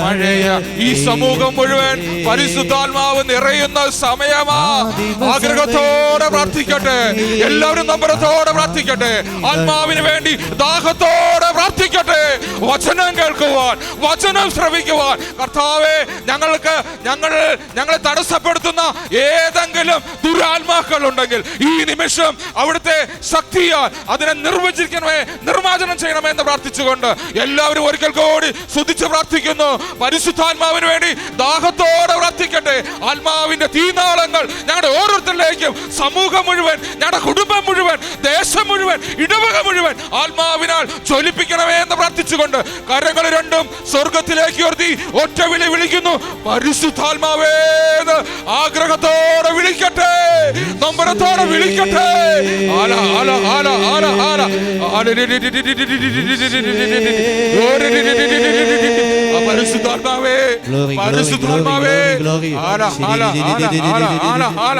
മഴയാ. ഈ സമൂഹം മുഴുവൻ പരിശുദ്ധാത്മാവ് നിറയുന്ന സമയമാ. ആഗ്രഹത്തോടെ പ്രാർത്ഥിക്കട്ടെ, എല്ലാവരും നമ്പരത്തോടെ പ്രാർത്ഥിക്കട്ടെ, ആത്മാവിന് വേണ്ടി ദാഹത്തോടെ പ്രാർത്ഥിക്കട്ടെ. വചനം കേൾക്കുവാൻ, വചനം ശ്രവിക്കുവാൻ. കർത്താവേ, ഞങ്ങളെ തടസ്സപ്പെടുത്തുന്ന ഏതെങ്കിലും ദുരാത്മാക്കൾ ഉണ്ടെങ്കിൽ ഈ നിമിഷം അവിടുത്തെ ശക്തിയാൽ അതിനെ നിർമ്മാർജ്ജനം ചെയ്യണമെന്ന് പ്രാർത്ഥിച്ചുകൊണ്ട് എല്ലാവരും ഒരിക്കൽ കൂടി സ്തുതിച്ച് പ്രാർത്ഥിക്കുന്നു. പരിശുദ്ധാത്മാവിന് വേണ്ടി ദാഹത്തോടെ പ്രാർത്ഥിക്കട്ടെ. ആത്മാവിന്റെ തീനാളങ്ങൾ ഞങ്ങളുടെ ഓരോരുത്തരിലേക്കും, സമൂഹം മുഴുവൻ, ഞങ്ങളുടെ കുടുംബം മുഴുവൻ, ദേശം മുഴുവൻ, ഇടവക മുഴുവൻ ആത്മാവിനാൽ ജ്വലിപ്പിക്കണമേ എന്ന് പ്രാർത്ഥിച്ചുകൊണ്ട് കരങ്ങൾ രണ്ടും സ്വർഗത്തിലേക്ക് ഉയർത്തി ഒറ്റ വിളി വിളിക്കുന്നു. പരിശുദ്ധാത്മാവേന്ന് ആഗ്രഹത്തോടെ വിളിക്കട്ടെ, നമ്പരത്തോടെ വിളിക്കട്ടെ. ആല ആല ആല ആല ആല പരിശുദ്ധാത്മാവേ, പരിശുദ്ധാത്മാവേ, ആല ആല ആല ആല ആല.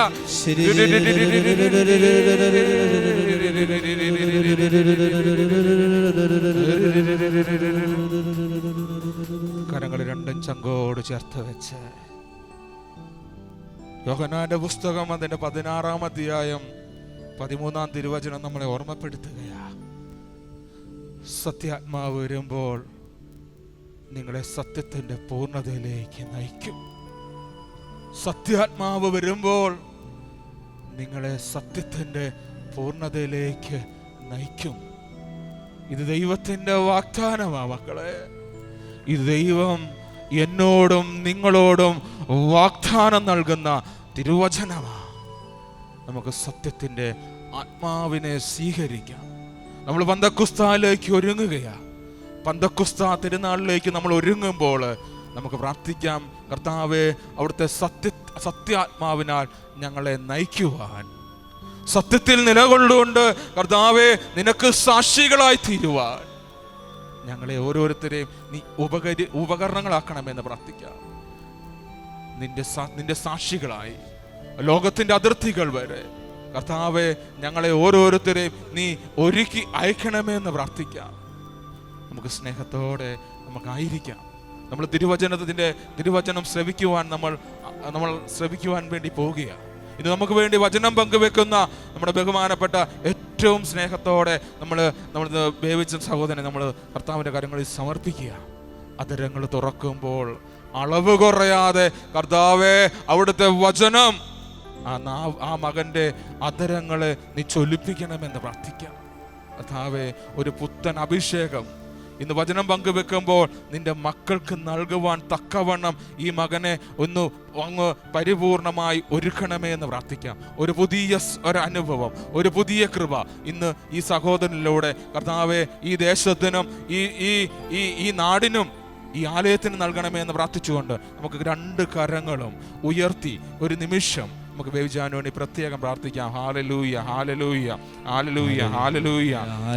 കരങ്ങൾ രണ്ടും ചങ്കോട് ചേർത്ത് വെച്ച് യോഹന്നാന്റെ പുസ്തകം അതിന്റെ 16-ാം അധ്യായം 13-ാം തിരുവചനം നമ്മളെ ഓർമ്മപ്പെടുത്തുകയാ. സത്യാത്മാവ് വരുമ്പോൾ നിങ്ങളെ സത്യത്തിന്റെ പൂർണ്ണതയിലേക്ക് നയിക്കും. സത്യാത്മാവ് വരുമ്പോൾ നിങ്ങളെ സത്യത്തിന്റെ പൂർണ്ണതയിലേക്ക് നയിക്കും. ഇത് ദൈവത്തിന്റെ വാഗ്ദാനമാ മക്കളെ. ഇത് ദൈവം എന്നോടും നിങ്ങളോടും വാഗ്ദാനം നൽകുന്ന തിരുവചനമാ. നമുക്ക് സത്യത്തിന്റെ ആത്മാവിനെ സ്വീകരിക്കാം. നമ്മൾ പന്തക്കുസ്തായിലേക്ക് ഒരുങ്ങുകയാ. പന്തക്കുസ്ത തിരുനാളിലേക്ക് നമ്മൾ ഒരുങ്ങുമ്പോൾ നമുക്ക് പ്രാർത്ഥിക്കാം, കർത്താവേ, അവിടുത്തെ സത്യാത്മാവിനാൽ ഞങ്ങളെ നയിക്കുവാൻ, സത്യത്തിൽ നിലകൊള്ളുകൊണ്ട് കർത്താവേ നിനക്ക് സാക്ഷികളായി തീരുവാൻ ഞങ്ങളെ ഓരോരുത്തരെയും നീ ഉപകരണങ്ങളാക്കണമെന്ന് പ്രാർത്ഥിക്കാം. നിന്റെ സാക്ഷികളായി ലോകത്തിന്റെ അതിർത്തികൾ വരെ കർത്താവേ ഞങ്ങളെ ഓരോരുത്തരെയും നീ ഒരുക്കി അയക്കണമെന്ന് പ്രാർത്ഥിക്കാം. നമുക്ക് സ്നേഹത്തോടെ നമുക്കായിരിക്കാം. നമ്മൾ തിരുവചനം ശ്രവിക്കുവാൻ നമ്മൾ ശ്രവിക്കുവാൻ വേണ്ടി പോവുകയാണ്. ഇത് നമുക്ക് വേണ്ടി വചനം പങ്കുവെക്കുന്ന നമ്മുടെ ബഹുമാനപ്പെട്ട ഏറ്റവും സ്നേഹത്തോടെ നമ്മൾ വേവിച്ച സഹോദരനെ നമ്മൾ കർത്താവിൻ്റെ കാര്യങ്ങളിൽ സമർപ്പിക്കുക. അധരങ്ങൾ തുറക്കുമ്പോൾ അളവ് കുറയാതെ കർത്താവേ അവിടുത്തെ വചനം ആ മകൻ്റെ അധരങ്ങളെ നീ ചൊല്ലിപ്പിക്കണമെന്ന് പ്രാർത്ഥിക്കാം. കർത്താവേ, ഒരു പുത്തൻ അഭിഷേകം ഇന്ന് വചനം പങ്കുവെക്കുമ്പോൾ നിന്റെ മക്കൾക്ക് നൽകുവാൻ തക്കവണ്ണം ഈ മകനെ അങ്ങ് പരിപൂർണമായി ഒരുക്കണമേ എന്ന് പ്രാർത്ഥിക്കാം. ഒരു പുതിയ അനുഭവം, ഒരു പുതിയ കൃപ ഇന്ന് ഈ സഹോദരനിലൂടെ കർത്താവെ ഈ ദേശത്തിനും ഈ നാടിനും ഈ ആലയത്തിന് നൽകണമേ എന്ന് പ്രാർത്ഥിച്ചുകൊണ്ട് നമുക്ക് രണ്ട് കരങ്ങളും ഉയർത്തി ഒരു നിമിഷം നമുക്ക് ബേബിജാനു വേണ്ടി പ്രത്യേകം പ്രാർത്ഥിക്കാം. Hallelujah, hallelujah, hallelujah, hallelujah,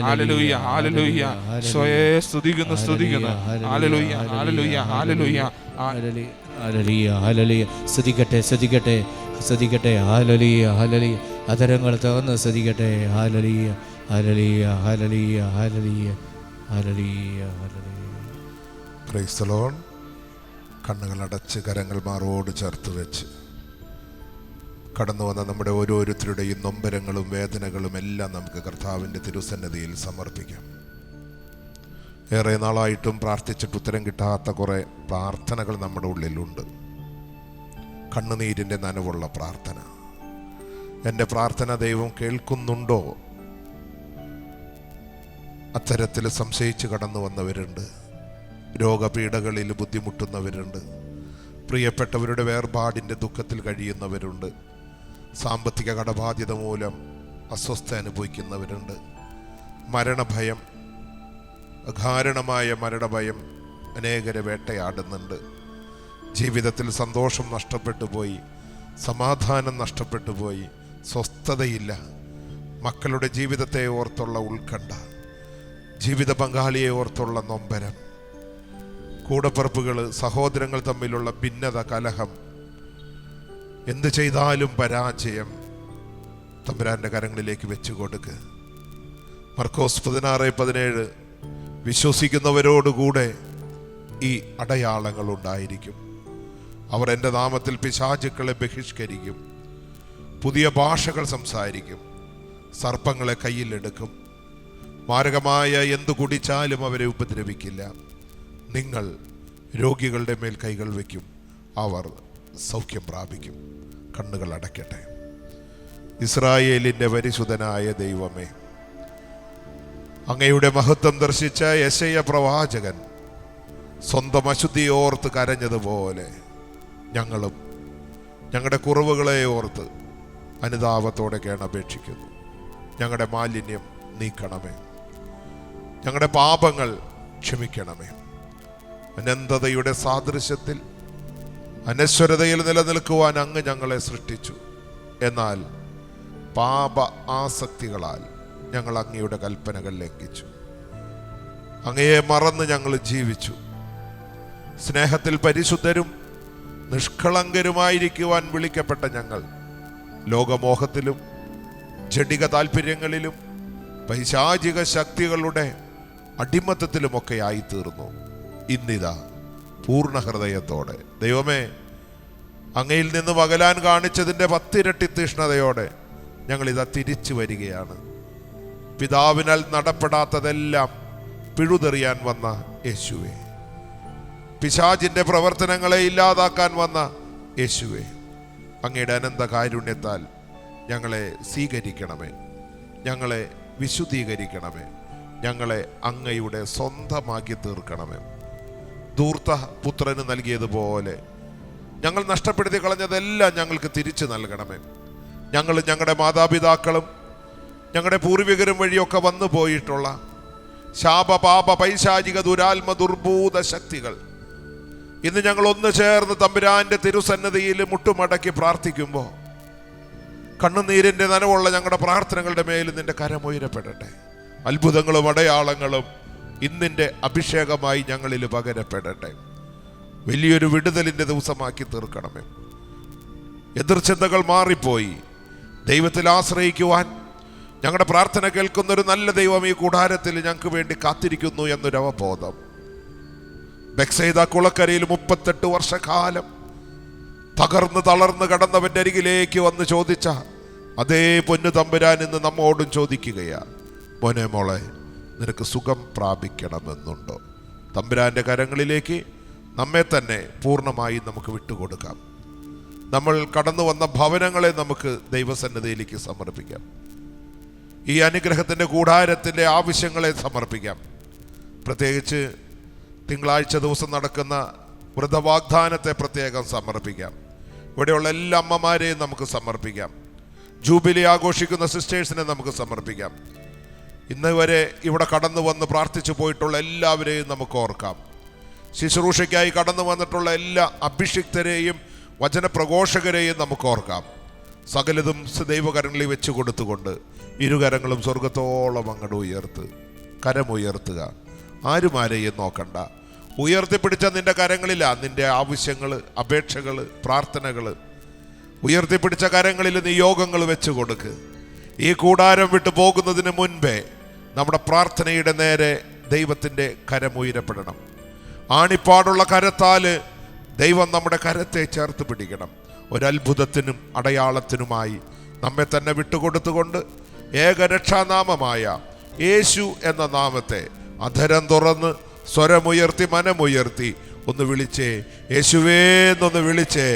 hallelujah, hallelujah. സ്വയേ സ്തുതിക്കുന്നു. Hallelujah, hallelujah, hallelujah, hallelujah, hallelujah. സ്തുതിക്കട്ടെ. Hallelujah, hallelujah. അധരങ്ങൾ തുറന്ന് സ്തുതിക്കട്ടെ. Hallelujah, hallelujah, hallelujah, hallelujah, hallelujah, hallelujah. Praise the lord. കണ്ണുകൾ അടച്ച് കരങ്ങൾ മാറോട് ചേർത്ത് വെച്ച് കടന്നു വന്ന നമ്മുടെ ഓരോരുത്തരുടെയും നൊമ്പരങ്ങളും വേദനകളും എല്ലാം നമുക്ക് കർത്താവിൻ്റെ തിരുസന്നിധിയിൽ സമർപ്പിക്കാം. ഏറെ നാളായിട്ടും പ്രാർത്ഥിച്ചിട്ട് ഉത്തരം കിട്ടാത്ത കുറേ പ്രാർത്ഥനകൾ നമ്മുടെ ഉള്ളിലുണ്ട്. കണ്ണുനീരിൻ്റെ നനവുള്ള പ്രാർത്ഥന. എൻ്റെ പ്രാർത്ഥന ദൈവം കേൾക്കുന്നുണ്ടോ? അത്തരത്തിൽ സംശയിച്ച് കടന്നു വന്നവരുണ്ട്. രോഗപീഠകളിൽ ബുദ്ധിമുട്ടുന്നവരുണ്ട്. പ്രിയപ്പെട്ടവരുടെ വേർപാടിൻ്റെ ദുഃഖത്തിൽ കഴിയുന്നവരുണ്ട്. സാമ്പത്തിക കടബാധ്യത മൂലം അസ്വസ്ഥ അനുഭവിക്കുന്നവരുണ്ട്. മരണഭയം, അകാരണമായ മരണഭയം അനേകരെ വേട്ടയാടുന്നുണ്ട്. ജീവിതത്തിൽ സന്തോഷം നഷ്ടപ്പെട്ടു പോയി, സമാധാനം നഷ്ടപ്പെട്ടു പോയി, സ്വസ്ഥതയില്ല. മക്കളുടെ ജീവിതത്തെ ഓർത്തുള്ള ഉത്കണ്ഠ, ജീവിത പങ്കാളിയെ ഓർത്തുള്ള നൊമ്പരം, കൂടപ്പിറപ്പുകൾ, സഹോദരങ്ങൾ തമ്മിലുള്ള ഭിന്നത, കലഹം, എന്ത് ചെയ്താലും പരാജയം. തമ്പുരാൻ്റെ കരങ്ങളിലേക്ക് വെച്ചു കൊടുക്കുക. മർക്കോസ് 16:17 വിശ്വസിക്കുന്നവരോടുകൂടെ ഈ അടയാളങ്ങൾ ഉണ്ടായിരിക്കും. അവർ എൻ്റെ നാമത്തിൽ പിശാചുക്കളെ ബഹിഷ്കരിക്കും, പുതിയ ഭാഷകൾ സംസാരിക്കും, സർപ്പങ്ങളെ കയ്യിലെടുക്കും, മാരകമായ എന്തു കുടിച്ചാലും അവരെ ഉപദ്രവിക്കില്ല. നിങ്ങൾ രോഗികളുടെ മേൽ കൈകൾ വയ്ക്കും, അവർ സൗഖ്യം പ്രാപിക്കും. കണ്ണുകൾ അടയ്ക്കട്ടെ. ഇസ്രായേലിൻ്റെ പരിശുദ്ധനായ ദൈവമേ, അങ്ങയുടെ മഹത്വം ദർശിച്ച യെശയ്യാ പ്രവാചകൻ സ്വന്തം അശുദ്ധിയോർത്ത് കരഞ്ഞതുപോലെ ഞങ്ങളും ഞങ്ങളുടെ കുറവുകളെ ഓർത്ത് അനുതാപത്തോടെ കേണപേക്ഷിക്കുന്നു. ഞങ്ങളുടെ മാലിന്യം നീക്കണമേ, ഞങ്ങളുടെ പാപങ്ങൾ ക്ഷമിക്കണമേ. അനന്തതയുടെ സാദൃശ്യത്തിൽ അനശ്വരതയിൽ നിലനിൽക്കുവാൻ അങ്ങ് ഞങ്ങളെ സൃഷ്ടിച്ചു. എന്നാൽ പാപ ആസക്തികളാൽ ഞങ്ങൾ അങ്ങയുടെ കൽപ്പനകൾ ലംഘിച്ചു. അങ്ങയെ മറന്ന് ഞങ്ങൾ ജീവിച്ചു. സ്നേഹത്തിൽ പരിശുദ്ധരും നിഷ്കളങ്കരുമായിരിക്കുവാൻ വിളിക്കപ്പെട്ട ഞങ്ങൾ ലോകമോഹത്തിലും ജഡിക താല്പര്യങ്ങളിലും പൈശാചിക ശക്തികളുടെ അടിമത്തത്തിലുമൊക്കെ ആയിത്തീർന്നു. ഇന്നിതാ പൂർണ്ണ ഹൃദയത്തോടെ ദൈവമേ, അങ്ങയിൽ നിന്ന് അകലാൻ കാണിച്ചതിൻ്റെ 10 ഇരട്ടി തീഷ്ണതയോടെ ഞങ്ങളിതാ തിരിച്ചു വരികയാണ്. പിതാവിനാൽ നടപ്പെടാത്തതെല്ലാം പിഴുതെറിയാൻ വന്ന യേശുവേ, പിശാചിൻ്റെ പ്രവർത്തനങ്ങളെ ഇല്ലാതാക്കാൻ വന്ന യേശുവേ, അങ്ങയുടെ അനന്ത കാരുണ്യത്താൽ ഞങ്ങളെ സ്വീകരിക്കണമേ, ഞങ്ങളെ വിശുദ്ധീകരിക്കണമേ, ഞങ്ങളെ അങ്ങയുടെ സ്വന്തമാക്കി തീർക്കണമേ. ധൂർത്ത പുത്രന് നൽകിയതുപോലെ ഞങ്ങൾ നഷ്ടപ്പെടുത്തി കളഞ്ഞതെല്ലാം ഞങ്ങൾക്ക് തിരിച്ചു നൽകണമേ. ഞങ്ങൾ ഞങ്ങളുടെ മാതാപിതാക്കളും ഞങ്ങളുടെ പൂർവികരും വഴിയൊക്കെ വന്നു പോയിട്ടുള്ള ശാപപാപ പൈശാചിക ദുരാത്മ ദുർഭൂത ശക്തികൾ ഇന്ന് ഞങ്ങൾ ഒന്ന് ചേർന്ന് തമ്പുരാന്റെ തിരുസന്നതിയിൽ മുട്ടുമടക്കി പ്രാർത്ഥിക്കുമ്പോൾ കണ്ണുനീരിന്റെ നനവുള്ള ഞങ്ങളുടെ പ്രാർത്ഥനകളുടെ മേൽ നിന്റെ കരമുയരപ്പെടട്ടെ. അത്ഭുതങ്ങളും അടയാളങ്ങളും ഇന്നിൻ്റെ അഭിഷേകമായി ഞങ്ങളിൽ പകരപ്പെടട്ടെ. വലിയൊരു വിടുതലിൻ്റെ ദിവസമാക്കി തീർക്കണമേ. എതിർചിന്തകൾ മാറിപ്പോയി ദൈവത്തിൽ ആശ്രയിക്കുവാൻ ഞങ്ങളുടെ പ്രാർത്ഥന കേൾക്കുന്നൊരു നല്ല ദൈവം ഈ കൂടാരത്തിൽ ഞങ്ങൾക്ക് വേണ്ടി കാത്തിരിക്കുന്നു എന്നൊരു അവബോധം. ബെത്സയിദ കുളക്കരയിൽ 38 വർഷക്കാലം തകർന്ന് തളർന്ന് കടന്നവൻ്റെ അരികിലേക്ക് വന്ന് ചോദിച്ച അതേ പൊന്നു തമ്പുരാൻ ഇന്ന് നമ്മോടും ചോദിക്കുകയാ, മോനെ മോളെ, നിനക്ക് സുഖം പ്രാപിക്കണമെന്നുണ്ടോ? തമ്പുരാന്റെ കരങ്ങളിലേക്ക് നമ്മെ തന്നെ പൂർണ്ണമായി നമുക്ക് വിട്ടുകൊടുക്കാം. നമ്മൾ കടന്നു വന്ന ഭവനങ്ങളെ നമുക്ക് ദൈവസന്നിധിയിലേക്ക് സമർപ്പിക്കാം. ഈ അനുഗ്രഹത്തിൻ്റെ കൂടാരത്തിൻ്റെ ആവശ്യങ്ങളെ സമർപ്പിക്കാം. പ്രത്യേകിച്ച് തിങ്കളാഴ്ച ദിവസം നടക്കുന്ന വ്രതവാഗ്ദാനത്തെ പ്രത്യേകം സമർപ്പിക്കാം. ഇവിടെയുള്ള എല്ലാ അമ്മമാരെയും നമുക്ക് സമർപ്പിക്കാം. ജൂബിലി ആഘോഷിക്കുന്ന സിസ്റ്റേഴ്സിനെ നമുക്ക് സമർപ്പിക്കാം. ഇന്ന് വരെ ഇവിടെ കടന്നു വന്ന് പ്രാർത്ഥിച്ചു പോയിട്ടുള്ള എല്ലാവരെയും നമുക്ക് ഓർക്കാം. ശുശ്രൂഷയ്ക്കായി കടന്നു വന്നിട്ടുള്ള എല്ലാ അഭിഷിക്തരെയും വചനപ്രഘോഷകരെയും നമുക്ക് ഓർക്കാം. സകലതും ദൈവകരങ്ങളിൽ വെച്ച് കൊടുത്തുകൊണ്ട് ഇരുകരങ്ങളും സ്വർഗത്തോളം അങ്ങോട്ട് കരമുയർത്തുക. ആരുമാരെയും നോക്കണ്ട. ഉയർത്തിപ്പിടിച്ച നിന്റെ കരങ്ങളിലാ നിന്റെ ആവശ്യങ്ങൾ, അപേക്ഷകൾ, പ്രാർത്ഥനകൾ. ഉയർത്തിപ്പിടിച്ച കരങ്ങളിൽ നീ യോഗങ്ങൾ വെച്ച് കൊടുക്ക്. ഈ കൂടാരം വിട്ടു പോകുന്നതിന് മുൻപേ നമ്മുടെ പ്രാർത്ഥനയുടെ നേരെ ദൈവത്തിൻ്റെ കരമുയരപ്പെടണം. ആണിപ്പാടുള്ള കരത്താൽ ദൈവം നമ്മുടെ കരത്തെ ചേർത്ത് പിടിക്കണം. ഒരത്ഭുതത്തിനും അടയാളത്തിനുമായി നമ്മെ തന്നെ വിട്ടുകൊടുത്തുകൊണ്ട് ഏകരക്ഷാനാമമായ യേശു എന്ന നാമത്തെ അധരം തുറന്ന് സ്വരമുയർത്തി മനമുയർത്തി ഒന്ന് വിളിച്ചേ. യേശുവേ എന്നൊന്ന് വിളിച്ചേ.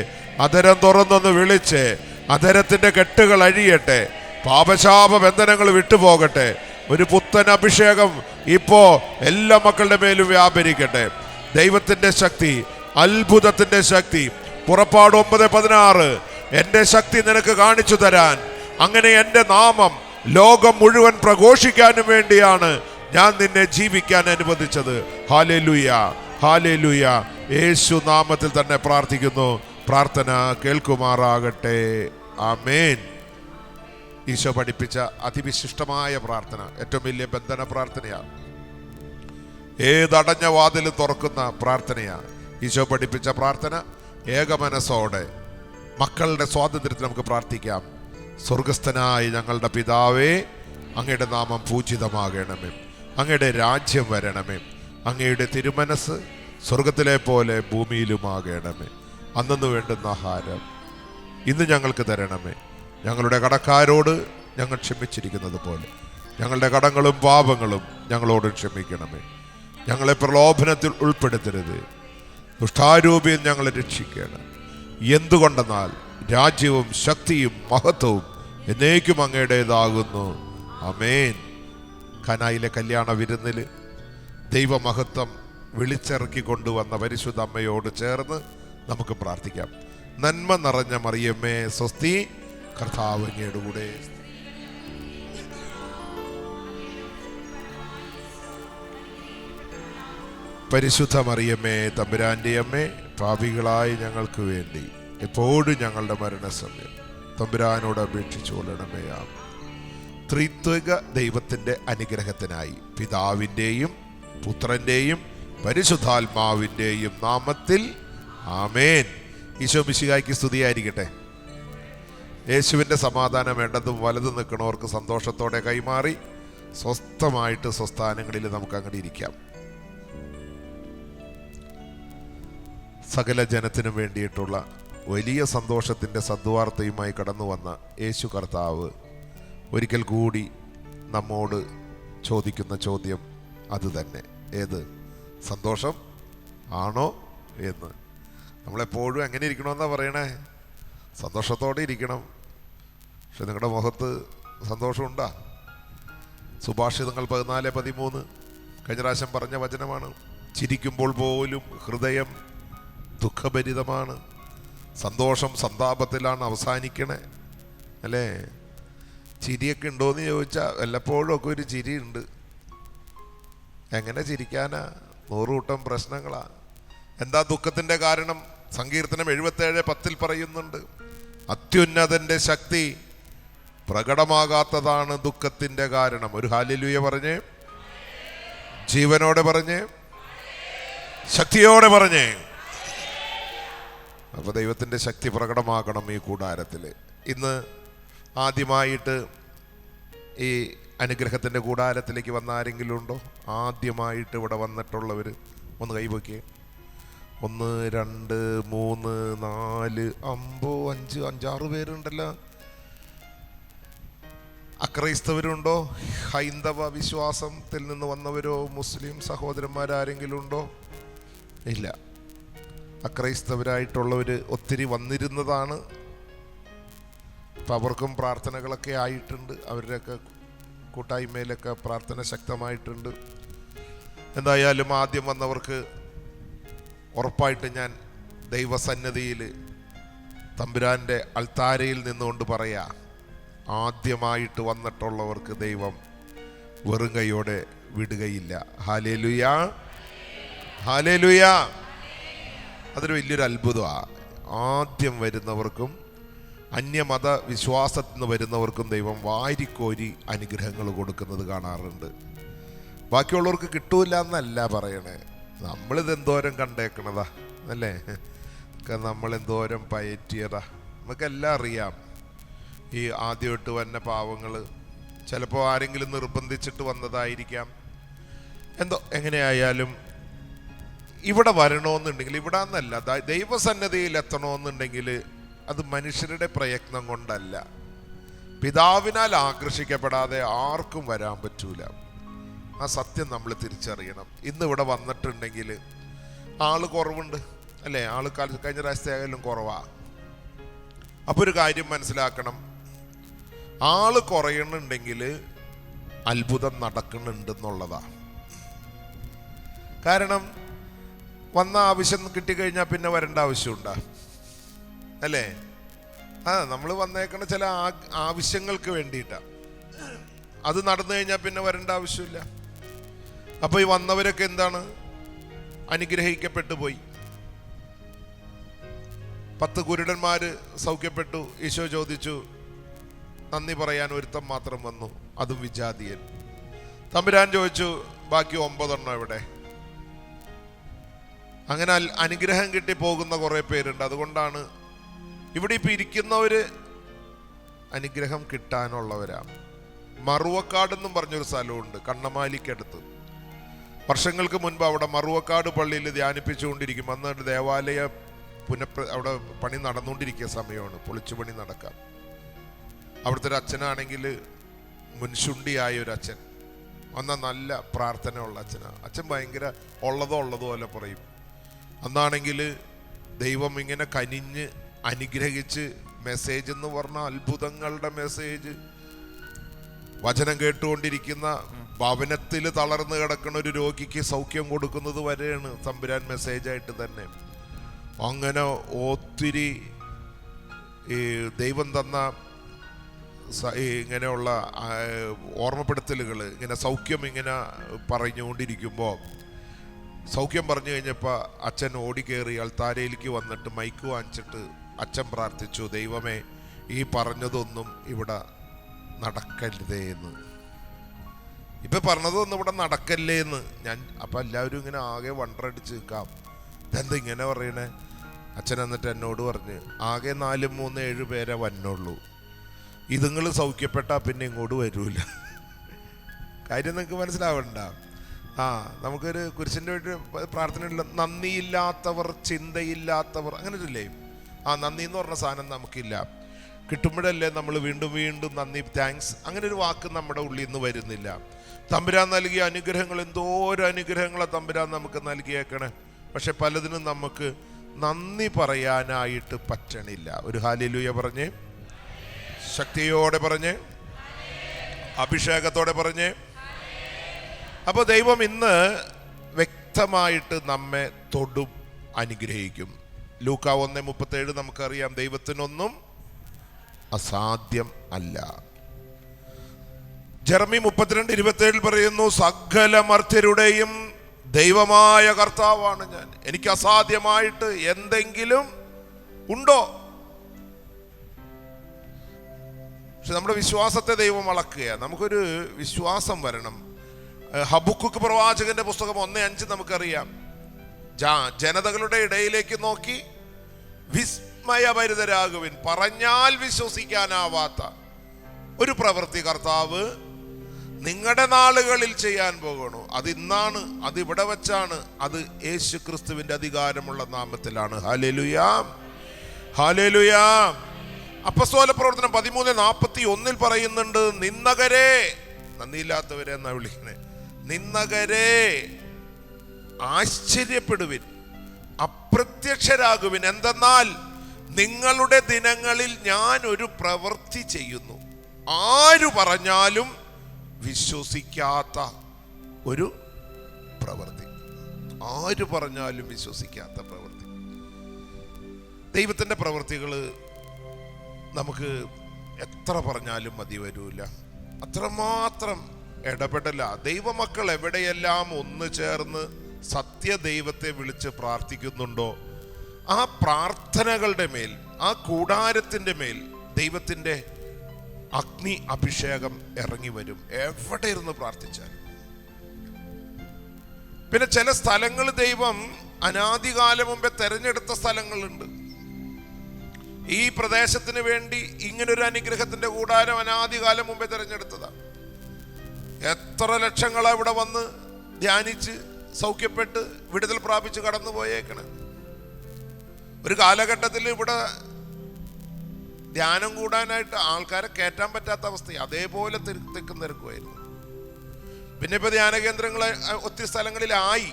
അധരം തുറന്നൊന്ന് വിളിച്ചേ. അധരത്തിൻ്റെ കെട്ടുകൾ അഴിയട്ടെ. പാപശാപ ബന്ധനങ്ങൾ വിട്ടുപോകട്ടെ. ഒരു പുത്തൻ അഭിഷേകം ഇപ്പോ എല്ലാ മക്കളുടെ മേലും വ്യാപരിക്കട്ടെ. ദൈവത്തിൻ്റെ ശക്തി, അത്ഭുതത്തിൻ്റെ ശക്തി. പുറപ്പാട് 9:16 എൻ്റെ ശക്തി നിനക്ക് കാണിച്ചു തരാൻ, അങ്ങനെ എൻ്റെ നാമം ലോകം മുഴുവൻ പ്രഘോഷിക്കാനും വേണ്ടിയാണ് ഞാൻ നിന്നെ ജീവിക്കാൻ അനുവദിച്ചത്. Hallelujah, hallelujah. യേശു നാമത്തിൽ തന്നെ പ്രാർത്ഥിക്കുന്നു. പ്രാർത്ഥന കേൾക്കുമാറാകട്ടെ. ആമേൻ. ഈശോ പഠിപ്പിച്ച അതിവിശിഷ്ടമായ പ്രാർത്ഥന, ഏറ്റവും വലിയ ബന്ധന പ്രാർത്ഥനയാണ്. ഏതടഞ്ഞ വാതിലും തുറക്കുന്ന പ്രാർത്ഥനയാണ് ഈശോ പഠിപ്പിച്ച പ്രാർത്ഥന. ഏകമനസ്സോടെ മക്കളുടെ സ്വാതന്ത്ര്യത്തിൽ നമുക്ക് പ്രാർത്ഥിക്കാം. സ്വർഗസ്ഥനായ ഞങ്ങളുടെ പിതാവേ, അങ്ങയുടെ നാമം പൂജിതമാകണമേ, അങ്ങയുടെ രാജ്യം വരണമേ, അങ്ങയുടെ തിരുമനസ് സ്വർഗത്തിലെ പോലെ ഭൂമിയിലുമാകണമേ. അന്നു വേണ്ടുന്ന ആഹാരം ഇന്ന് ഞങ്ങൾക്ക് തരണമേ. ഞങ്ങളുടെ കടക്കാരോട് ഞങ്ങൾ ക്ഷമിച്ചിരിക്കുന്നത് പോലെ ഞങ്ങളുടെ കടങ്ങളും പാപങ്ങളും ഞങ്ങളോട് ക്ഷമിക്കണമേ. ഞങ്ങളെ പ്രലോഭനത്തിൽ ഉൾപ്പെടുത്തരുത്, ദുഷ്ടാരൂപിയിൽ ഞങ്ങളെ രക്ഷിക്കണം. എന്തുകൊണ്ടെന്നാൽ രാജ്യവും ശക്തിയും മഹത്വവും എന്നേക്കും അങ്ങയുടേതാകുന്നു. ആമേൻ. ഖനായിലെ കല്യാണ വിരുന്നിൽ ദൈവമഹത്വം വിളിച്ചിറക്കി കൊണ്ടുവന്ന പരിശുദ്ധ അമ്മയോട് ചേർന്ന് നമുക്ക് പ്രാർത്ഥിക്കാം. നന്മ നിറഞ്ഞ മറിയമ്മേ സ്വസ്തി, കർത്താവ് അങ്ങയുടെ കൂടെ. പരിശുദ്ധ മറിയമ്മേ തമ്പുരാന്റെ അമ്മേ, പാപികളായി ഞങ്ങൾക്ക് വേണ്ടി എപ്പോഴും ഞങ്ങളുടെ മരണസമയം തമ്പുരാനോട് അപേക്ഷിച്ചു കൊള്ളണമേ. ത്രിത്വക ദൈവത്തിൻ്റെ അനുഗ്രഹത്തിനായി പിതാവിൻ്റെയും പുത്രൻ്റെയും പരിശുദ്ധാത്മാവിൻ്റെയും നാമത്തിൽ ആമേൻ. ഈശോ മിശിഹായ്ക്ക് സ്തുതിയായിരിക്കട്ടെ. യേശുവിൻ്റെ സമാധാനം വേണ്ടതും വലതു നിൽക്കണവർക്ക് സന്തോഷത്തോടെ കൈമാറി സ്വസ്ഥമായിട്ട് സ്വസ്ഥാനങ്ങളിൽ നമുക്ക് അങ്ങനെ ഇരിക്കാം. സകല ജനത്തിനും വേണ്ടിയിട്ടുള്ള വലിയ സന്തോഷത്തിൻ്റെ സദ്വാർത്തയുമായി കടന്നു വന്ന യേശു കർത്താവ് ഒരിക്കൽ കൂടി നമ്മോട് ചോദിക്കുന്ന ചോദ്യം അതുതന്നെ. ഏത്? സന്തോഷം ആണോ എന്ന്. നമ്മളെപ്പോഴും എങ്ങനെ ഇരിക്കണമെന്നാണ് പറയണേ? സന്തോഷത്തോടെ ഇരിക്കണം. പക്ഷെ നിങ്ങളുടെ മുഖത്ത് സന്തോഷമുണ്ടാ? സുഭാഷിതങ്ങൾ 14:13 കഴിഞ്ഞ പ്രാവശ്യം പറഞ്ഞ വചനമാണ്. ചിരിക്കുമ്പോൾ പോലും ഹൃദയം ദുഃഖഭരിതമാണ്, സന്തോഷം സന്താപത്തിലാണ് അവസാനിക്കണേ, അല്ലേ? ചിരിയൊക്കെ ഉണ്ടോയെന്ന് ചോദിച്ചാൽ വല്ലപ്പോഴും ഒക്കെ ഒരു ചിരിയുണ്ട്. എങ്ങനെ ചിരിക്കാനാ? 100 കൂട്ടം പ്രശ്നങ്ങളാ. എന്താ ദുഃഖത്തിൻ്റെ കാരണം? സങ്കീർത്തനം 77:10 പറയുന്നുണ്ട്, അത്യുന്നതൻ്റെ ശക്തി പ്രകടമാകാത്തതാണ് ദുഃഖത്തിൻ്റെ കാരണം. ഒരു ഹല്ലേലൂയ പറഞ്ഞേ, ജീവനോടെ പറഞ്ഞേ, ശക്തിയോടെ പറഞ്ഞേ. അപ്പോൾ ദൈവത്തിൻ്റെ ശക്തി പ്രകടമാകണം ഈ കൂടാരത്തിൽ. ഇന്ന് ആദ്യമായിട്ട് ഈ അനുഗ്രഹത്തിൻ്റെ കൂടാരത്തിലേക്ക് വന്ന ആരെങ്കിലും ഉണ്ടോ? ആദ്യമായിട്ട് ഇവിടെ വന്നിട്ടുള്ളവർ ഒന്ന് കൈവയ്ക്കേ. 1 2 3 4 5 5 6 പേരുണ്ടല്ലോ. അക്രൈസ്തവരുണ്ടോ? ഹൈന്ദവ വിശ്വാസത്തിൽ നിന്ന് വന്നവരോ മുസ്ലിം സഹോദരന്മാരാരെങ്കിലും ഉണ്ടോ? ഇല്ല. അക്രൈസ്തവരായിട്ടുള്ളവർ ഒത്തിരി വന്നിരുന്നതാണ്. അപ്പം അവർക്കും പ്രാർത്ഥനകളൊക്കെ ആയിട്ടുണ്ട്. അവരുടെയൊക്കെ കൂട്ടായ്മയിലൊക്കെ പ്രാർത്ഥന ശക്തമായിട്ടുണ്ട്. എന്തായാലും ആദ്യം വന്നവർക്ക് ഉറപ്പായിട്ട് ഞാൻ ദൈവസന്നിധിയിൽ തമ്പുരാൻ്റെ അൾത്താരയിൽ നിന്നുകൊണ്ട് പറയാ, ആദ്യമായിട്ട് വന്നിട്ടുള്ളവർക്ക് ദൈവം വെറും കൈയോടെ വിടുകയില്ല. Hallelujah, hallelujah. അതൊരു വലിയൊരു അത്ഭുതമാണ്. ആദ്യം വരുന്നവർക്കും അന്യമത വിശ്വാസത്തിൽ നിന്ന് വരുന്നവർക്കും ദൈവം വാരിക്കോരി അനുഗ്രഹങ്ങൾ കൊടുക്കുന്നത് കാണാറുണ്ട്. ബാക്കിയുള്ളവർക്ക് കിട്ടൂല എന്നല്ല പറയണേ, നമ്മളിതെന്തോരം കണ്ടേക്കണതാ അല്ലേ? നമ്മളെന്തോരം പയറ്റിയതാ. നമുക്കെല്ലാം അറിയാം. ഈ ആദ്യമായിട്ട് വന്ന പാവങ്ങൾ ചിലപ്പോൾ ആരെങ്കിലും നിർബന്ധിച്ചിട്ട് വന്നതായിരിക്കാം. എന്തോ എങ്ങനെയായാലും ഇവിടെ വരണമെന്നുണ്ടെങ്കിൽ, ഇവിടെ നിന്നല്ല, ദൈവസന്നിധിയിൽ എത്തണമെന്നുണ്ടെങ്കിൽ അത് മനുഷ്യരുടെ പ്രയത്നം കൊണ്ടല്ല, പിതാവിനാൽ ആകർഷിക്കപ്പെടാതെ ആർക്കും വരാൻ പറ്റൂല. ആ സത്യം നമ്മൾ തിരിച്ചറിയണം. ഇന്ന് ഇവിടെ വന്നിട്ടുണ്ടെങ്കിൽ ആള് കുറവുണ്ട് അല്ലേ? ആള് കഴിഞ്ഞ പ്രാവശ്യത്തെയായാലും കുറവാ. അപ്പോൾ ഒരു കാര്യം മനസ്സിലാക്കണം, ആള് കുറയണുണ്ടെങ്കിൽ അത്ഭുതം നടക്കുന്നുണ്ടെന്നുള്ളതാ. കാരണം വന്ന ആവശ്യം കിട്ടിക്കഴിഞ്ഞാൽ പിന്നെ വരേണ്ട ആവശ്യമുണ്ടാ അല്ലേ? നമ്മൾ വന്നേക്കണ ചില ആവശ്യങ്ങൾക്ക് വേണ്ടിയിട്ടാ. അത് നടന്നു കഴിഞ്ഞാൽ പിന്നെ വരേണ്ട ആവശ്യമില്ല. അപ്പോൾ ഈ വന്നവരൊക്കെ എന്താണ്? അനുഗ്രഹിക്കപ്പെട്ടു പോയി. 10 കുരുടന്മാര് സൗഖ്യപ്പെട്ടു. ഈശോ ചോദിച്ചു, നന്ദി പറയാൻ ഒരുത്തൻ മാത്രം വന്നു, അതും വിജാതിയൻ. തമ്പുരാൻ ചോദിച്ചു, ബാക്കി 9 എവിടെ? അങ്ങനെ അനുഗ്രഹം കിട്ടി പോകുന്ന കുറേ പേരുണ്ട്. അതുകൊണ്ടാണ് ഇവിടെ ഇപ്പം ഇരിക്കുന്നവര് അനുഗ്രഹം കിട്ടാനുള്ളവരാണ്. മറുവക്കാട് എന്നും പറഞ്ഞൊരു സ്ഥലമുണ്ട് കണ്ണമാലിക്കടുത്ത്. വർഷങ്ങൾക്ക് മുൻപ് അവിടെ മറുവക്കാട് പള്ളിയിൽ ധ്യാനിപ്പിച്ചുകൊണ്ടിരിക്കും. അന്ന് ദേവാലയ അവിടെ പണി നടന്നുകൊണ്ടിരിക്കുക സമയമാണ്, പൊളിച്ചു പണി നടക്കാം. അവിടുത്തെ ഒരു അച്ഛനാണെങ്കിൽ മുൻശുണ്ടിയായ ഒരു അച്ഛൻ, എന്നാൽ നല്ല പ്രാർത്ഥനയുള്ള അച്ഛനാണ്. അച്ഛൻ ഭയങ്കര ഉള്ളതുപോലെ പറയും. അന്നാണെങ്കിൽ ദൈവം ഇങ്ങനെ കനിഞ്ഞ് അനുഗ്രഹിച്ച് മെസ്സേജ് എന്ന് പറഞ്ഞാൽ അത്ഭുതങ്ങളുടെ മെസ്സേജ്. വചനം കേട്ടുകൊണ്ടിരിക്കുന്ന ഭവനത്തിൽ തളർന്നു കിടക്കുന്ന ഒരു രോഗിക്ക് സൗഖ്യം കൊടുക്കുന്നത് വരെയാണ് തമ്പുരാൻ മെസ്സേജായിട്ട് തന്നെ. അങ്ങനെ ഒത്തിരി ഈ ദൈവം തന്ന ഇങ്ങനെയുള്ള ഓർമ്മപ്പെടുത്തലുകൾ, ഇങ്ങനെ സൗഖ്യം ഇങ്ങനെ പറഞ്ഞുകൊണ്ടിരിക്കുമ്പോൾ സൗഖ്യം പറഞ്ഞു കഴിഞ്ഞപ്പോൾ അച്ഛൻ ഓടിക്കേറി അൾത്താരയിലേക്ക് വന്നിട്ട് മൈക്ക് വാങ്ങിച്ചിട്ട് അച്ഛൻ പ്രാർത്ഥിച്ചു, ദൈവമേ ഈ പറഞ്ഞതൊന്നും ഇവിടെ നടക്കരുതേ എന്ന്. ഇപ്പം പറഞ്ഞതൊന്നും ഇവിടെ നടക്കല്ലേ എന്ന് ഞാൻ. അപ്പം എല്ലാവരും ഇങ്ങനെ ആകെ വണ്ടറടിച്ച് നിൽക്കാം, ഇതെന്താ ഇങ്ങനെ പറയണേ? അച്ഛൻ എന്നിട്ട് എന്നോട് പറഞ്ഞ്, ആകെ 4, 3, 7 പേരെ വന്നുള്ളൂ, ഇതുങ്ങൾ സൗഖ്യപ്പെട്ടാൽ പിന്നെ ഇങ്ങോട്ട് വരൂല. കാര്യം നിങ്ങൾക്ക് മനസ്സിലാവണ്ട. നമുക്കൊരു കുരിശിൻ്റെ വേണ്ടി പ്രാർത്ഥനയില്ല, നന്ദിയില്ലാത്തവർ, ചിന്തയില്ലാത്തവർ, അങ്ങനെ ഇല്ലേ? നന്ദി എന്ന് പറഞ്ഞ സാധനം നമുക്കില്ല. കിട്ടുമ്പോഴല്ലേ നമ്മൾ വീണ്ടും വീണ്ടും നന്ദി, താങ്ക്സ്, അങ്ങനെ ഒരു വാക്ക് നമ്മുടെ ഉള്ളിൽ നിന്ന് വരുന്നില്ല. തമ്പുരാൻ നൽകിയ അനുഗ്രഹങ്ങൾ, എന്തോരം അനുഗ്രഹങ്ങളാണ് തമ്പുരാൻ നമുക്ക് നൽകിയേക്കണേ. പക്ഷെ പലതിനും നമുക്ക് നന്ദി പറയാനായിട്ട് പറ്റണില്ല. ഒരു ഹല്ലേലൂയ പറഞ്ഞേ, ശക്തിയോടെ പറഞ്ഞേ, അഭിഷേകത്തോടെ പറഞ്ഞേ. അപ്പോൾ ദൈവം ഇന്ന് വ്യക്തമായിട്ട് നമ്മെ തൊടും, അനുഗ്രഹിക്കും. ലൂക്കാ 1:37 നമുക്കറിയാം, ദൈവത്തിനൊന്നും അസാധ്യം അല്ല. ജെറമി 32:27 പറയുന്നു, സകല മർത്യരുടെയും ദൈവമായ കർത്താവാണ് ഞാൻ, എനിക്ക് അസാധ്യമായിട്ട് എന്തെങ്കിലും ഉണ്ടോ? പക്ഷെ നമ്മുടെ വിശ്വാസത്തെ ദൈവം അളക്കുക. നമുക്കൊരു വിശ്വാസം വരണം. ഹബക്കുക്ക് പ്രവാചകന്റെ പുസ്തകം 1:5 നമുക്കറിയാം, ജനതകളുടെ ഇടയിലേക്ക് നോക്കി വിസ്മയഭരിതരാകുവിൻ, പറഞ്ഞാൽ വിശ്വസിക്കാനാവാത്ത ഒരു പ്രവൃത്തി കർത്താവ് നിങ്ങളുടെ നാളുകളിൽ ചെയ്യാൻ പോകണു. അത് ഇന്നാണ്, അത് ഇവിടെ വെച്ചാണ്, അത് യേശു ക്രിസ്തുവിന്റെ അധികാരമുള്ള നാമത്തിലാണ്. ഹല്ലേലൂയാ, ഹല്ലേലൂയാ. അപ്പസ്തോല പ്രവർത്തനം 13:41 പറയുന്നുണ്ട്, നിന്ദകരെ, നന്ദിയില്ലാത്തവരെ എന്നാ വിളിക്കണേ, നിന്ദകരെ ആശ്ചര്യപ്പെടുവിൻ, അപ്രത്യക്ഷരാകുവിൻ, എന്തെന്നാൽ നിങ്ങളുടെ ദിനങ്ങളിൽ ഞാൻ ഒരു പ്രവൃത്തി ചെയ്യുന്നു, ആരു പറഞ്ഞാലും വിശ്വസിക്കാത്ത ഒരു പ്രവൃത്തി. ആര് പറഞ്ഞാലും വിശ്വസിക്കാത്ത പ്രവൃത്തി. ദൈവത്തിൻ്റെ പ്രവൃത്തികൾ നമുക്ക് എത്ര പറഞ്ഞാലും മതി വരൂല, അത്രമാത്രം ഇടപെടല. ദൈവമക്കൾ എവിടെയെല്ലാം ഒന്ന് ചേർന്ന് സത്യദൈവത്തെ വിളിച്ച് പ്രാർത്ഥിക്കുന്നുണ്ടോ, ആ പ്രാർത്ഥനകളുടെ മേൽ, ആ കൂടാരത്തിൻ്റെ മേൽ ദൈവത്തിൻ്റെ അഗ്നി അഭിഷേകം ഇറങ്ങി വരും, എവിടെ ഇരുന്ന് പ്രാർത്ഥിച്ചാൽ. പിന്നെ ചില സ്ഥലങ്ങൾ ദൈവം അനാദികാലം മുമ്പേ തെരഞ്ഞെടുത്ത സ്ഥലങ്ങളുണ്ട്. ഈ പ്രദേശത്തിന് വേണ്ടി ഇങ്ങനൊരു അനുഗ്രഹത്തിന്റെ കൂടാരം അനാദികാലം മുമ്പേ തെരഞ്ഞെടുത്തതാണ്. എത്ര ലക്ഷങ്ങളാ ഇവിടെ വന്ന് ധ്യാനിച്ച് സൗഖ്യപ്പെട്ട് വിടുതൽ പ്രാപിച്ച് കടന്നു പോയേക്കണേ. ഒരു കാലഘട്ടത്തിൽ ഇവിടെ ധ്യാനം കൂടാനായിട്ട് ആൾക്കാരെ കയറ്റാൻ പറ്റാത്ത അവസ്ഥ, അതേപോലെ തിക്കും തിരക്കുമായിരുന്നു. പിന്നെ ഇപ്പൊ ധ്യാന കേന്ദ്രങ്ങൾ ഒത്തിരി സ്ഥലങ്ങളിലായി,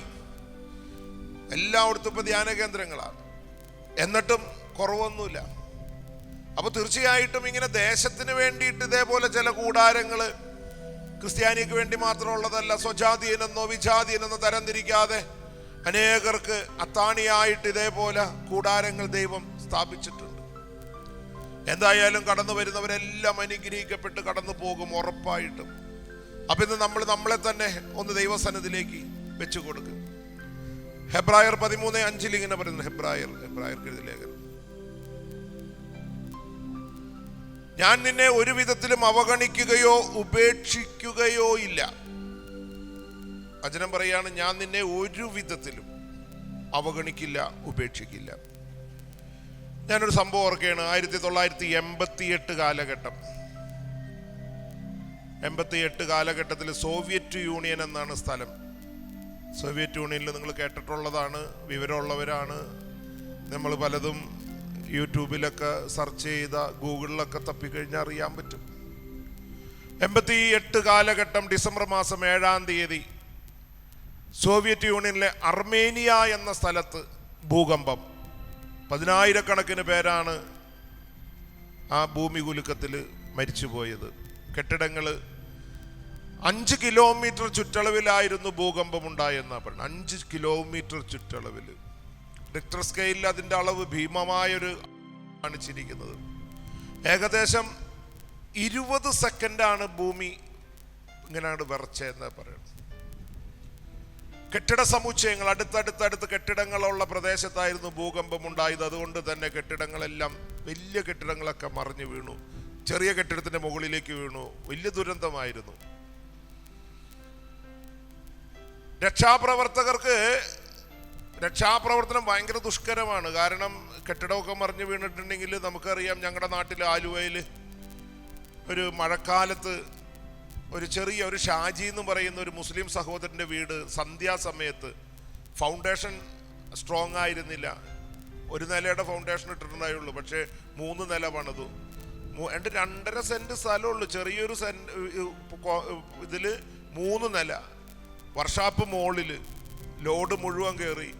എല്ലായിടത്തും ഇപ്പൊ ധ്യാന കേന്ദ്രങ്ങളാണ്, എന്നിട്ടും കുറവൊന്നുമില്ല. അപ്പൊ തീർച്ചയായിട്ടും ഇങ്ങനെ ദേശത്തിന് വേണ്ടിയിട്ട് ഇതേപോലെ ചില കൂടാരങ്ങള് ക്രിസ്ത്യാനിക്ക് വേണ്ടി മാത്രമുള്ളതല്ല, സ്വജാതീനെന്നോ വിജാതീനെന്നോ തരംതിരിക്കാതെ അനേകർക്ക് അത്താണിയായിട്ട് ഇതേപോലെ കൂടാരങ്ങൾ ദൈവം സ്ഥാപിച്ചിട്ടുണ്ട്. എന്തായാലും കടന്നു വരുന്നവരെല്ലാം അനുഗ്രഹിക്കപ്പെട്ട് കടന്നു പോകും ഉറപ്പായിട്ടും. അപ്പൊ ഇന്ന് നമ്മൾ നമ്മളെ തന്നെ ഒന്ന് ദൈവസന്നിധിയിലേക്ക് വെച്ചു കൊടുക്കും. ഹെബ്രായർ 13:5 ഇങ്ങനെ പറയുന്നു, ഹെബ്രായർക്ക് എഴുതിയ ലേഖനം, ഞാൻ നിന്നെ ഒരു വിധത്തിലും അവഗണിക്കുകയോ ഉപേക്ഷിക്കുകയോ ഇല്ല. വചനം പറയാണ്, ഞാൻ നിന്നെ ഒരു വിധത്തിലും അവഗണിക്കില്ല, ഉപേക്ഷിക്കില്ല. ഞാനൊരു സംഭവം ഓർക്കുകയാണ്. 1988 കാലഘട്ടം, 88 കാലഘട്ടത്തിൽ സോവിയറ്റ് യൂണിയൻ എന്നാണ് സ്ഥലം. സോവിയറ്റ് യൂണിയനിൽ നിങ്ങൾ കേട്ടിട്ടുള്ളതാണ്, വിവരമുള്ളവരാണ്. നമ്മൾ പലതും യൂട്യൂബിലൊക്കെ സെർച്ച് ചെയ്ത, ഗൂഗിളിലൊക്കെ തപ്പിക്കഴിഞ്ഞാൽ അറിയാൻ പറ്റും. 88 കാലഘട്ടം ഡിസംബർ മാസം 7-ാം തീയതി സോവിയറ്റ് യൂണിയനിലെ അർമേനിയ എന്ന സ്ഥലത്ത് ഭൂകമ്പം. 10,000-കണക്കിന് പേരാണ് ആ ഭൂമി കുലുക്കത്തിൽ മരിച്ചുപോയത്. കെട്ടിടങ്ങൾ 5 കിലോമീറ്റർ ചുറ്റളവിലായിരുന്നു ഭൂകമ്പം ഉണ്ടായെന്നാ പറയുന്നത്. 5 കിലോമീറ്റർ ചുറ്റളവിൽ. റിക്ടർ സ്കെയിലിൽ അതിൻ്റെ അളവ് ഭീമമായൊരു കാണിച്ചിരിക്കുന്നത്. ഏകദേശം 20 സെക്കൻഡാണ് ഭൂമി ഇങ്ങനെയാണ് വിറച്ചതെന്ന് പറയുന്നത്. കെട്ടിട സമുച്ചയങ്ങൾ അടുത്തടുത്തടുത്ത് കെട്ടിടങ്ങളുള്ള പ്രദേശത്തായിരുന്നു ഭൂകമ്പം ഉണ്ടായത്. അതുകൊണ്ട് തന്നെ കെട്ടിടങ്ങളെല്ലാം, വലിയ കെട്ടിടങ്ങളൊക്കെ മറിഞ്ഞു വീണു, ചെറിയ കെട്ടിടത്തിന്റെ മുകളിലേക്ക് വീണു. വലിയ ദുരന്തമായിരുന്നു. രക്ഷാപ്രവർത്തനം ഭയങ്കര ദുഷ്കരമാണ്. കാരണം കെട്ടിടമൊക്കെ മറിഞ്ഞു വീണിട്ടുണ്ടെങ്കിൽ നമുക്കറിയാം, ഞങ്ങളുടെ നാട്ടിൽ ആലുവയിൽ ഒരു മഴക്കാലത്ത് ഒരു ഷാജി എന്ന് പറയുന്ന ഒരു മുസ്ലിം സഹോദരൻ്റെ വീട് സന്ധ്യാസമയത്ത് ഫൗണ്ടേഷൻ സ്ട്രോങ് ആയിരുന്നില്ല. 1 നിലയുടെ ഫൗണ്ടേഷൻ ഇട്ടിട്ടുണ്ടായുള്ളൂ. പക്ഷേ 3 നില പണിതു. 2.5 സെന്റ് സ്ഥലമുള്ളൂ. ചെറിയൊരു ഇതിൽ 3 നില, വർഷാപ്പ് മോളിൽ ലോഡ് മുഴുവൻ കയറി.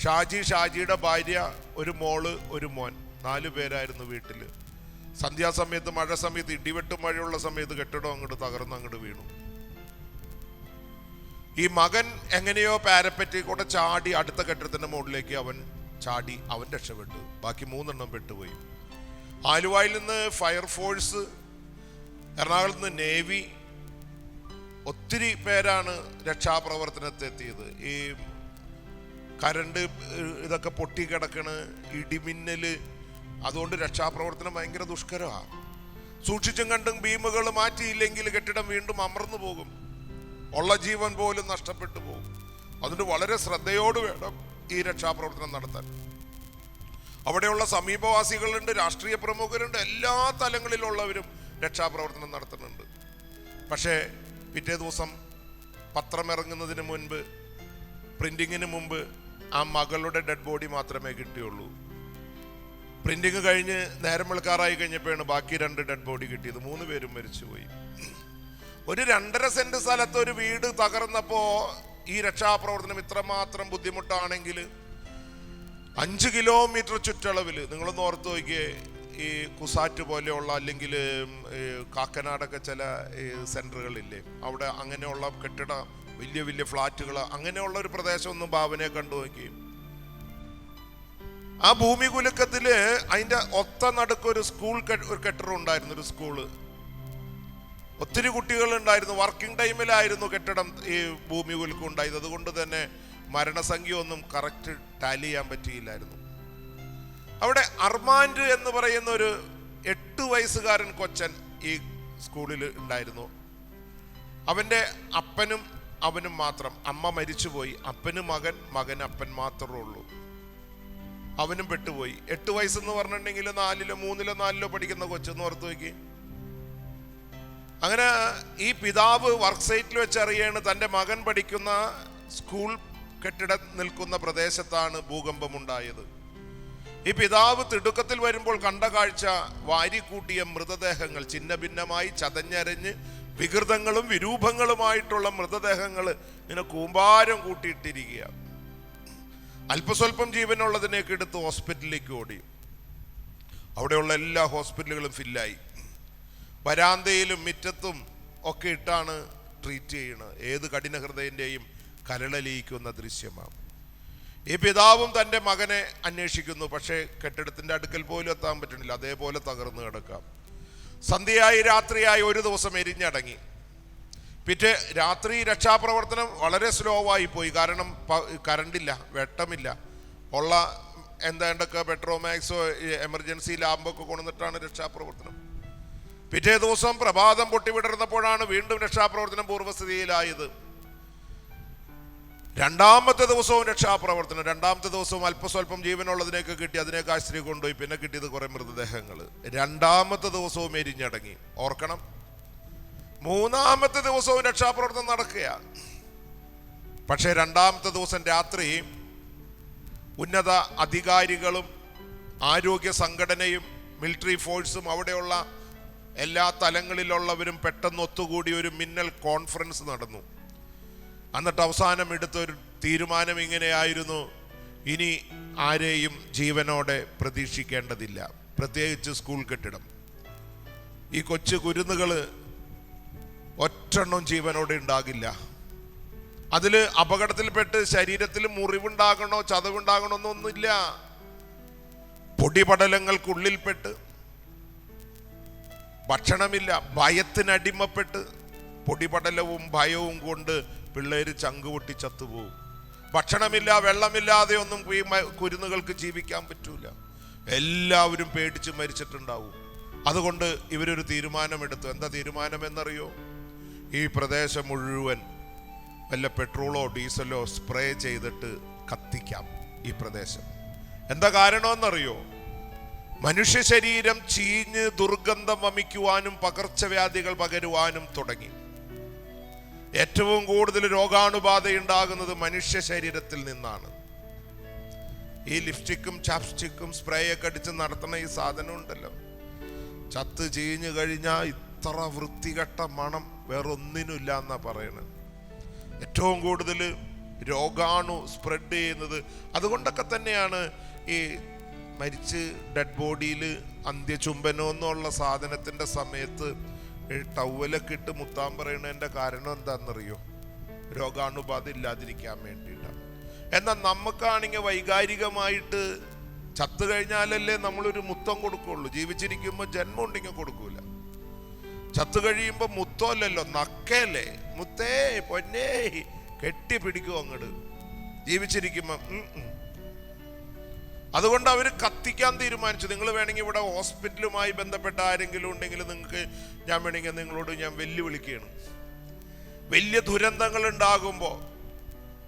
ഷാജിയുടെ ഭാര്യ, ഒരു മോള്, ഒരു മോൻ, 4 പേരായിരുന്നു വീട്ടിൽ. സന്ധ്യാസമയത്ത്, മഴ സമയത്ത്, ഇടിവെട്ട് മഴയുള്ള സമയത്ത് കെട്ടിടം അങ്ങോട്ട് തകർന്ന് വീണു. ഈ മകൻ എങ്ങനെയോ പാരപ്പറ്റിൽ കൂടെ ചാടി അടുത്ത കെട്ടിടത്തിന്റെ മുകളിലേക്ക് അവൻ ചാടി. അവൻ രക്ഷപ്പെട്ടു. ബാക്കി 3 എണ്ണം പെട്ടുപോയി. ആലുവയിൽ നിന്ന് ഫയർഫോഴ്സ്, എറണാകുളത്ത് നിന്ന് നേവി, ഒത്തിരി പേരാണ് രക്ഷാപ്രവർത്തനത്തെത്തിയത്. ഈ കരണ്ട് ഇതൊക്കെ പൊട്ടിക്കിടക്കണ്, ഇടിമിന്നല്. അതുകൊണ്ട് രക്ഷാപ്രവർത്തനം ഭയങ്കര ദുഷ്കരമാണ്. സൂക്ഷിച്ചും കണ്ടും ബീമുകൾ മാറ്റിയില്ലെങ്കിൽ കെട്ടിടം വീണ്ടും അമർന്നു പോകും, ഉള്ള ജീവൻ പോലും നഷ്ടപ്പെട്ടു പോകും. അതുകൊണ്ട് വളരെ ശ്രദ്ധയോട് വേണം ഈ രക്ഷാപ്രവർത്തനം നടത്താൻ. അവിടെയുള്ള സമീപവാസികളുണ്ട്, രാഷ്ട്രീയ പ്രമുഖരുണ്ട്, എല്ലാ തലങ്ങളിലുള്ളവരും രക്ഷാപ്രവർത്തനം നടത്തുന്നുണ്ട്. പക്ഷേ പിറ്റേ ദിവസം പത്രം ഇറങ്ങുന്നതിന് മുൻപ്, പ്രിന്റിങ്ങിന് മുമ്പ് ആ മകളുടെ ഡെഡ് ബോഡി മാത്രമേ കിട്ടിയുള്ളൂ. പ്രിന്റിങ് കഴിഞ്ഞ് നേരം വെളുക്കാറായി കഴിഞ്ഞപ്പോഴാണ് ബാക്കി 2 ഡെഡ് ബോഡി കിട്ടിയത്. 3 പേരും മരിച്ചുപോയി. ഒരു 2.5 സെന്റ് സ്ഥലത്ത് ഒരു വീട് തകർന്നപ്പോ ഈ രക്ഷാപ്രവർത്തനം ഇത്രമാത്രം ബുദ്ധിമുട്ടാണെങ്കിൽ 5 കിലോമീറ്റർ ചുറ്റളവിൽ നിങ്ങളൊന്ന് ഓർത്ത് നോക്കിയേ. ഈ കുസാറ്റ് പോലെയുള്ള, അല്ലെങ്കിൽ കാക്കനാടൊക്കെ ചില സെന്ററുകളില്ലേ, അവിടെ അങ്ങനെയുള്ള കെട്ടിട വലിയ വലിയ ഫ്ലാറ്റുകൾ, അങ്ങനെയുള്ള ഒരു പ്രദേശം ഒന്നും ഭാവനയെ കണ്ടു നോക്കി. ആ ഭൂമി കുലുക്കത്തില് അതിന്റെ ഒത്ത നടുക്ക് ഒരു കെട്ടിടം ഉണ്ടായിരുന്നു, ഒരു സ്കൂള്. ഒത്തിരി കുട്ടികൾ ഉണ്ടായിരുന്നു. വർക്കിംഗ് ടൈമിലായിരുന്നു കെട്ടിടം ഈ ഭൂമി കുലുക്കം ഉണ്ടായത്. അതുകൊണ്ട് തന്നെ മരണസംഖ്യ ഒന്നും കറക്റ്റ് ടാലി ചെയ്യാൻ പറ്റിയില്ലായിരുന്നു. അവിടെ അർമാൻഡ് എന്ന് പറയുന്ന ഒരു 8 വയസ്സുകാരൻ കൊച്ചൻ ഈ സ്കൂളിൽ ഉണ്ടായിരുന്നു. അവന്റെ അപ്പനും അവനും മാത്രം, അമ്മ മരിച്ചുപോയി. അപ്പന് മകൻ അപ്പൻ മാത്രമേ ഉള്ളൂ. അവനും പെട്ടുപോയി. 8 വയസ്സെന്ന് പറഞ്ഞിട്ടുണ്ടെങ്കിൽ 4-ലോ 3-ലോ 4-ലോ പഠിക്കുന്ന കൊച്ചെന്ന് ഓർത്ത് നോക്കി. അങ്ങനെ ഈ പിതാവ് വർക്ക് സൈറ്റിൽ വെച്ച് അറിയാണ് തൻ്റെ മകൻ പഠിക്കുന്ന സ്കൂൾ കെട്ടിടം നിൽക്കുന്ന പ്രദേശത്താണ് ഭൂകമ്പമുണ്ടായത്. ഈ പിതാവ് തിടുക്കത്തിൽ വരുമ്പോൾ കണ്ട കാഴ്ച വാരിക്കൂട്ടിയ മൃതദേഹങ്ങൾ, ഛിന്ന ഭിന്നമായി ചതഞ്ഞരഞ്ഞ് വികൃതങ്ങളും വിരൂപങ്ങളുമായിട്ടുള്ള മൃതദേഹങ്ങൾ ഇങ്ങനെ കൂമ്പാരം കൂട്ടിയിട്ടിരിക്കുക. അല്പസ്വല്പം ജീവനുള്ളതിനേക്ക് എടുത്ത് ഹോസ്പിറ്റലിലേക്ക് ഓടി. അവിടെയുള്ള എല്ലാ ഹോസ്പിറ്റലുകളും ഫില്ലായി. വരാന്തയിലും മുറ്റത്തും ഒക്കെ ഇട്ടാണ് ട്രീറ്റ് ചെയ്യുന്നത്. ഏത് കഠിന ഹൃദയൻ്റെയും കരളലിയിക്കുന്ന ദൃശ്യമാണ്. ഈ പിതാവും തൻ്റെ മകനെ അന്വേഷിക്കുന്നു. പക്ഷേ കെട്ടിടത്തിൻ്റെ അടുക്കൽ പോലും എത്താൻ പറ്റണില്ല. അതേപോലെ തകർന്നു കിടക്കാം. സന്ധ്യയായി, രാത്രിയായി, ഒരു ദിവസം എരിഞ്ഞടങ്ങി. പിറ്റേ രാത്രി രക്ഷാപ്രവർത്തനം വളരെ സ്ലോ ആയി പോയി. കാരണം കറണ്ടില്ല, വെട്ടമില്ല. ഉള്ള എന്തൊക്കെ പെട്രോമാക്സോ എമർജൻസി ലാമ്പൊക്കെ കൊണ്ടുവന്നിട്ടാണ് രക്ഷാപ്രവർത്തനം. പിറ്റേ ദിവസം പ്രഭാതം പൊട്ടിവിടർന്നപ്പോഴാണ് വീണ്ടും രക്ഷാപ്രവർത്തനം പൂർവ്വസ്ഥിതിയിലായത്. 2-ാമത്തെ ദിവസവും രക്ഷാപ്രവർത്തനം. 2-ാമത്തെ ദിവസവും അല്പസ്വല്പം ജീവനുള്ളതിനേക്ക് കിട്ടി. അതിനേക്ക് ആശുപത്രി കൊണ്ടുപോയി. പിന്നെ കിട്ടിയത് കുറെ മൃതദേഹങ്ങൾ. 2-ാമത്തെ ദിവസവും എരിഞ്ഞടങ്ങി. ഓർക്കണം, 3-ാമത്തെ ദിവസവും രക്ഷാപ്രവർത്തനം നടക്കുക. പക്ഷേ രണ്ടാമത്തെ ദിവസം രാത്രി ഉന്നത അധികാരികളും ആരോഗ്യ സംഘടനയും മിലിറ്ററി ഫോഴ്സും അവിടെയുള്ള എല്ലാ തലങ്ങളിലുള്ളവരും പെട്ടെന്ന് ഒത്തുകൂടി ഒരു മിന്നൽ കോൺഫറൻസ് നടന്നു. എന്നിട്ട് അവസാനം എടുത്തൊരു തീരുമാനം ഇങ്ങനെയായിരുന്നു: ഇനി ആരെയും ജീവനോടെ പ്രതീക്ഷിക്കേണ്ടതില്ല, പ്രത്യേകിച്ച് സ്കൂൾ കെട്ടിടം. ഈ കൊച്ചു കുരുന്നുകൾ ഒറ്റെണ്ണം ജീവനോടെ ഉണ്ടാകില്ല. അതിൽ അപകടത്തിൽപ്പെട്ട് ശരീരത്തിൽ മുറിവുണ്ടാകണോ ചതവുണ്ടാകണോ എന്നൊന്നുമില്ല. പൊടിപടലങ്ങൾക്കുള്ളിൽപ്പെട്ട്, ഭക്ഷണമില്ല, ഭയത്തിനടിമപ്പെട്ട്, പൊടിപടലവും ഭയവും കൊണ്ട് പിള്ളേര് ചങ്കുപൊട്ടി ചത്തുപോകും. ഭക്ഷണമില്ല, വെള്ളമില്ലാതെ ഒന്നും ഈ കുരുന്നുകൾക്ക് ജീവിക്കാൻ പറ്റൂല. എല്ലാവരും പേടിച്ച് മരിച്ചിട്ടുണ്ടാവും. അതുകൊണ്ട് ഇവരൊരു തീരുമാനമെടുത്തു. എന്താ തീരുമാനം എന്നറിയോ? ഈ പ്രദേശം മുഴുവൻ വല്ല പെട്രോളോ ഡീസലോ സ്പ്രേ ചെയ്തിട്ട് കത്തിക്കാം ഈ പ്രദേശം. എന്താ കാരണമെന്നറിയോ? മനുഷ്യ ശരീരം ചീഞ്ഞ് ദുർഗന്ധം വമിക്കുവാനും പകർച്ചവ്യാധികൾ പകരുവാനും തുടങ്ങി. ഏറ്റവും കൂടുതൽ രോഗാണുബാധയുണ്ടാകുന്നത് മനുഷ്യ ശരീരത്തിൽ നിന്നാണ്. ഈ ലിപ്സ്റ്റിക്കും ചാപ്സ്റ്റിക്കും സ്പ്രേയൊക്കെ അടിച്ച് നടത്തുന്ന ഈ സാധനം ഉണ്ടല്ലോ, ചത്ത് ചീഞ്ഞു കഴിഞ്ഞാൽ ഇത്ര വൃത്തികെട്ട മണം വേറൊന്നിനുമില്ല എന്നാ പറയണത്. ഏറ്റവും കൂടുതൽ രോഗാണു സ്പ്രെഡ് ചെയ്യുന്നത് അതുകൊണ്ടൊക്കെ തന്നെയാണ്. ഈ മരിച്ച് ഡെഡ് ബോഡിയിൽ അന്ത്യചുംബനം എന്നുള്ള സാധനത്തിൻ്റെ സമയത്ത് ടവലൊക്കെ ഇട്ട് മുത്താൻ പറയുന്നതിൻ്റെ കാരണം എന്താണെന്നറിയോ? രോഗാണുബാധ ഇല്ലാതിരിക്കാൻ വേണ്ടിയിട്ടാണ്. എന്നാൽ നമുക്കാണെങ്കിൽ വൈകാരികമായിട്ട് ചത്തു കഴിഞ്ഞാലല്ലേ നമ്മളൊരു മുത്തം കൊടുക്കുള്ളൂ. ജീവിച്ചിരിക്കുമ്പോൾ ജന്മം ഉണ്ടെങ്കിൽ കൊടുക്കൂല. ചത്തു കഴിയുമ്പോൾ മുത്തമല്ലല്ലോ, നക്കല്ലേ, മുത്തേ പൊന്നേ കെട്ടി പിടിക്കും അങ്ങോട്ട്. ജീവിച്ചിരിക്കുമ്പോൾ അതുകൊണ്ട് അവർ കത്തിക്കാൻ തീരുമാനിച്ചു. നിങ്ങൾ വേണമെങ്കിൽ ഇവിടെ ഹോസ്പിറ്റലുമായി ബന്ധപ്പെട്ട ആരെങ്കിലും ഉണ്ടെങ്കിൽ നിങ്ങൾക്ക് ഞാൻ വേണമെങ്കിൽ നിങ്ങളോട് ഞാൻ വെല്ലുവിളിക്കുകയാണ്. വലിയ ദുരന്തങ്ങൾ ഉണ്ടാകുമ്പോൾ,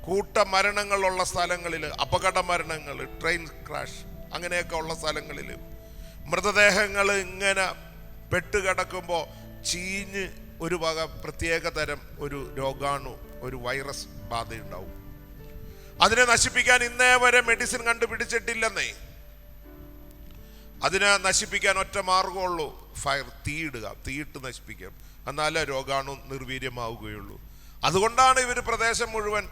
കൂട്ടമരണങ്ങളുള്ള സ്ഥലങ്ങളിൽ, അപകട മരണങ്ങൾ, ട്രെയിൻ ക്രാഷ് അങ്ങനെയൊക്കെ ഉള്ള സ്ഥലങ്ങളിൽ മൃതദേഹങ്ങൾ ഇങ്ങനെ പെട്ടുകിടക്കുമ്പോൾ ചീഞ്ഞ് ഒരു വക പ്രത്യേക തരം ഒരു രോഗാണു, ഒരു വൈറസ് ബാധയുണ്ടാവും. അതിനെ നശിപ്പിക്കാൻ ഇന്നേ വരെ മെഡിസിൻ കണ്ടുപിടിച്ചിട്ടില്ലെന്നേ. അതിനെ നശിപ്പിക്കാൻ ഒറ്റ മാർഗമുള്ളൂ: ഫയർ, തീയിടുക, തീയിട്ട് നശിപ്പിക്കാം. എന്നാലേ രോഗാണു നിർവീര്യമാവുകയുള്ളൂ. അതുകൊണ്ടാണ് ഇവർ പ്രദേശം മുഴുവൻ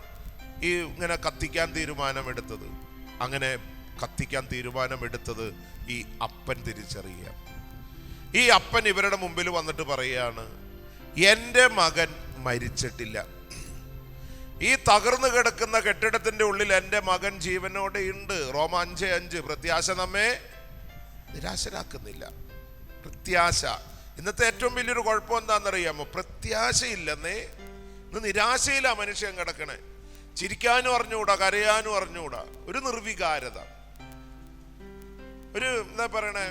ഈ ഇങ്ങനെ കത്തിക്കാൻ തീരുമാനമെടുത്തത്. അങ്ങനെ കത്തിക്കാൻ തീരുമാനമെടുത്തത് ഈ അപ്പൻ തിരിച്ചറിയുക. ഈ അപ്പൻ ഇവരുടെ മുമ്പിൽ വന്നിട്ട് പറയുകയാണ്: എൻ്റെ മകൻ മരിച്ചിട്ടില്ല. ഈ തകർന്നു കിടക്കുന്ന കെട്ടിടത്തിന്റെ ഉള്ളിൽ എൻ്റെ മകൻ ജീവനോടെ ഉണ്ട്. റോമ 5:5. പ്രത്യാശ നമ്മെ നിരാശരാക്കുന്നില്ല. പ്രത്യാശ. ഇന്നത്തെ ഏറ്റവും വലിയൊരു കുഴപ്പം എന്താണെന്നറിയാമോ? പ്രത്യാശയില്ലെന്നേ. ഇന്ന് നിരാശയിലാ മനുഷ്യൻ കിടക്കണേ. ചിരിക്കാനും അറിഞ്ഞുകൂടാ, കരയാനും അറിഞ്ഞുകൂടാ. ഒരു നിർവികാരത, ഒരു എന്താ പറയണേ,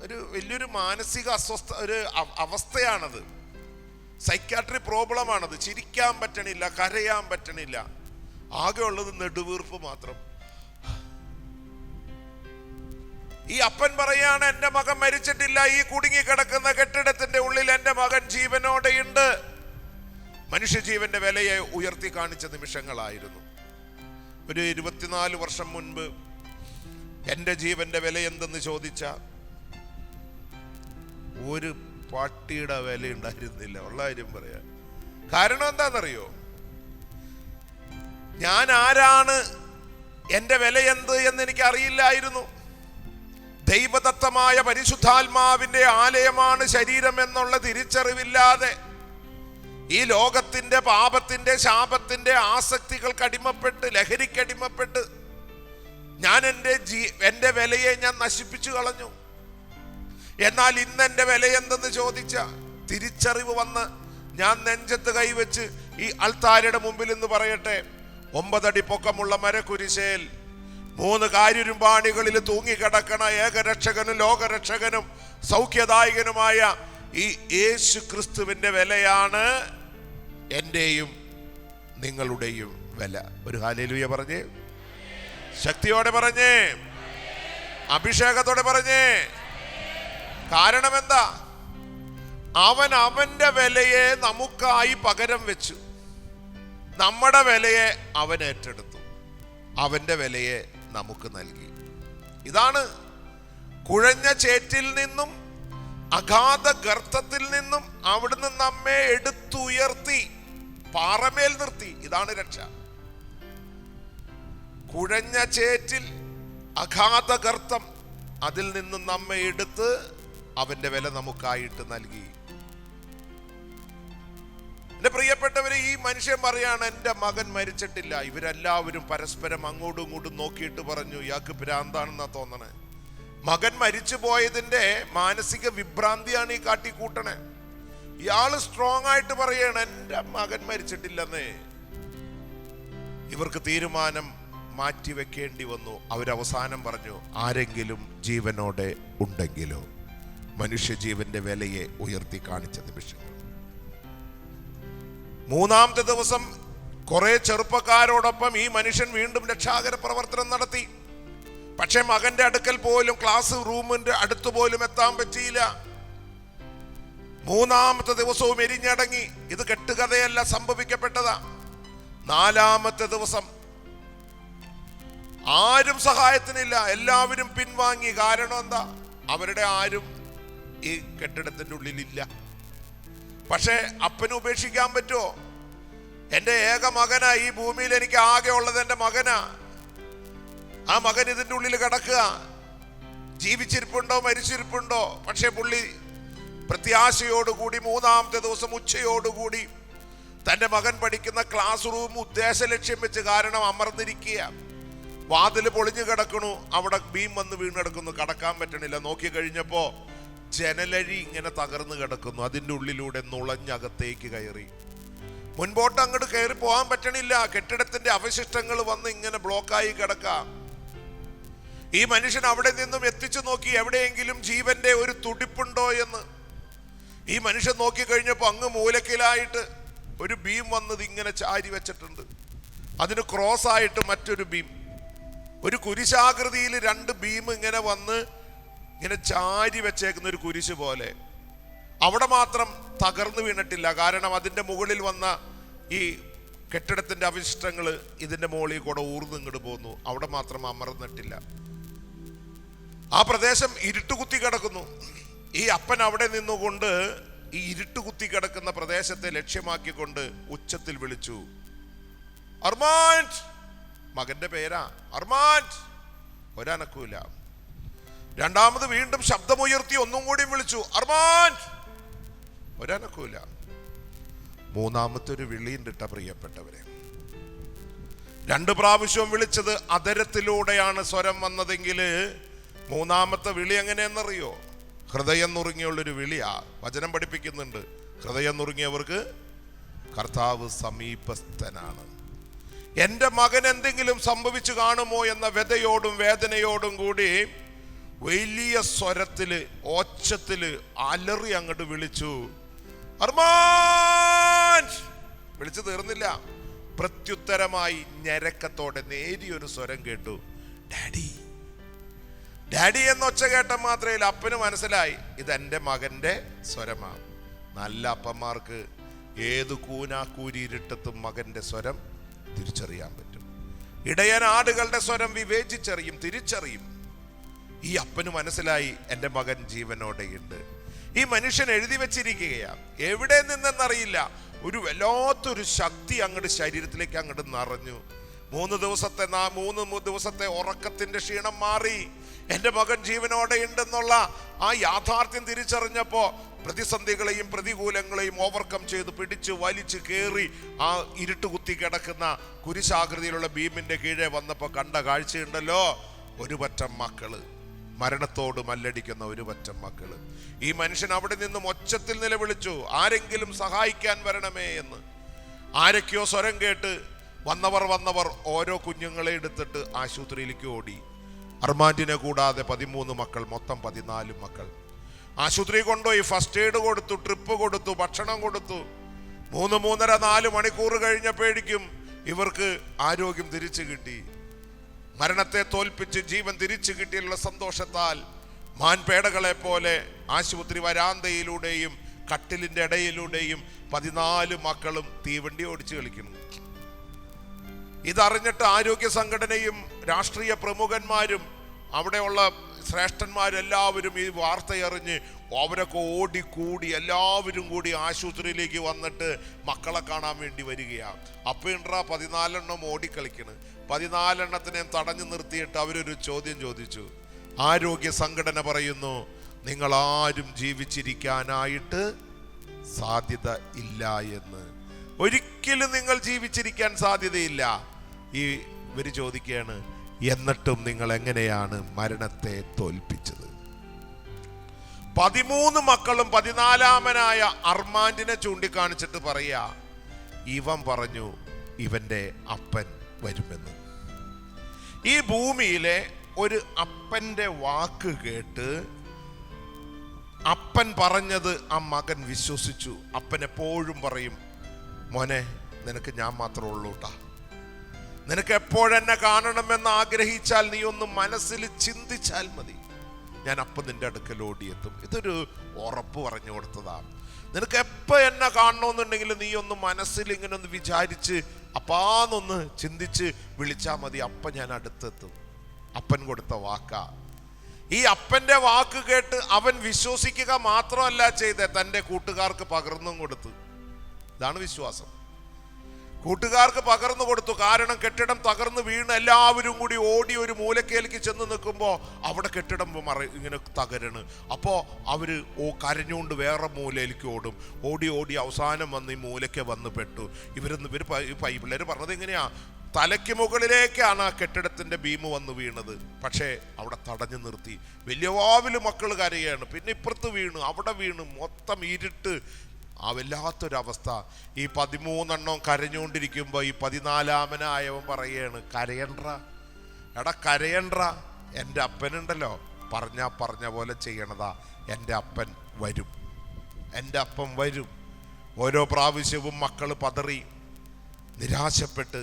ഒരു വലിയൊരു മാനസിക അസ്വസ്ഥ ഒരു അവസ്ഥയാണത്. സൈക്കാട്രി പ്രോബ്ലമാണത്. ചിരിക്കാൻ പറ്റണില്ല, കരയാൻ പറ്റണില്ല. ആകെ ഉള്ളത് നെടുവീർപ്പ് മാത്രം. ഈ അപ്പൻ പറയാണ്: എൻ്റെ മകൻ മരിച്ചിട്ടില്ല. ഈ കുടുങ്ങിക്കിടക്കുന്ന കെട്ടിടത്തിന്റെ ഉള്ളിൽ എൻ്റെ മകൻ ജീവനോടെയുണ്ട്. മനുഷ്യജീവന്റെ വിലയെ ഉയർത്തി കാണിച്ച നിമിഷങ്ങളായിരുന്നു. ഒരു 24 വർഷം മുൻപ് എൻ്റെ ജീവന്റെ വില എന്തെന്ന് ചോദിച്ച ഒരു പട്ടിയുടെ വില ഉണ്ടായിരുന്നില്ല. ഉള്ള കാര്യം പറയാൻ കാരണം എന്താണെന്നറിയോ? ഞാൻ ആരാണ്, എൻ്റെ വില എന്ത് എന്ന് എനിക്ക് അറിയില്ലായിരുന്നു. ദൈവദത്തമായ പരിശുദ്ധാത്മാവിന്റെ ആലയമാണ് ശരീരം എന്നുള്ള തിരിച്ചറിവില്ലാതെ ഈ ലോകത്തിന്റെ പാപത്തിന്റെ ശാപത്തിന്റെ ആസക്തികൾക്ക് അടിമപ്പെട്ട്, ലഹരിക്കടിമപ്പെട്ട് ഞാൻ എൻ്റെ വിലയെ ഞാൻ നശിപ്പിച്ചു കളഞ്ഞു. എന്നാൽ ഇന്ന് എൻ്റെ വില എന്തെന്ന് ചോദിച്ച തിരിച്ചറിവ് വന്ന് ഞാൻ നെഞ്ചത്ത് കൈവച്ച് ഈ അൾത്താരയുടെ മുമ്പിൽ എന്ന് പറയട്ടെ: 9 അടി പൊക്കമുള്ള മരക്കുരിശേൽ 3 കാരുരുമ്പാണികളിൽ തൂങ്ങിക്കിടക്കണ ഏകരക്ഷകനും ലോകരക്ഷകനും സൗഖ്യദായകനുമായ ഈ യേശു ക്രിസ്തുവിന്റെ വിലയാണ് എൻ്റെയും നിങ്ങളുടെയും വില. ഒരു ഹല്ലേലൂയ പറഞ്ഞേ, ശക്തിയോടെ പറഞ്ഞേ, അഭിഷേകത്തോടെ പറഞ്ഞേ. കാരണം എന്താ? അവൻ അവന്റെ വിലയെ നമുക്കായി പകരം വെച്ചു. നമ്മുടെ വിലയെ അവൻ ഏറ്റെടുത്തു, അവന്റെ വിലയെ നമുക്ക് നൽകി. ഇതാണ് കുഴഞ്ഞ ചേറ്റിൽ നിന്നും അഗാധ ഗർത്തത്തിൽ നിന്നും അവിടുന്ന് നമ്മെ എടുത്തുയർത്തി പാറമേൽ നിർത്തി. ഇതാണ് രക്ഷ. കുഴഞ്ഞ ചേറ്റിൽ അഗാധ ഗർത്തം, അതിൽ നിന്നും നമ്മെ എടുത്ത് അവന്റെ വില നമുക്കായിട്ട് നൽകി. എന്റെ പ്രിയപ്പെട്ടവരെ, ഈ മനുഷ്യൻ പറയാണ് എൻ്റെ മകൻ മരിച്ചിട്ടില്ല. ഇവരെല്ലാവരും പരസ്പരം അങ്ങോട്ടും ഇങ്ങോട്ടും നോക്കിയിട്ട് പറഞ്ഞു, ഇയാൾക്ക് ഭ്രാന്താണെന്നാ തോന്നണേ. മകൻ മരിച്ചു പോയതിന്റെ മാനസിക വിഭ്രാന്തിയാണ് ഈ കാട്ടിക്കൂട്ടണേ. ഇയാള് സ്ട്രോങ് ആയിട്ട് പറയാണ് എൻ്റെ മകൻ മരിച്ചിട്ടില്ലെന്നേ. ഇവർക്ക് തീരുമാനം മാറ്റി വെക്കേണ്ടി വന്നു. അവരവസാനം പറഞ്ഞു, ആരെങ്കിലും ജീവനോടെ ഉണ്ടെങ്കിലോ. മനുഷ്യജീവന്റെ വിലയെ ഉയർത്തി കാണിച്ച നിമിഷം. മൂന്നാമത്തെ ദിവസം കുറെ ചെറുപ്പക്കാരോടൊപ്പം ഈ മനുഷ്യൻ വീണ്ടും രക്ഷാകര പ്രവർത്തനം നടത്തി. പക്ഷെ മകന്റെ അടുക്കൽ പോലും, ക്ലാസ് റൂമിന്റെ അടുത്ത് പോലും എത്താൻ പറ്റിയില്ല. മൂന്നാമത്തെ ദിവസവും എരിഞ്ഞടങ്ങി. ഇത് കെട്ടുകഥയല്ല, സംഭവിക്കപ്പെട്ടതാ. നാലാമത്തെ ദിവസം ആരും സഹായത്തിനില്ല, എല്ലാവരും പിൻവാങ്ങി. കാരണം എന്താ? അവരുടെ ആരും ഈ കെട്ടിടത്തിന്റെ ഉള്ളിലില്ല. പക്ഷെ അപ്പന് ഉപേക്ഷിക്കാൻ പറ്റുമോ? എൻ്റെ ഏക മകനാ, ഈ ഭൂമിയിൽ എനിക്ക് ആകെ ഉള്ളത് എൻ്റെ മകനാ. ആ മകൻ ഇതിൻ്റെ ഉള്ളിൽ കിടക്കുക. ജീവിച്ചിരിപ്പുണ്ടോ മരിച്ചിരിപ്പുണ്ടോ? പക്ഷെ പുള്ളി പ്രത്യാശയോടുകൂടി മൂന്നാമത്തെ ദിവസം ഉച്ചയോടുകൂടി തൻ്റെ മകൻ പഠിക്കുന്ന ക്ലാസ് റൂം ഉദ്ദേശ ലക്ഷ്യം വെച്ച്, കാരണം അമർന്നിരിക്കുക, വാതില് പൊളിഞ്ഞു കിടക്കണു, അവിടെ ബീം വന്ന് വീണ് കിടക്കുന്നു, കടക്കാൻ പറ്റണില്ല. നോക്കി കഴിഞ്ഞപ്പോ ജനലഴി ഇങ്ങനെ തകർന്നു കിടക്കുന്നു. അതിൻ്റെ ഉള്ളിലൂടെ നുളഞ്ഞകത്തേക്ക് കയറി. മുൻപോട്ട് അങ്ങോട്ട് കയറി പോകാൻ പറ്റണില്ല. കെട്ടിടത്തിന്റെ അവശിഷ്ടങ്ങൾ വന്ന് ഇങ്ങനെ ബ്ലോക്കായി കിടക്കാം. ഈ മനുഷ്യൻ അവിടെ നിന്നും എത്തിച്ചു നോക്കി, എവിടെയെങ്കിലും ജീവന്റെ ഒരു തുടിപ്പുണ്ടോ എന്ന്. ഈ മനുഷ്യൻ നോക്കി കഴിഞ്ഞപ്പോൾ അങ്ങ് മൂലക്കിലായിട്ട് ഒരു ബീം വന്നത് ഇങ്ങനെ ചാരി വെച്ചിട്ടുണ്ട്. അതിന് ക്രോസ് ആയിട്ട് മറ്റൊരു ബീം, ഒരു കുരിശാകൃതിയിൽ രണ്ട് ബീം ഇങ്ങനെ വന്ന് ഇങ്ങനെ ചാരി വെച്ചേക്കുന്ന ഒരു കുരിശ് പോലെ. അവിടെ മാത്രം തകർന്നു വീണിട്ടില്ല, കാരണം അതിൻ്റെ മുകളിൽ വന്ന ഈ കെട്ടിടത്തിന്റെ അവശിഷ്ടങ്ങൾ ഇതിന്റെ മുകളിൽ കൂടെ ഊർന്ന് ഇങ്ങോട്ട് പോന്നു. അവിടെ മാത്രം അമർന്നിട്ടില്ല. ആ പ്രദേശം ഇരുട്ടുകുത്തി കിടക്കുന്നു. ഈ അപ്പൻ അവിടെ നിന്നുകൊണ്ട് ഈ ഇരുട്ടുകുത്തി കിടക്കുന്ന പ്രദേശത്തെ ലക്ഷ്യമാക്കിക്കൊണ്ട് ഉച്ചത്തിൽ വിളിച്ചു, അർമാൻ. മകന്റെ പേരാ അർമാൻ. ഒരനക്കൂല. രണ്ടാമത് വീണ്ടും ശബ്ദമുയർത്തി ഒന്നും കൂടി വിളിച്ചു, അർമാൻ. ഒരനക്കൂല. മൂന്നാമത്തെ ഒരു വിളിയുണ്ടിട്ട പ്രിയപ്പെട്ടവരെ. 2 പ്രാവശ്യവും വിളിച്ചത് അധരത്തിലൂടെയാണ് സ്വരം വന്നതെങ്കിൽ മൂന്നാമത്തെ വിളി എങ്ങനെയെന്നറിയോ? ഹൃദയം നുറുങ്ങിയുള്ളൊരു വിളിയാ. വചനം പഠിപ്പിക്കുന്നുണ്ട്, ഹൃദയം നുറുങ്ങിയവർക്ക് കർത്താവ് സമീപസ്ഥനാണ്. എൻ്റെ മകൻ എന്തെങ്കിലും സംഭവിച്ചു കാണുമോ എന്ന വ്യതയോടും വേദനയോടും കൂടി വലിയ സ്വരത്തില് ഓച്ചത്തില് അലറി അങ്ങോട്ട് വിളിച്ചു, അർമാൻ. വിളിച്ചു തീർന്നില്ല. പ്രത്യുത്തരമായി ഞരക്കത്തോടെ നേരിയൊരു സ്വരം കേട്ടു, ഡാഡി. ഡാഡി എന്നൊച്ച കേട്ട മാത്രമേ അപ്പന് മനസ്സിലായി ഇതെന്റെ മകന്റെ സ്വരമാണ്. നല്ല അപ്പന്മാർക്ക് ഏത് കൂനാക്കൂരി ഇരുട്ടത്തും മകന്റെ സ്വരം തിരിച്ചറിയാൻ പറ്റും. ഇടയൻ ആടുകളുടെ സ്വരം വിവേചിച്ചറിയും, തിരിച്ചറിയും. ഈ അപ്പന് മനസ്സിലായി എൻ്റെ മകൻ ജീവനോടെയുണ്ട്. ഈ മനുഷ്യൻ എഴുതി വെച്ചിരിക്കുകയാണ്, എവിടെ നിന്നെന്നറിയില്ല. ഒരു വല്ലാത്തൊരു ശക്തി അങ്ങോട്ട് ശരീരത്തിലേക്ക് അങ്ങോട്ട് നിറഞ്ഞു. 3 ദിവസത്തെ ഉറക്കത്തിന്റെ ക്ഷീണം മാറി. എൻ്റെ മകൻ ജീവനോടെ ഉണ്ടെന്നുള്ള ആ യാഥാർത്ഥ്യം തിരിച്ചറിഞ്ഞപ്പോ പ്രതിസന്ധികളെയും പ്രതികൂലങ്ങളെയും ഓവർകം ചെയ്ത് പിടിച്ച് വലിച്ചു കയറി ആ ഇരുട്ടുകുത്തി കിടക്കുന്ന കുരിശാകൃതിയിലുള്ള ഭീമിന്റെ കീഴെ വന്നപ്പോൾ കണ്ട കാഴ്ചയുണ്ടല്ലോ, ഒരു പറ്റം മക്കള്, മരണത്തോട് മല്ലടിക്കുന്ന ഒരു പറ്റം മക്കള്. ഈ മനുഷ്യൻ അവിടെ നിന്നും ഒച്ചത്തിൽ നിലവിളിച്ചു, ആരെങ്കിലും സഹായിക്കാൻ വരണമേ എന്ന്. ആരൊക്കെയോ സ്വരം കേട്ട് വന്നവർ ഓരോ കുഞ്ഞുങ്ങളെ എടുത്തിട്ട് ആശുപത്രിയിലേക്ക് ഓടി. അർമാൻഡിനെ കൂടാതെ 13 മക്കൾ, മൊത്തം 14 മക്കൾ. ആശുപത്രി കൊണ്ടുപോയി ഫസ്റ്റ് എയ്ഡ് കൊടുത്തു, ട്രിപ്പ് കൊടുത്തു, ഭക്ഷണം കൊടുത്തു. 3-3.5-4 മണിക്കൂർ കഴിഞ്ഞപ്പോഴേക്കും ഇവർക്ക് ആരോഗ്യം തിരിച്ചു കിട്ടി. മരണത്തെ തോൽപ്പിച്ച് ജീവൻ തിരിച്ചു കിട്ടിയുള്ള സന്തോഷത്താൽ മാൻപേടകളെ പോലെ ആശുപത്രി വരാന്തയിലൂടെയും കട്ടിലിന്റെ ഇടയിലൂടെയും 14 മക്കളും തീവണ്ടി ഓടിച്ചു കളിക്കുന്നു. ഇതറിഞ്ഞിട്ട് ആരോഗ്യ സംഘടനയും രാഷ്ട്രീയ പ്രമുഖന്മാരും അവിടെയുള്ള ശ്രേഷ്ഠന്മാരെല്ലാവരും ഈ വാർത്തയറിഞ്ഞ് അവരൊക്കെ ഓടിക്കൂടി എല്ലാവരും കൂടി ആശുപത്രിയിലേക്ക് വന്നിട്ട് മക്കളെ കാണാൻ വേണ്ടി വരികയാണ്. അപ്പോൾ ഇണ്ടാ 14 ഓടിക്കളിക്കണ്. 14 തടഞ്ഞു നിർത്തിയിട്ട് അവരൊരു ചോദ്യം ചോദിച്ചു. ആരോഗ്യ സംഘടന പറയുന്നു, നിങ്ങളാരും ജീവിച്ചിരിക്കാനായിട്ട് സാധ്യത ഇല്ല എന്ന്. ഒരിക്കലും നിങ്ങൾ ജീവിച്ചിരിക്കാൻ സാധ്യതയില്ല. ഇവര് ചോദിക്കുകയാണ്, എന്നിട്ടും നിങ്ങൾ എങ്ങനെയാണ് മരണത്തെ തോൽപ്പിച്ചത്? 13 മക്കളും 14-മനായ അർമാൻഡിനെ ചൂണ്ടിക്കാണിച്ചിട്ട് പറയാ, ഇവൻ പറഞ്ഞു ഇവന്റെ അപ്പൻ വരുമെന്ന്. ഈ ഭൂമിയിലെ ഒരു അപ്പന്റെ വാക്ക് കേട്ട് അപ്പൻ പറഞ്ഞത് ആ മകൻ വിശ്വസിച്ചു. അപ്പൻ എപ്പോഴും പറയും, മോനെ നിനക്ക് ഞാൻ മാത്രമേ ഉള്ളൂ ട്ടാ. നിനക്ക് എപ്പോഴെന്നെ കാണണമെന്ന് ആഗ്രഹിച്ചാൽ നീ ഒന്ന് മനസ്സിൽ ചിന്തിച്ചാൽ മതി, ഞാൻ അപ്പം നിന്റെ അടുക്കൽ ഓടിയെത്തും. ഇതൊരു ഉറപ്പ് പറഞ്ഞു കൊടുത്തതാണ്. നിനക്ക് എപ്പോൾ എന്നെ കാണണമെന്നുണ്ടെങ്കിൽ നീ ഒന്ന് മനസ്സിൽ ഇങ്ങനെ ഒന്ന് വിചാരിച്ച് അപ്പാന്നൊന്ന് ചിന്തിച്ച് വിളിച്ചാൽ മതി, അപ്പം ഞാൻ അടുത്തെത്തും. അപ്പൻ കൊടുത്ത വാക്കാ. ഈ അപ്പന്റെ വാക്ക് കേട്ട് അവൻ വിശ്വസിക്കുക മാത്രമല്ല ചെയ്തേ, തൻ്റെ കൂട്ടുകാർക്ക് പകർന്നും കൊടുത്തു. ഇതാണ് വിശ്വാസം. കൂട്ടുകാർക്ക് പകർന്നു കൊടുത്തു. കാരണം കെട്ടിടം തകർന്നു വീണ് എല്ലാവരും കൂടി ഓടി ഒരു മൂലക്കേലേക്ക് ചെന്ന് നിൽക്കുമ്പോൾ അവിടെ കെട്ടിടം ഇങ്ങനെ തകരണ്. അപ്പോൾ അവര് കരഞ്ഞുകൊണ്ട് വേറെ മൂലയിലേക്ക് ഓടും. ഓടി ഓടി അവസാനം വന്ന് ഈ മൂലയ്ക്ക് വന്ന് പെട്ടു. ഇവർ പിള്ളേർ പറഞ്ഞത് എങ്ങനെയാ, തലയ്ക്ക് മുകളിലേക്കാണ് ആ കെട്ടിടത്തിന്റെ ബീം വന്ന് വീണത്. പക്ഷേ അവിടെ തടഞ്ഞു നിർത്തി. വലിയ വാവില് മക്കൾ കരയാണ്. പിന്നെ ഇപ്പുറത്ത് വീണു, അവിടെ വീണു, മൊത്തം ഇരുട്ട്. ആ വല്ലാത്തൊരവസ്ഥ. ഈ 13 കരഞ്ഞുകൊണ്ടിരിക്കുമ്പോൾ ഈ 14-മനായവൻ പറയാണ്, കരയണ്ട എടാ കരയണ്ട, എൻ്റെ അപ്പനുണ്ടല്ലോ, പറഞ്ഞ പോലെ ചെയ്യണതാ. എൻ്റെ അപ്പൻ വരും, എൻ്റെ അപ്പൻ വരും. ഓരോ പ്രാവശ്യവും മക്കൾ പതറി നിരാശപ്പെട്ട്